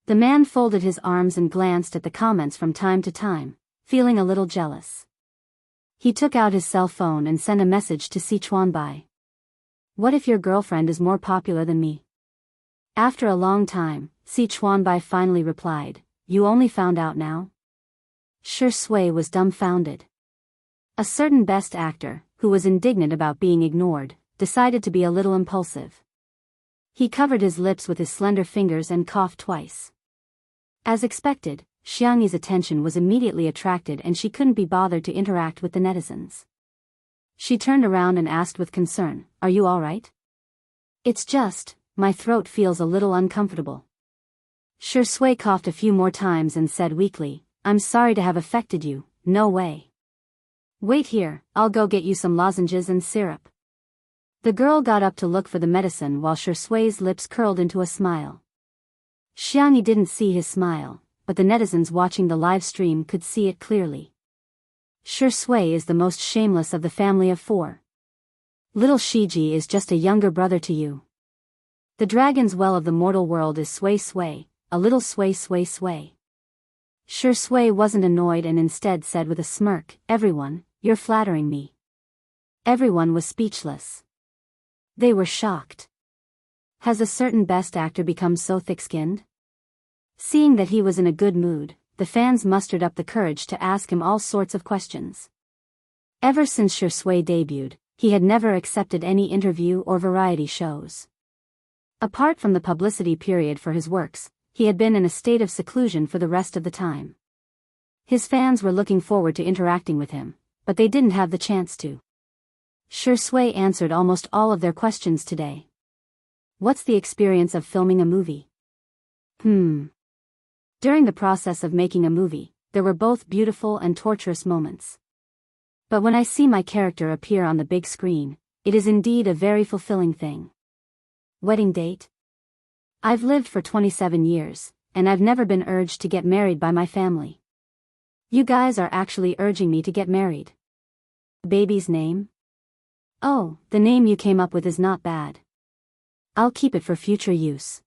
The man folded his arms and glanced at the comments from time to time, feeling a little jealous. He took out his cell phone and sent a message to Sichuanbai. What if your girlfriend is more popular than me? After a long time, Sichuanbai finally replied, You only found out now? Shui was dumbfounded. A certain best actor, who was indignant about being ignored, decided to be a little impulsive. He covered his lips with his slender fingers and coughed twice. As expected, Xiangyi's attention was immediately attracted and she couldn't be bothered to interact with the netizens. She turned around and asked with concern, "Are you all right?" "It's just, my throat feels a little uncomfortable." Shui coughed a few more times and said weakly, "I'm sorry to have affected you, no way. Wait here, I'll go get you some lozenges and syrup." The girl got up to look for the medicine while Shui's lips curled into a smile. Xiangyi didn't see his smile, but the netizens watching the live stream could see it clearly. Shui is the most shameless of the family of four. Little Shiji is just a younger brother to you. The dragon's well of the mortal world is Sui, a little Sui. Shui wasn't annoyed and instead said with a smirk, "Everyone, you're flattering me." Everyone was speechless. They were shocked. Has a certain best actor become so thick-skinned? Seeing that he was in a good mood, the fans mustered up the courage to ask him all sorts of questions. Ever since Shui debuted, he had never accepted any interview or variety shows. Apart from the publicity period for his works, he had been in a state of seclusion for the rest of the time. His fans were looking forward to interacting with him, but they didn't have the chance to. Shui answered almost all of their questions today. What's the experience of filming a movie? During the process of making a movie, there were both beautiful and torturous moments. But when I see my character appear on the big screen, it is indeed a very fulfilling thing. Wedding date? I've lived for 27 years, and I've never been urged to get married by my family. You guys are actually urging me to get married. Baby's name? Oh, the name you came up with is not bad. I'll keep it for future use.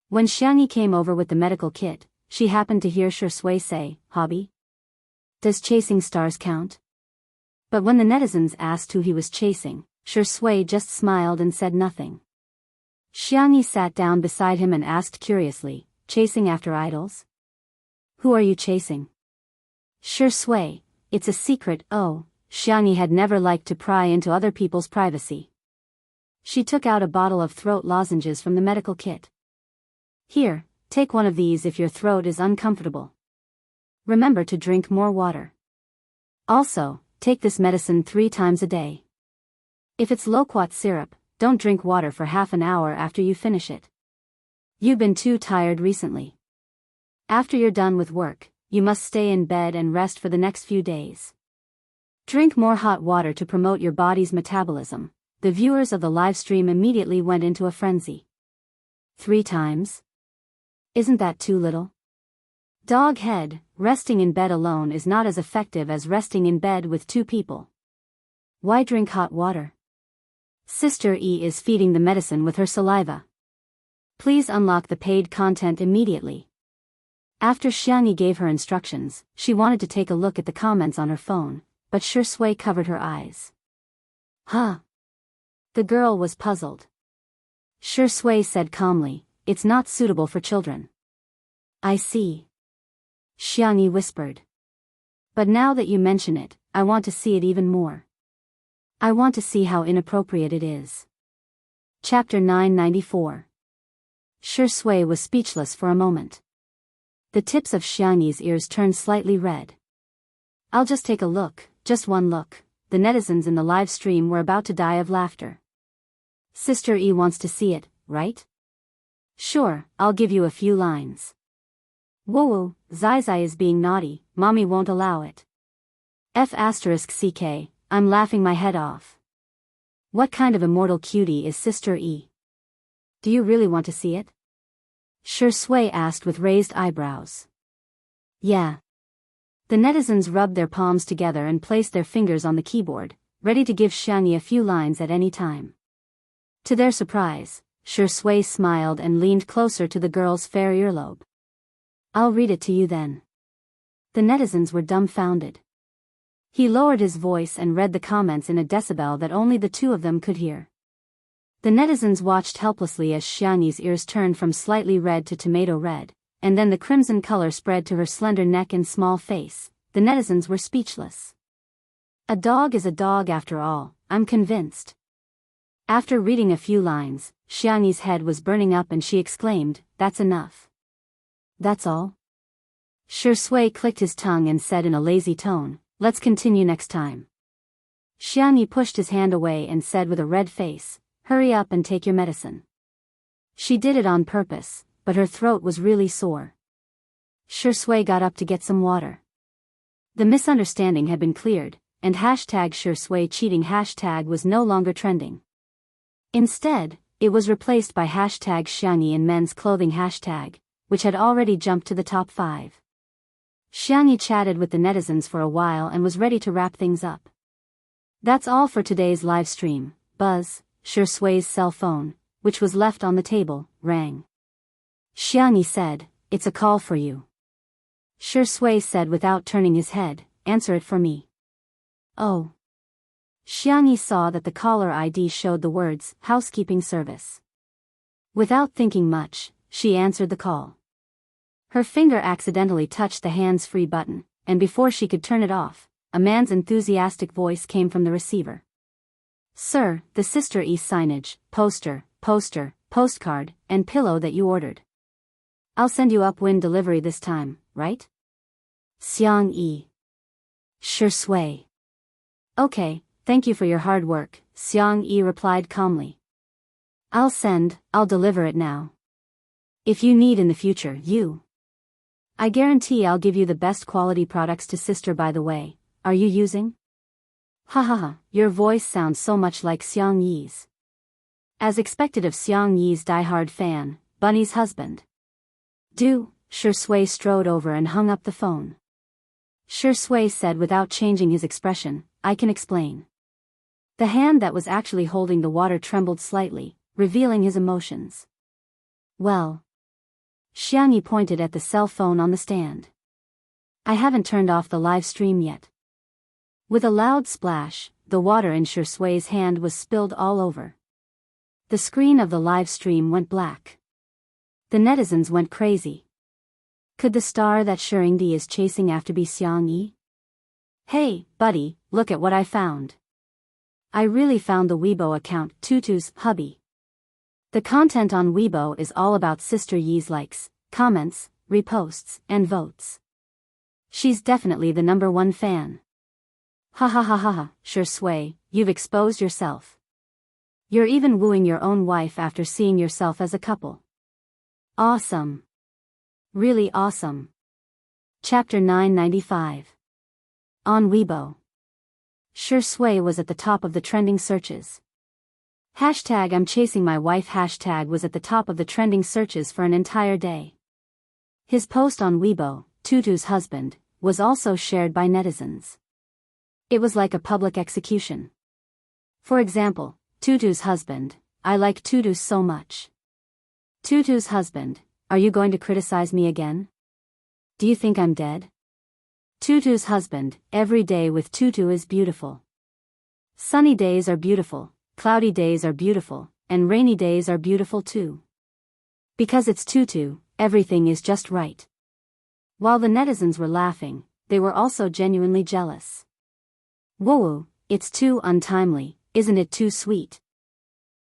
When Xiangyi came over with the medical kit, she happened to hear Shui say, "Hobby? Does chasing stars count?" But when the netizens asked who he was chasing, Shui just smiled and said nothing. Xiangyi sat down beside him and asked curiously, "Chasing after idols? Who are you chasing?" Shui, "It's a secret." Oh, Xiangyi had never liked to pry into other people's privacy. She took out a bottle of throat lozenges from the medical kit. "Here, take one of these if your throat is uncomfortable. Remember to drink more water. Also, take this medicine 3 times a day. If it's loquat syrup, don't drink water for half an hour after you finish it. You've been too tired recently. After you're done with work, you must stay in bed and rest for the next few days. Drink more hot water to promote your body's metabolism." The viewers of the live stream immediately went into a frenzy. 3 times? Isn't that too little? Dog head, resting in bed alone is not as effective as resting in bed with 2 people. Why drink hot water? Sister E is feeding the medicine with her saliva. Please unlock the paid content immediately. After Xiangyi gave her instructions, she wanted to take a look at the comments on her phone, but Shui covered her eyes. Huh? The girl was puzzled. Shui said calmly, "It's not suitable for children." "I see." Xiangyi whispered. "But now that you mention it, I want to see it even more. I want to see how inappropriate it is." Chapter 994. Shui was speechless for a moment. The tips of Xiangyi's ears turned slightly red. "I'll just take a look, just one look." The netizens in the live stream were about to die of laughter. "Sister E wants to see it, right? Sure, I'll give you a few lines." "Whoa, Zai is being naughty, mommy won't allow it." F***ck, I'm laughing my head off. What kind of immortal cutie is Sister E? Do you really want to see it? Shui asked with raised eyebrows. Yeah. The netizens rubbed their palms together and placed their fingers on the keyboard, ready to give Xiangyi a few lines at any time. To their surprise, Shui smiled and leaned closer to the girl's fair earlobe. "I'll read it to you then." The netizens were dumbfounded. He lowered his voice and read the comments in a decibel that only the 2 of them could hear. The netizens watched helplessly as Xiangyi's ears turned from slightly red to tomato red, and then the crimson color spread to her slender neck and small face. The netizens were speechless. A dog is a dog after all, I'm convinced. After reading a few lines, Xiangyi's head was burning up and she exclaimed, "That's enough." "That's all?" Shui clicked his tongue and said in a lazy tone, "Let's continue next time." Xiangyi pushed his hand away and said with a red face, "Hurry up and take your medicine." She did it on purpose, but her throat was really sore. Shui got up to get some water. The misunderstanding had been cleared, and #Shui cheating hashtag was no longer trending. Instead, it was replaced by #Xiangyi in men's clothing hashtag, which had already jumped to the top 5. Xiangyi chatted with the netizens for a while and was ready to wrap things up. That's all for today's live stream. Buzz, Shui's cell phone, which was left on the table, rang. Xiangyi said, "It's a call for you." Shui said without turning his head, "Answer it for me." "Oh." Xiangyi saw that the caller ID showed the words, "Housekeeping Service." Without thinking much, she answered the call. Her finger accidentally touched the hands-free button, and before she could turn it off, a man's enthusiastic voice came from the receiver. "Sir, the Sister E signage, poster, postcard, and pillow that you ordered. I'll send you upwind delivery this time, right?" Xiangyi. Shui. "Okay, thank you for your hard work," Xiangyi replied calmly. I'll deliver it now. If you need in the future, I guarantee I'll give you the best quality products to Sister. By the way, are you using? Your voice sounds so much like Xiangyi's. As expected of Xiangyi's diehard fan, Bunny's husband. Shui strode over and hung up the phone. Shui said without changing his expression, "I can explain." The hand that was actually holding the water trembled slightly, revealing his emotions. "Well." Xiangyi pointed at the cell phone on the stand. "I haven't turned off the live stream yet." With a loud splash, the water in Shui's hand was spilled all over. The screen of the live stream went black. The netizens went crazy. Could the star that Shurindi is chasing after be Xiangyi? "Hey, buddy, look at what I found. I really found the Weibo account, Tutu's hubby. The content on Weibo is all about Sister Yi's likes, comments, reposts, and votes. She's definitely the #1 fan." Shui, you've exposed yourself. You're even wooing your own wife after seeing yourself as a couple. Awesome. Really awesome. Chapter 995. On Weibo. Shui was at the top of the trending searches. #I'm chasing my wife hashtag was at the top of the trending searches for an entire day. His post on Weibo, Tutu's husband, was also shared by netizens. It was like a public execution. For example, Tutu's husband, "I like Tutu so much." Tutu's husband, "Are you going to criticize me again? Do you think I'm dead?" Tutu's husband, "Every day with Tutu is beautiful. Sunny days are beautiful, cloudy days are beautiful, and rainy days are beautiful too. Because it's Tutu, everything is just right." While the netizens were laughing, they were also genuinely jealous. "Whoa, it's too untimely, isn't it too sweet?"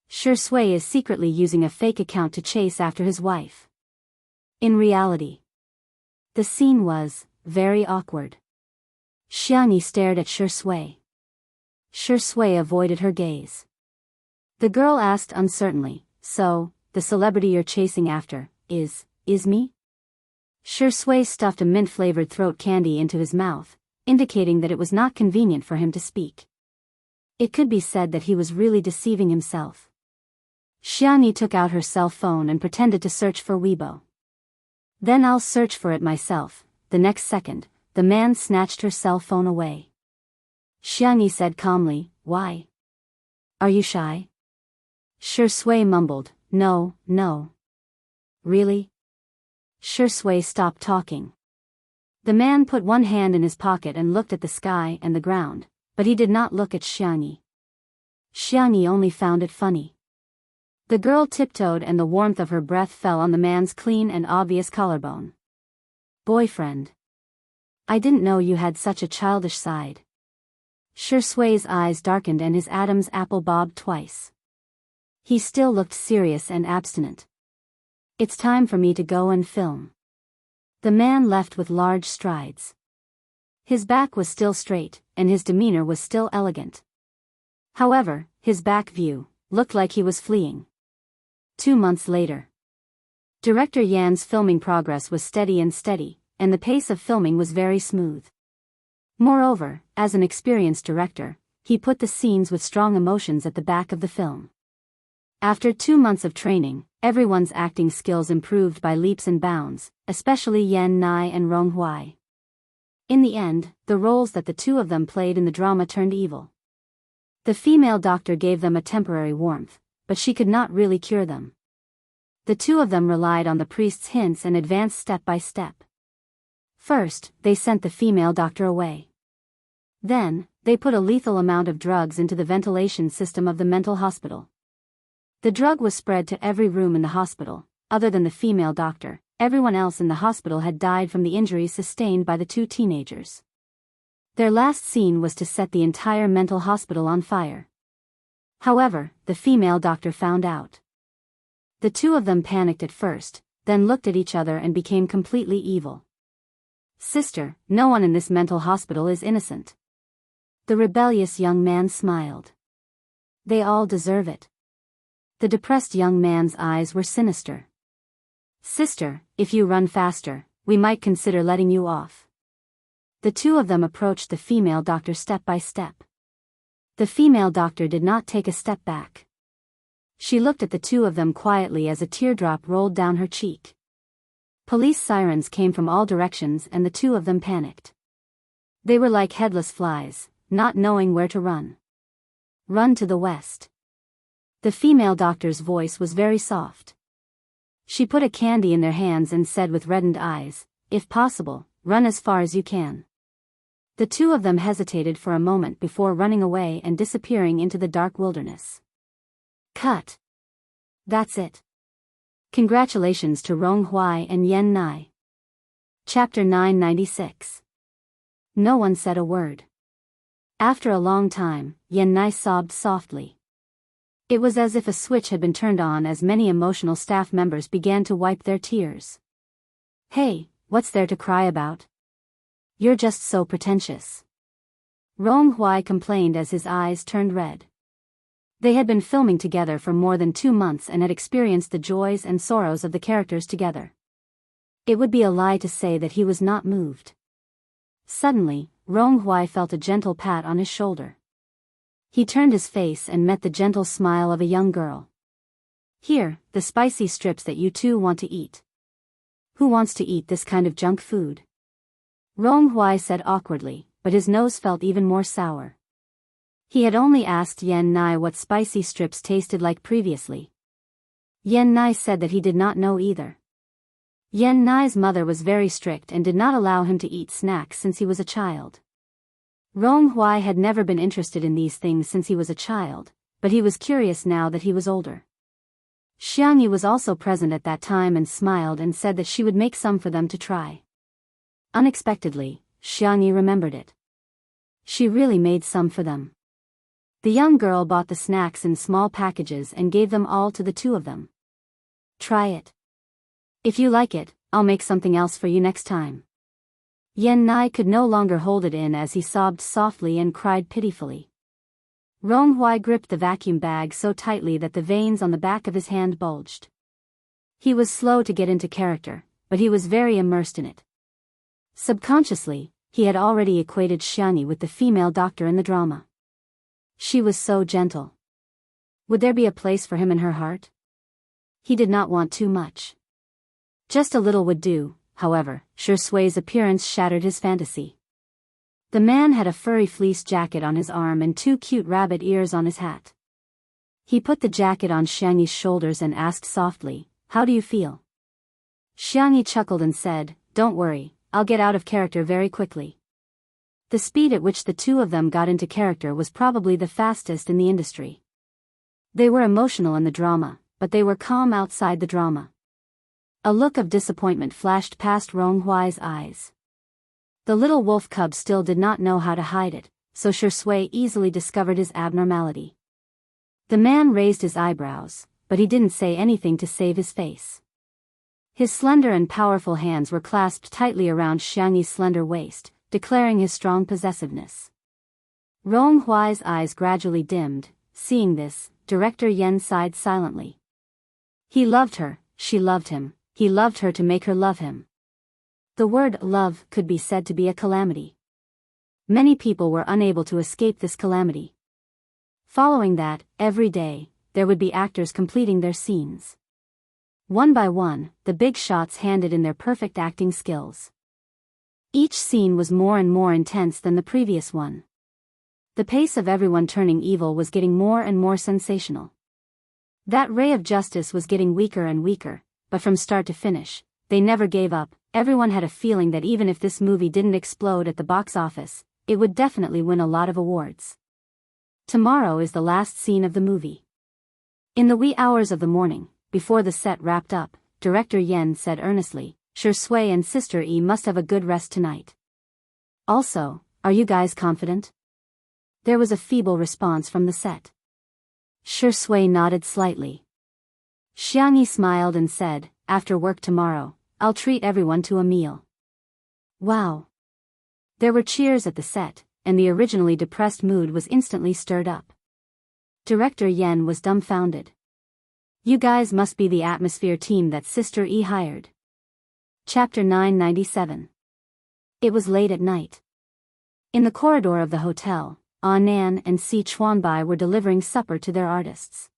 Shui is secretly using a fake account to chase after his wife. In reality, the scene was very awkward. Xiangyi stared at Shui. Shui avoided her gaze. The girl asked uncertainly, "So, the celebrity you're chasing after, is me?" Shui stuffed a mint-flavored throat candy into his mouth, indicating that it was not convenient for him to speak. It could be said that he was really deceiving himself. Xiangyi took out her cell phone and pretended to search for Weibo. "Then I'll search for it myself." The next second, the man snatched her cell phone away. Xiangyi said calmly, "Why? Are you shy?" Shui mumbled, No. "Really?" Shui stopped talking. The man put one hand in his pocket and looked at the sky and the ground, but he did not look at Xiangyi. Xiangyi only found it funny. The girl tiptoed and the warmth of her breath fell on the man's clean and obvious collarbone. "Boyfriend. I didn't know you had such a childish side." Shui's eyes darkened and his Adam's apple bobbed twice. He still looked serious and abstinent. It's time for me to go and film. The man left with large strides. His back was still straight, and his demeanor was still elegant. However, his back view looked like he was fleeing. 2 months later. Director Yan's filming progress was steady, and the pace of filming was very smooth. Moreover, as an experienced director, he put the scenes with strong emotions at the back of the film. After 2 months of training, everyone's acting skills improved by leaps and bounds, especially Yan Nai and Rong Hui. In the end, the roles that the two of them played in the drama turned evil. The female doctor gave them a temporary warmth, but she could not really cure them. The two of them relied on the priest's hints and advanced step by step. First, they sent the female doctor away. Then, they put a lethal amount of drugs into the ventilation system of the mental hospital. The drug was spread to every room in the hospital. Other than the female doctor, everyone else in the hospital had died from the injuries sustained by the two teenagers. Their last scene was to set the entire mental hospital on fire. However, the female doctor found out. The two of them panicked at first, then looked at each other and became completely evil. "Sister, no one in this mental hospital is innocent." The rebellious young man smiled. "They all deserve it." The depressed young man's eyes were sinister. "Sister, if you run faster, we might consider letting you off." The two of them approached the female doctor step by step. The female doctor did not take a step back. She looked at the two of them quietly as a teardrop rolled down her cheek. Police sirens came from all directions and the two of them panicked. They were like headless flies, not knowing where to run. "Run to the west." The female doctor's voice was very soft. She put a candy in their hands and said with reddened eyes, "If possible, run as far as you can." The two of them hesitated for a moment before running away and disappearing into the dark wilderness. Cut. That's it. Congratulations to Rong Hui and Yan Nai. Chapter 996. No one said a word. After a long time, Yan Nai sobbed softly. It was as if a switch had been turned on as many emotional staff members began to wipe their tears. "Hey, what's there to cry about? You're just so pretentious." Rong Hui complained as his eyes turned red. They had been filming together for more than 2 months and had experienced the joys and sorrows of the characters together. It would be a lie to say that he was not moved. Suddenly, Rong Hui felt a gentle pat on his shoulder. He turned his face and met the gentle smile of a young girl. "Here, the spicy strips that you two want to eat." "Who wants to eat this kind of junk food?" Rong Hui said awkwardly, but his nose felt even more sour. He had only asked Yan Nai what spicy strips tasted like previously. Yan Nai said that he did not know either. Yan Nai's mother was very strict and did not allow him to eat snacks since he was a child. Rong Hui had never been interested in these things since he was a child, but he was curious now that he was older. Xiangyi was also present at that time and smiled and said that she would make some for them to try. Unexpectedly, Xiangyi remembered it. She really made some for them. The young girl bought the snacks in small packages and gave them all to the two of them. "Try it. If you like it, I'll make something else for you next time." Yan Nai could no longer hold it in as he sobbed softly and cried pitifully. Rong Hui gripped the vacuum bag so tightly that the veins on the back of his hand bulged. He was slow to get into character, but he was very immersed in it. Subconsciously, he had already equated Xiangyi with the female doctor in the drama. She was so gentle. Would there be a place for him in her heart? He did not want too much. Just a little would do. However, Shui's appearance shattered his fantasy. The man had a furry fleece jacket on his arm and 2 cute rabbit ears on his hat. He put the jacket on Xiangyi's shoulders and asked softly, "How do you feel?" Xiangyi chuckled and said, "Don't worry, I'll get out of character very quickly." The speed at which the two of them got into character was probably the fastest in the industry. They were emotional in the drama, but they were calm outside the drama. A look of disappointment flashed past Rong Hui's eyes. The little wolf cub still did not know how to hide it, so Shui easily discovered his abnormality. The man raised his eyebrows, but he didn't say anything to save his face. His slender and powerful hands were clasped tightly around Xiangyi's slender waist, declaring his strong possessiveness. Rong Huai's eyes gradually dimmed. Seeing this, Director Yen sighed silently. He loved her, she loved him, he loved her to make her love him. The word love could be said to be a calamity. Many people were unable to escape this calamity. Following that, every day, there would be actors completing their scenes. One by one, the big shots handed in their perfect acting skills. Each scene was more and more intense than the previous one. The pace of everyone turning evil was getting more and more sensational. That ray of justice was getting weaker and weaker, but from start to finish, they never gave up. Everyone had a feeling that even if this movie didn't explode at the box office, it would definitely win a lot of awards. Tomorrow is the last scene of the movie. In the wee hours of the morning, before the set wrapped up, Director Yen said earnestly, "Sure Sui and Sister E must have a good rest tonight. Also, are you guys confident?" There was a feeble response from the set. Sure Sui nodded slightly. Xiangyi smiled and said, "After work tomorrow, I'll treat everyone to a meal." Wow! There were cheers at the set, and the originally depressed mood was instantly stirred up. Director Yen was dumbfounded. You guys must be the atmosphere team that Sister E hired. Chapter 997. It was late at night. In the corridor of the hotel, Nan and Si Chuanbai were delivering supper to their artists.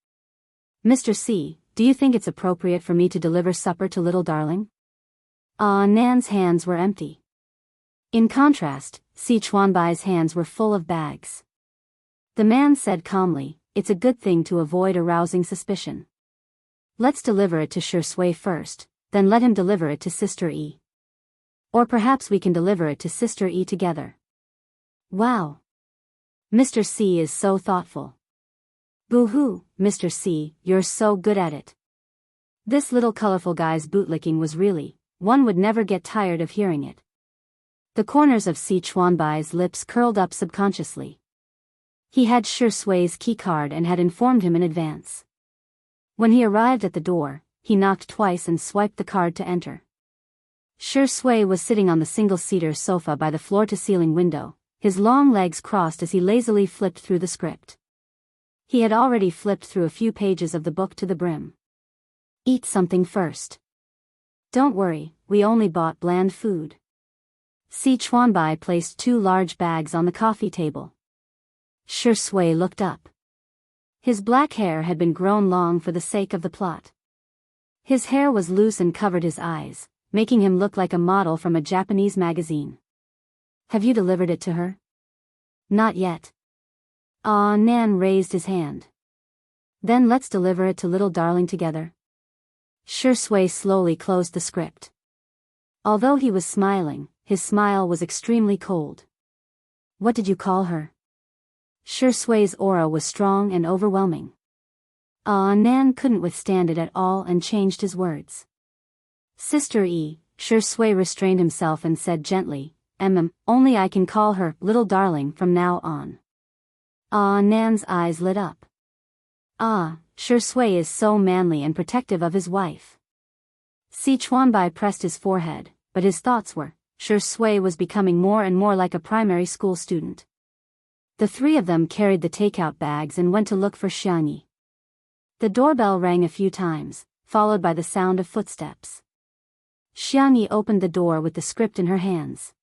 "Mr. Si, do you think it's appropriate for me to deliver supper to little darling?" Nan's hands were empty. In contrast, Si Chuanbai's hands were full of bags. The man said calmly, "It's a good thing to avoid arousing suspicion. Let's deliver it to Sure Sui first, then let him deliver it to Sister E. Or perhaps we can deliver it to Sister E together." Wow! Mr. C is so thoughtful. Boo-hoo, Mr. C, you're so good at it. This little colorful guy's bootlicking was really, one would never get tired of hearing it. The corners of Si Chuanbai's lips curled up subconsciously. He had Sure Sui's key card and had informed him in advance. When he arrived at the door, he knocked twice and swiped the card to enter. Sure Sui was sitting on the single-seater sofa by the floor-to-ceiling window, his long legs crossed as he lazily flipped through the script. He had already flipped through a few pages of the book to the brim. "Eat something first." "Don't worry, we only bought bland food." Si Chuanbai placed 2 large bags on the coffee table. Sure Sui looked up. His black hair had been grown long for the sake of the plot. His hair was loose and covered his eyes, making him look like a model from a Japanese magazine. "Have you delivered it to her?" "Not yet." Nan raised his hand. "Then let's deliver it to little darling together." Sure Sui slowly closed the script. Although he was smiling, his smile was extremely cold. "What did you call her?" Sure Sui's aura was strong and overwhelming. Nan couldn't withstand it at all and changed his words. "Sister E." Sure Sui restrained himself and said gently, "Only I can call her little darling from now on." Nan's eyes lit up. Sure Sui is so manly and protective of his wife. Si Chuanbai pressed his forehead, but his thoughts were, Sure Sui was becoming more and more like a primary school student. The 3 of them carried the takeout bags and went to look for Xiangyi. The doorbell rang a few times, followed by the sound of footsteps. Xiangyi opened the door with the script in her hands.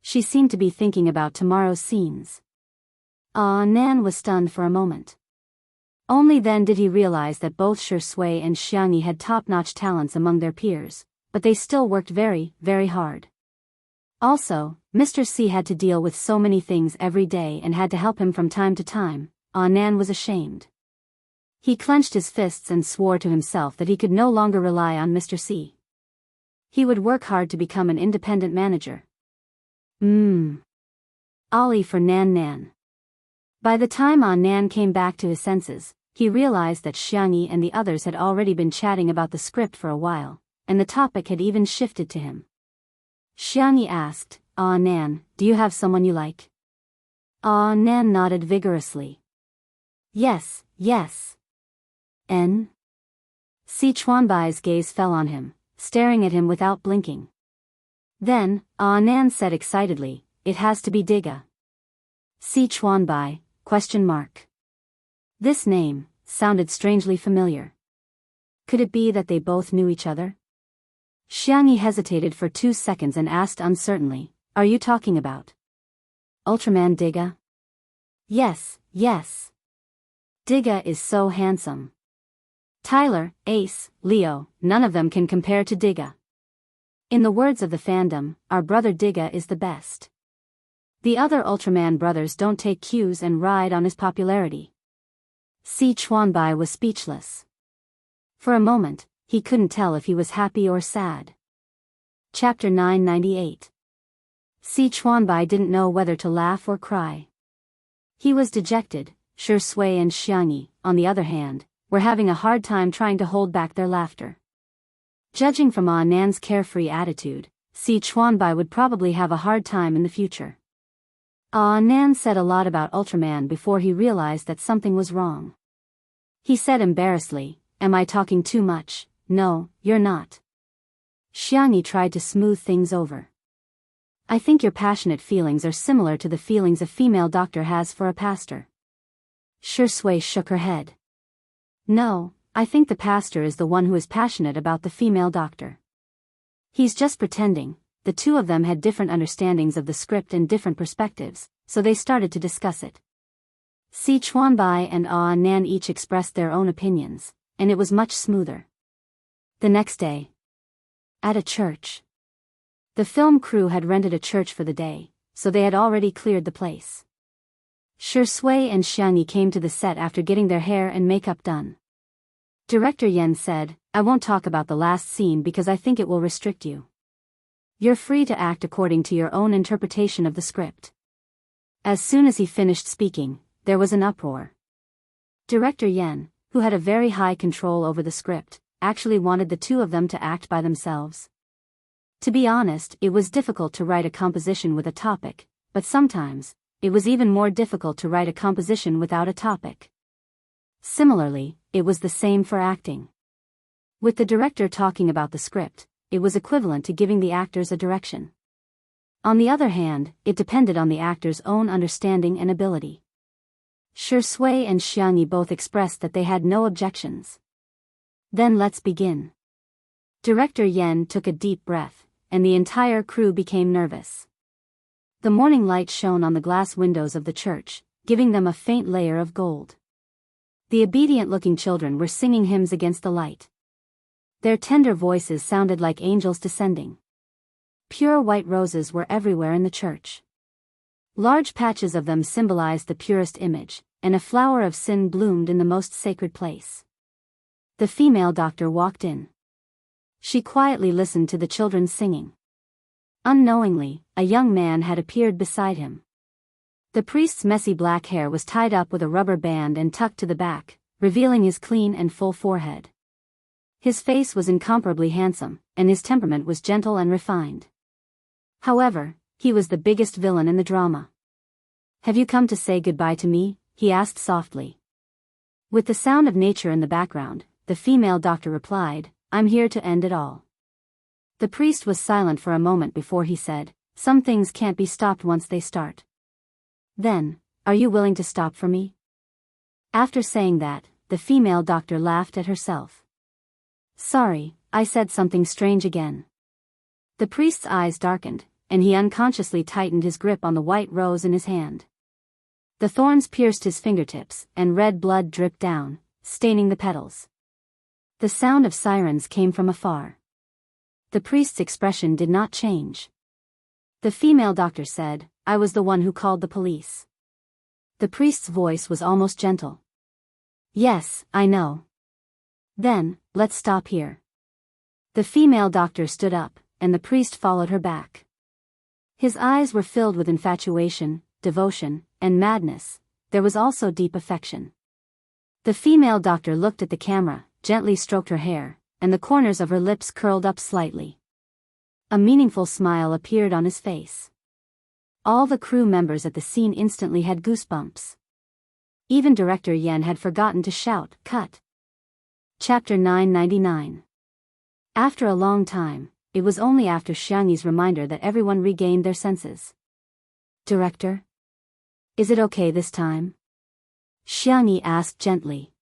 She seemed to be thinking about tomorrow's scenes. Nan was stunned for a moment. Only then did he realize that both Sure Sui and Xiangyi had top-notch talents among their peers, but they still worked very, very hard. Also, Mr. C had to deal with so many things every day and had to help him from time to time. Nan was ashamed. He clenched his fists and swore to himself that he could no longer rely on Mr. C. He would work hard to become an independent manager. Ollie for Nan. By the time Nan came back to his senses, he realized that Xiangyi and the others had already been chatting about the script for a while, and the topic had even shifted to him. Xiangyi asked, Nan, do you have someone you like?" Nan nodded vigorously. "Yes, yes. N? Si Chuanbai's gaze fell on him, staring at him without blinking. Then, Nan said excitedly, it has to be Diga. Si Chuanbai, ? This name sounded strangely familiar. Could it be that they both knew each other? Xiangyi hesitated for 2 seconds and asked uncertainly, are you talking about Ultraman Diga? Yes, yes. Diga is so handsome. Tyler, Ace, Leo, none of them can compare to Diga. In the words of the fandom, our brother Diga is the best. The other Ultraman brothers don't take cues and ride on his popularity. Si Chuanbai was speechless. For a moment, he couldn't tell if he was happy or sad. Chapter 998. Si Chuanbai didn't know whether to laugh or cry. He was dejected. Shi Sui and Xiangyi, on the other hand, were having a hard time trying to hold back their laughter. Judging from Nan's carefree attitude, Si Chuanbai would probably have a hard time in the future. Nan said a lot about Ultraman before he realized that something was wrong. He said embarrassedly, am I talking too much? No, you're not. Xiangyi tried to smooth things over. I think your passionate feelings are similar to the feelings a female doctor has for a pastor. Shi Sui shook her head. No, I think the pastor is the one who is passionate about the female doctor. He's just pretending. The two of them had different understandings of the script and different perspectives, so they started to discuss it. Si Chuanbai and Nan each expressed their own opinions, and it was much smoother. The next day, at a church. The film crew had rented a church for the day, so they had already cleared the place. Shi Sui and Xiangyi came to the set after getting their hair and makeup done. Director Yen said, I won't talk about the last scene because I think it will restrict you. You're free to act according to your own interpretation of the script. As soon as he finished speaking, there was an uproar. Director Yen, who had a very high control over the script, actually wanted the two of them to act by themselves. To be honest, it was difficult to write a composition with a topic, but sometimes, it was even more difficult to write a composition without a topic. Similarly, it was the same for acting. With the director talking about the script, it was equivalent to giving the actors a direction. On the other hand, it depended on the actor's own understanding and ability. Shi Sui and Xiangyi both expressed that they had no objections. Then let's begin. Director Yen took a deep breath, and the entire crew became nervous. The morning light shone on the glass windows of the church, giving them a faint layer of gold. The obedient-looking children were singing hymns against the light. Their tender voices sounded like angels descending. Pure white roses were everywhere in the church. Large patches of them symbolized the purest image, and a flower of sin bloomed in the most sacred place. The female doctor walked in. She quietly listened to the children singing. Unknowingly, a young man had appeared beside him. The priest's messy black hair was tied up with a rubber band and tucked to the back, revealing his clean and full forehead. His face was incomparably handsome, and his temperament was gentle and refined. However, he was the biggest villain in the drama. Have you come to say goodbye to me? He asked softly. With the sound of nature in the background, the female doctor replied, I'm here to end it all. The priest was silent for a moment before he said, some things can't be stopped once they start. Then, are you willing to stop for me? After saying that, the female doctor laughed at herself. Sorry, I said something strange again. The priest's eyes darkened, and he unconsciously tightened his grip on the white rose in his hand. The thorns pierced his fingertips, and red blood dripped down, staining the petals. The sound of sirens came from afar. The priest's expression did not change. The female doctor said, I was the one who called the police. The priest's voice was almost gentle. Yes, I know. Then, let's stop here. The female doctor stood up, and the priest followed her back. His eyes were filled with infatuation, devotion, and madness. There was also deep affection. The female doctor looked at the camera, gently stroked her hair, and the corners of her lips curled up slightly. A meaningful smile appeared on his face. All the crew members at the scene instantly had goosebumps. Even director Yen had forgotten to shout, "Cut!" Chapter 999. After a long time, it was only after Xiangyi's reminder that everyone regained their senses. "Director? Is it okay this time?" Xiangyi asked gently.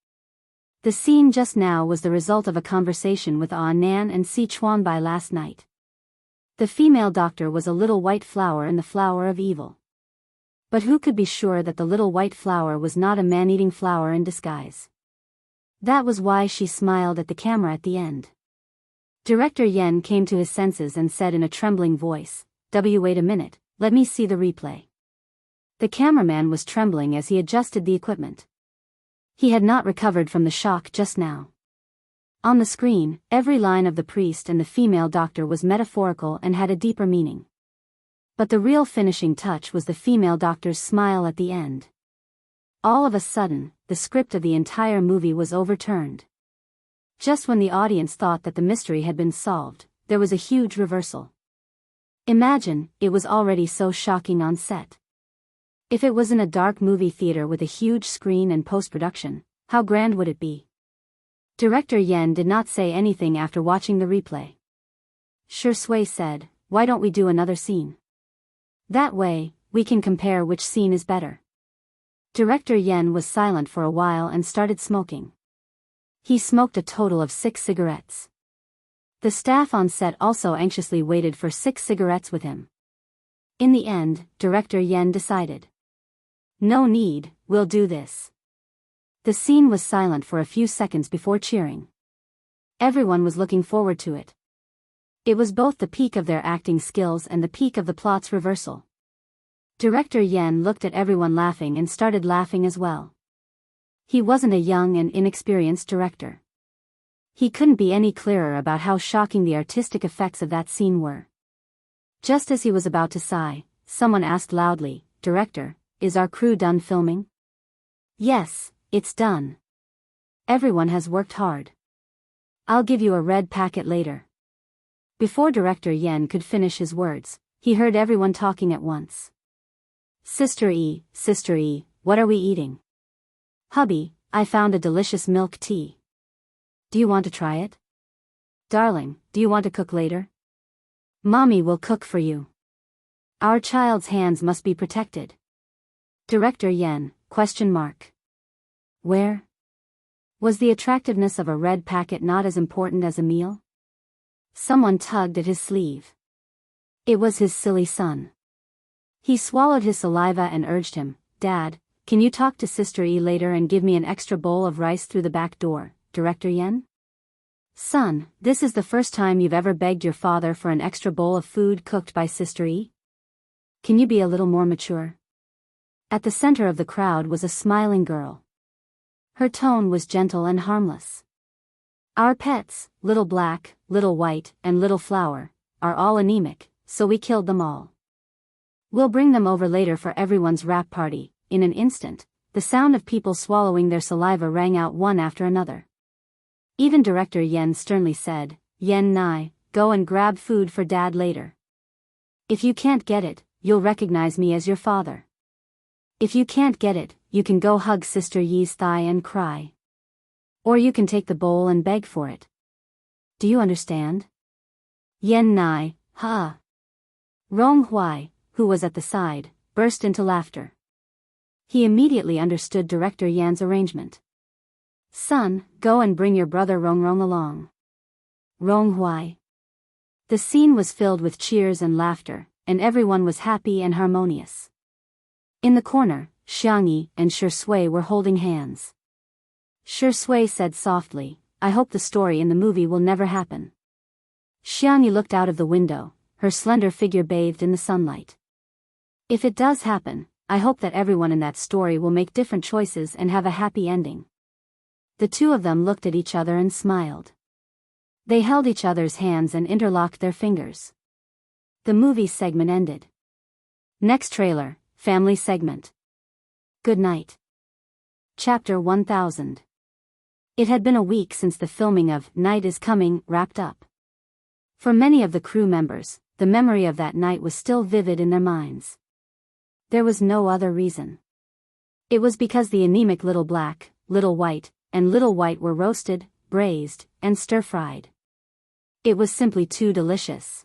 The scene just now was the result of a conversation with Ah Nan and Si Chuanbai last night. The female doctor was a little white flower in the flower of evil. But who could be sure that the little white flower was not a man-eating flower in disguise? That was why she smiled at the camera at the end. Director Yen came to his senses and said in a trembling voice, "Wait a minute, let me see the replay." The cameraman was trembling as he adjusted the equipment. He had not recovered from the shock just now. On the screen, every line of the priest and the female doctor was metaphorical and had a deeper meaning. But the real finishing touch was the female doctor's smile at the end. All of a sudden, the script of the entire movie was overturned. Just when the audience thought that the mystery had been solved, there was a huge reversal. Imagine, it was already so shocking on set. If it was in a dark movie theater with a huge screen and post-production, how grand would it be? Director Yen did not say anything after watching the replay. Shui said, "Why don't we do another scene? That way, we can compare which scene is better." Director Yen was silent for a while and started smoking. He smoked a total of 6 cigarettes. The staff on set also anxiously waited for 6 cigarettes with him. In the end, Director Yen decided. "No need, we'll do this." The scene was silent for a few seconds before cheering. Everyone was looking forward to it. It was both the peak of their acting skills and the peak of the plot's reversal. Director Yen looked at everyone laughing and started laughing as well. He wasn't a young and inexperienced director. He couldn't be any clearer about how shocking the artistic effects of that scene were. Just as he was about to sigh, someone asked loudly, "Director, is our crew done filming?" "Yes, it's done. Everyone has worked hard. I'll give you a red packet later." Before Director Yen could finish his words, he heard everyone talking at once. Sister E, what are we eating?" "Hubby, I found a delicious milk tea. Do you want to try it?" "Darling, do you want to cook later?" "Mommy will cook for you. Our child's hands must be protected." Director Yen, ? Where? Was the attractiveness of a red packet not as important as a meal? Someone tugged at his sleeve. It was his silly son. He swallowed his saliva and urged him, "Dad, can you talk to Sister E later and give me an extra bowl of rice through the back door, Director Yen?" "Son, this is the first time you've ever begged your father for an extra bowl of food cooked by Sister E? Can you be a little more mature?" At the center of the crowd was a smiling girl. Her tone was gentle and harmless. "Our pets, Little Black, Little White, and Little Flower, are all anemic, so we killed them all. We'll bring them over later for everyone's wrap party." In an instant, the sound of people swallowing their saliva rang out one after another. Even Director Yen sternly said, "Yen Nai, go and grab food for Dad later. If you can't get it, you'll recognize me as your father. If you can't get it, you can go hug Sister Yi's thigh and cry. Or you can take the bowl and beg for it. Do you understand?" Yen Nai, ha! Rong Huai, who was at the side, burst into laughter. He immediately understood Director Yan's arrangement. "Son, go and bring your brother Rong along." Rong Huai. The scene was filled with cheers and laughter, and everyone was happy and harmonious. In the corner, Xiangyi and Shui were holding hands. Shui said softly, "I hope the story in the movie will never happen." Xiangyi looked out of the window, her slender figure bathed in the sunlight. "If it does happen, I hope that everyone in that story will make different choices and have a happy ending." The two of them looked at each other and smiled. They held each other's hands and interlocked their fingers. The movie segment ended. Next trailer, family segment. Good night. Chapter 1000. It had been a week since the filming of Night is Coming wrapped up. For many of the crew members, the memory of that night was still vivid in their minds. There was no other reason. It was because the anemic Little Black, Little White, and Little White were roasted, braised, and stir-fried. It was simply too delicious.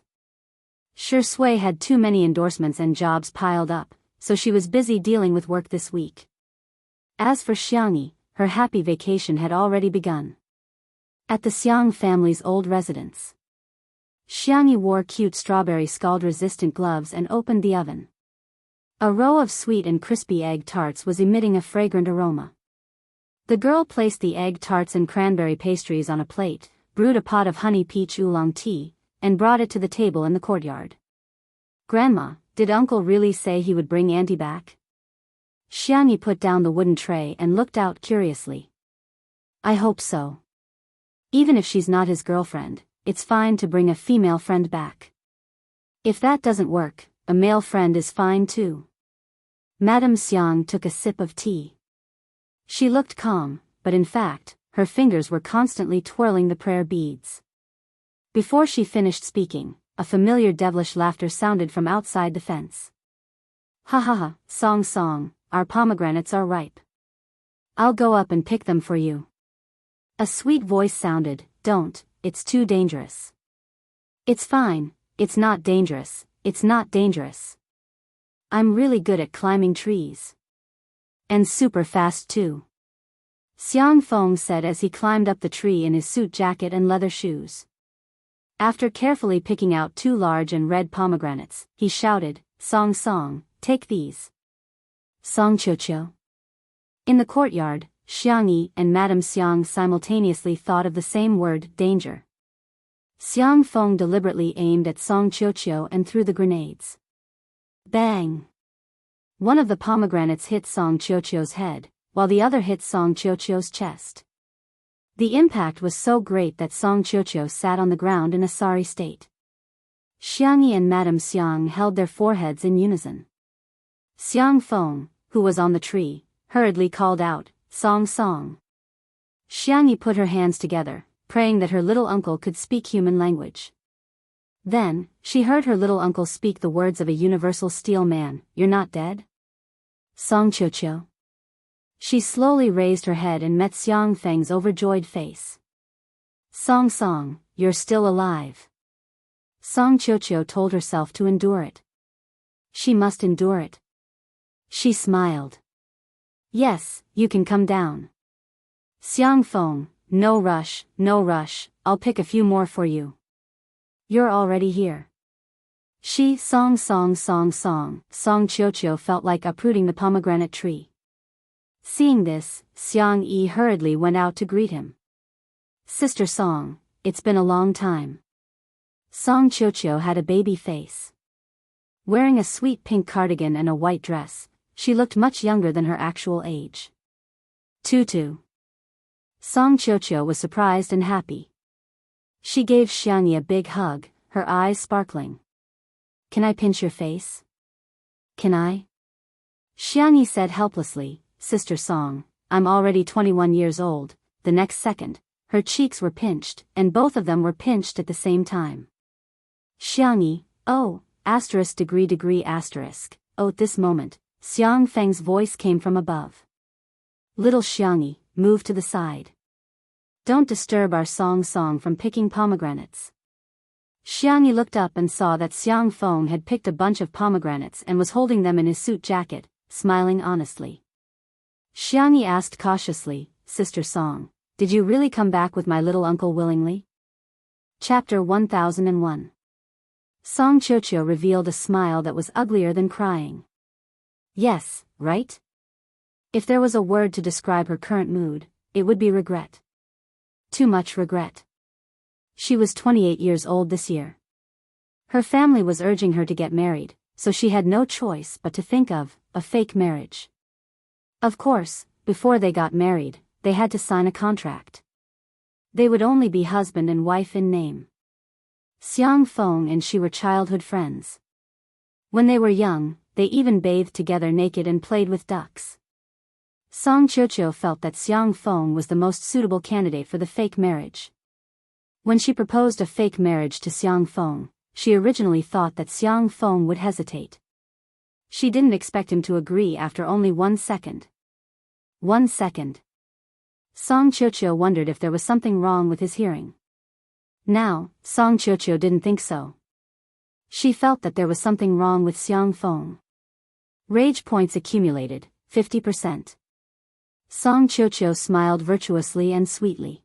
Sure Sui had too many endorsements and jobs piled up, so she was busy dealing with work this week. As for Xiangyi, her happy vacation had already begun. At the Xiang family's old residence, Xiangyi wore cute strawberry scald-resistant gloves and opened the oven. A row of sweet and crispy egg tarts was emitting a fragrant aroma. The girl placed the egg tarts and cranberry pastries on a plate, brewed a pot of honey peach oolong tea, and brought it to the table in the courtyard. "Grandma, did Uncle really say he would bring Auntie back?" Xiangyi put down the wooden tray and looked out curiously. "I hope so. Even if she's not his girlfriend, it's fine to bring a female friend back. If that doesn't work, a male friend is fine too." Madame Xiang took a sip of tea. She looked calm, but in fact, her fingers were constantly twirling the prayer beads. Before she finished speaking, a familiar devilish laughter sounded from outside the fence. "Ha ha ha, Song Song, our pomegranates are ripe. I'll go up and pick them for you." A sweet voice sounded, "Don't, it's too dangerous." "It's fine, it's not dangerous, it's not dangerous. I'm really good at climbing trees. And super fast too," Xiang Feng said as he climbed up the tree in his suit jacket and leather shoes. After carefully picking out 2 large and red pomegranates, he shouted, "Song Song, take these." "Song Qiuqiu." In the courtyard, Xiangyi and Madame Xiang simultaneously thought of the same word, danger. Xiang Feng deliberately aimed at Song Qiuqiu and threw the grenades. Bang! One of the pomegranates hit Song Qiuqiu's head, while the other hit Song Qiuqiu's chest. The impact was so great that Song Qiuqiu sat on the ground in a sorry state. Xiangyi and Madame Xiang held their foreheads in unison. Xiang Feng, who was on the tree, hurriedly called out, "Song Song." Xiangyi put her hands together, praying that her little uncle could speak human language. Then, she heard her little uncle speak the words of a universal steel man, "You're not dead? Song Qiuqiu." She slowly raised her head and met Xiang Feng's overjoyed face. "Song Song, you're still alive." Song Qiuqiu told herself to endure it. She must endure it. She smiled. "Yes, you can come down." Xiang Feng, no rush, I'll pick a few more for you." "You're already here." Song Qiuqiu felt like uprooting the pomegranate tree. Seeing this, Xiang Yi hurriedly went out to greet him. "Sister Song, it's been a long time." Song Qiuqiu had a baby face. Wearing a sweet pink cardigan and a white dress, she looked much younger than her actual age. "Tutu." Song Qiuqiu was surprised and happy. She gave Xiangyi a big hug, her eyes sparkling. "Can I pinch your face?" "Can I?" Xiangyi said helplessly, "Sister Song, I'm already 21 years old." The next second, her cheeks were pinched, and both of them were pinched at the same time. Xiangyi, "Oh, degree asterisk. Oh." At this moment, Xiang Feng's voice came from above. "Little Xiangyi, move to the side. Don't disturb our Song Song from picking pomegranates." Xiangyi looked up and saw that Xiang Feng had picked a bunch of pomegranates and was holding them in his suit jacket, smiling honestly. Xiangyi asked cautiously, "Sister Song, did you really come back with my little uncle willingly?" Chapter 1001. Song Qiuqiu revealed a smile that was uglier than crying. Yes, right? If there was a word to describe her current mood, it would be regret. Too much regret. She was 28 years old this year. Her family was urging her to get married, so she had no choice but to think of a fake marriage. Of course, before they got married, they had to sign a contract. They would only be husband and wife in name. Xiang Feng and she were childhood friends. When they were young, they even bathed together naked and played with ducks. Song Qiuqiu felt that Xiang Feng was the most suitable candidate for the fake marriage. When she proposed a fake marriage to Xiang Feng, she originally thought that Xiang Feng would hesitate. She didn't expect him to agree after only 1 second. 1 second. Song Qiuqiu wondered if there was something wrong with his hearing. Now, Song Qiuqiu didn't think so. She felt that there was something wrong with Xiang Feng. Rage points accumulated, 50%. Song Qiuqiu smiled virtuously and sweetly.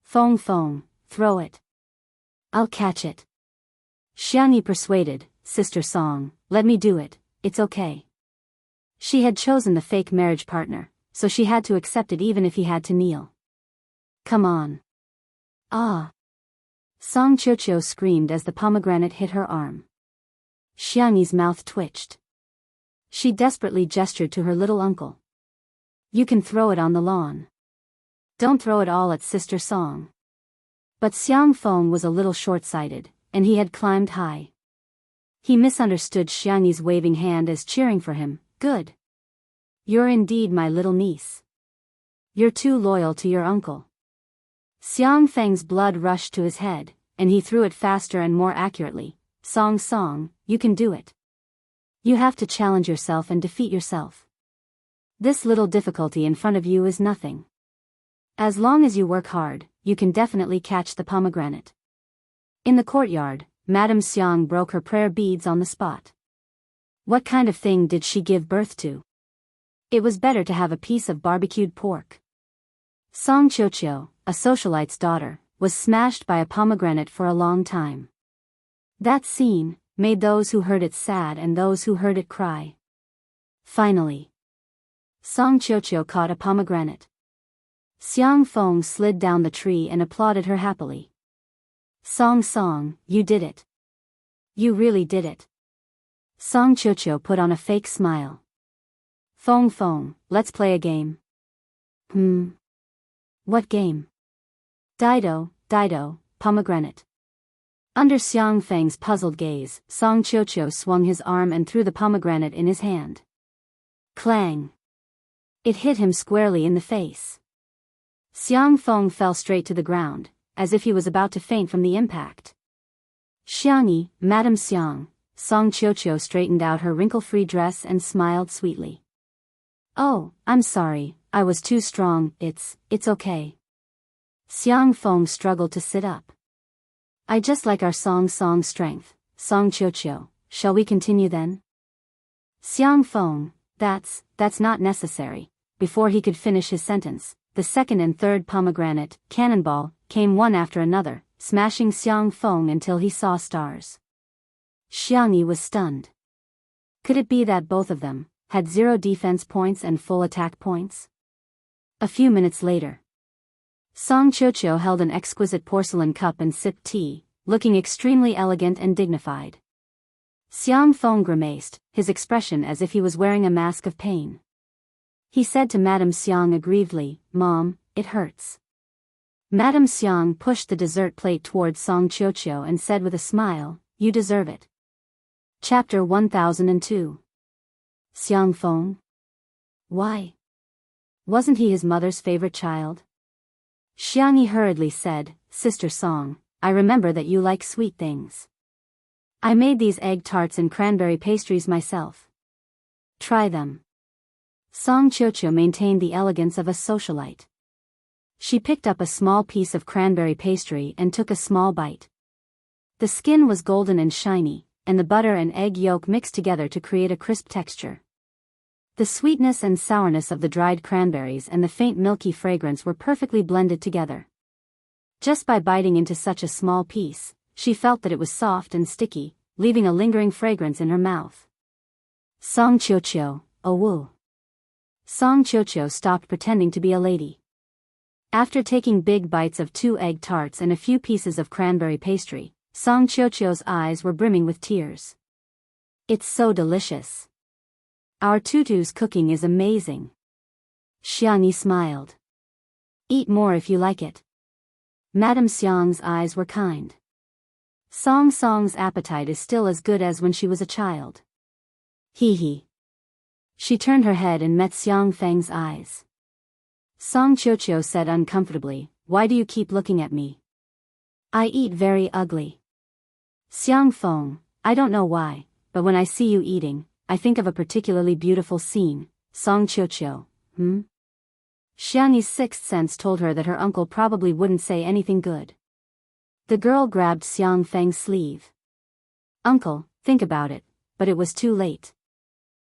Feng, throw it. I'll catch it. Xiangyi persuaded, Sister Song, let me do it, it's okay. She had chosen the fake marriage partner, so she had to accept it even if he had to kneel. Come on. Ah. Song Qiuqiu screamed as the pomegranate hit her arm. Xiangyi's mouth twitched. She desperately gestured to her little uncle. You can throw it on the lawn. Don't throw it all at Sister Song. But Xiang Feng was a little short-sighted, and he had climbed high. He misunderstood Xiangyi's waving hand as cheering for him. Good. You're indeed my little niece. You're too loyal to your uncle. Xiang Feng's blood rushed to his head, and he threw it faster and more accurately. Song, you can do it. You have to challenge yourself and defeat yourself. This little difficulty in front of you is nothing. As long as you work hard, you can definitely catch the pomegranate. In the courtyard, Madame Xiang broke her prayer beads on the spot. What kind of thing did she give birth to? It was better to have a piece of barbecued pork. Song Qiuqiu, a socialite's daughter, was smashed by a pomegranate for a long time. That scene made those who heard it sad and those who heard it cry. Finally, Song Qiuqiu caught a pomegranate. Xiang Feng slid down the tree and applauded her happily. Song, you did it. You really did it. Song Qiuqiu put on a fake smile. Feng, let's play a game. What game? Dido, pomegranate. Under Xiang Feng's puzzled gaze, Song Qiuqiu swung his arm and threw the pomegranate in his hand. Clang! It hit him squarely in the face. Xiang Feng fell straight to the ground, as if he was about to faint from the impact. Xiangyi, Madame Xiang, Song Qiuqiu straightened out her wrinkle-free dress and smiled sweetly. Oh, I'm sorry, I was too strong, it's okay. Xiang Feng struggled to sit up. I just like our Song strength, Song Qiuqiu, shall we continue then? Xiang Feng, that's not necessary. Before he could finish his sentence, the second and third pomegranate, cannonball, came one after another, smashing Xiang Feng until he saw stars. Xiangyi was stunned. Could it be that both of them had 0 defense points and full attack points? A few minutes later, Song Qiuqiu held an exquisite porcelain cup and sipped tea, looking extremely elegant and dignified. Xiang Feng grimaced, his expression as if he was wearing a mask of pain. He said to Madame Xiang aggrievedly, Mom, it hurts. Madame Xiang pushed the dessert plate towards Song Qiuqiu and said with a smile, You deserve it. Chapter 1002. Xiang Feng? Why? Wasn't he his mother's favorite child? Xiangyi hurriedly said, Sister Song, I remember that you like sweet things. I made these egg tarts and cranberry pastries myself. Try them. Song Qiuqiu maintained the elegance of a socialite. She picked up a small piece of cranberry pastry and took a small bite. The skin was golden and shiny, and the butter and egg yolk mixed together to create a crisp texture. The sweetness and sourness of the dried cranberries and the faint milky fragrance were perfectly blended together. Just by biting into such a small piece, she felt that it was soft and sticky, leaving a lingering fragrance in her mouth. Song Qiuqiu, oh woo. Song Qiuqiu stopped pretending to be a lady. After taking big bites of 2 egg tarts and a few pieces of cranberry pastry, Song Qiuqiu's eyes were brimming with tears. It's so delicious. Our tutu's cooking is amazing. Xiangyi smiled. Eat more if you like it. Madame Xiang's eyes were kind. Song's appetite is still as good as when she was a child. Hee. She turned her head and met Xiang Feng's eyes. Song Qiuqiu said uncomfortably, Why do you keep looking at me? I eat very ugly. Xiang Feng, I don't know why, but when I see you eating, I think of a particularly beautiful scene. Song Qiuqiu, Xiangyi's sixth sense told her that her uncle probably wouldn't say anything good. The girl grabbed Xiang Feng's sleeve. "Uncle, think about it," but it was too late.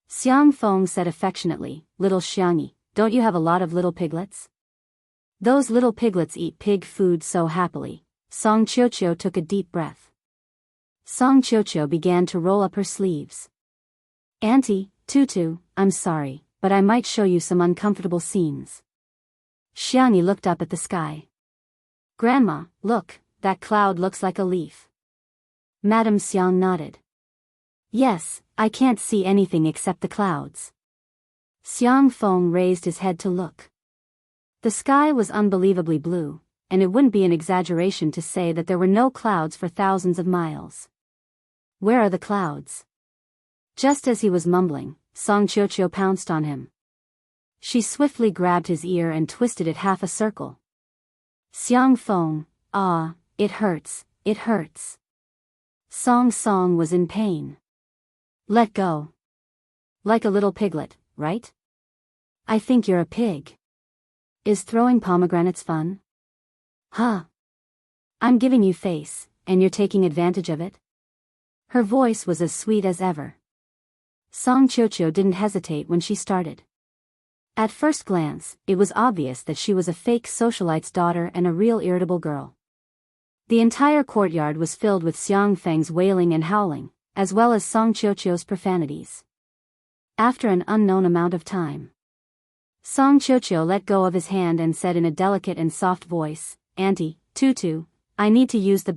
Xiang Feng said affectionately, "Little Xiangyi, don't you have a lot of little piglets?" "Those little piglets eat pig food so happily." Song Qiuqiu took a deep breath. Song Qiuqiu began to roll up her sleeves. "Auntie, Tutu, I'm sorry, but I might show you some uncomfortable scenes." Xiangyi looked up at the sky. "Grandma, look, that cloud looks like a leaf." Madame Xiang nodded. "Yes, I can't see anything except the clouds." Xiang Feng raised his head to look. The sky was unbelievably blue, and it wouldn't be an exaggeration to say that there were no clouds for thousands of miles. "Where are the clouds?" Just as he was mumbling, Song Qiuqiu pounced on him. She swiftly grabbed his ear and twisted it half a circle. "Xiang Feng, ah, it hurts, it hurts." Song Song was in pain. "Let go. Like a little piglet, right? I think you're a pig. Is throwing pomegranates fun? Huh? I'm giving you face, and you're taking advantage of it?" Her voice was as sweet as ever. Song Qiuqiu didn't hesitate when she started. At first glance, it was obvious that she was a fake socialite's daughter and a real irritable girl. The entire courtyard was filled with Xiang Feng's wailing and howling, as well as Song Qiuqiu's profanities. After an unknown amount of time, Song Qiuqiu let go of his hand and said in a delicate and soft voice, "Auntie, Tutu, I need to use the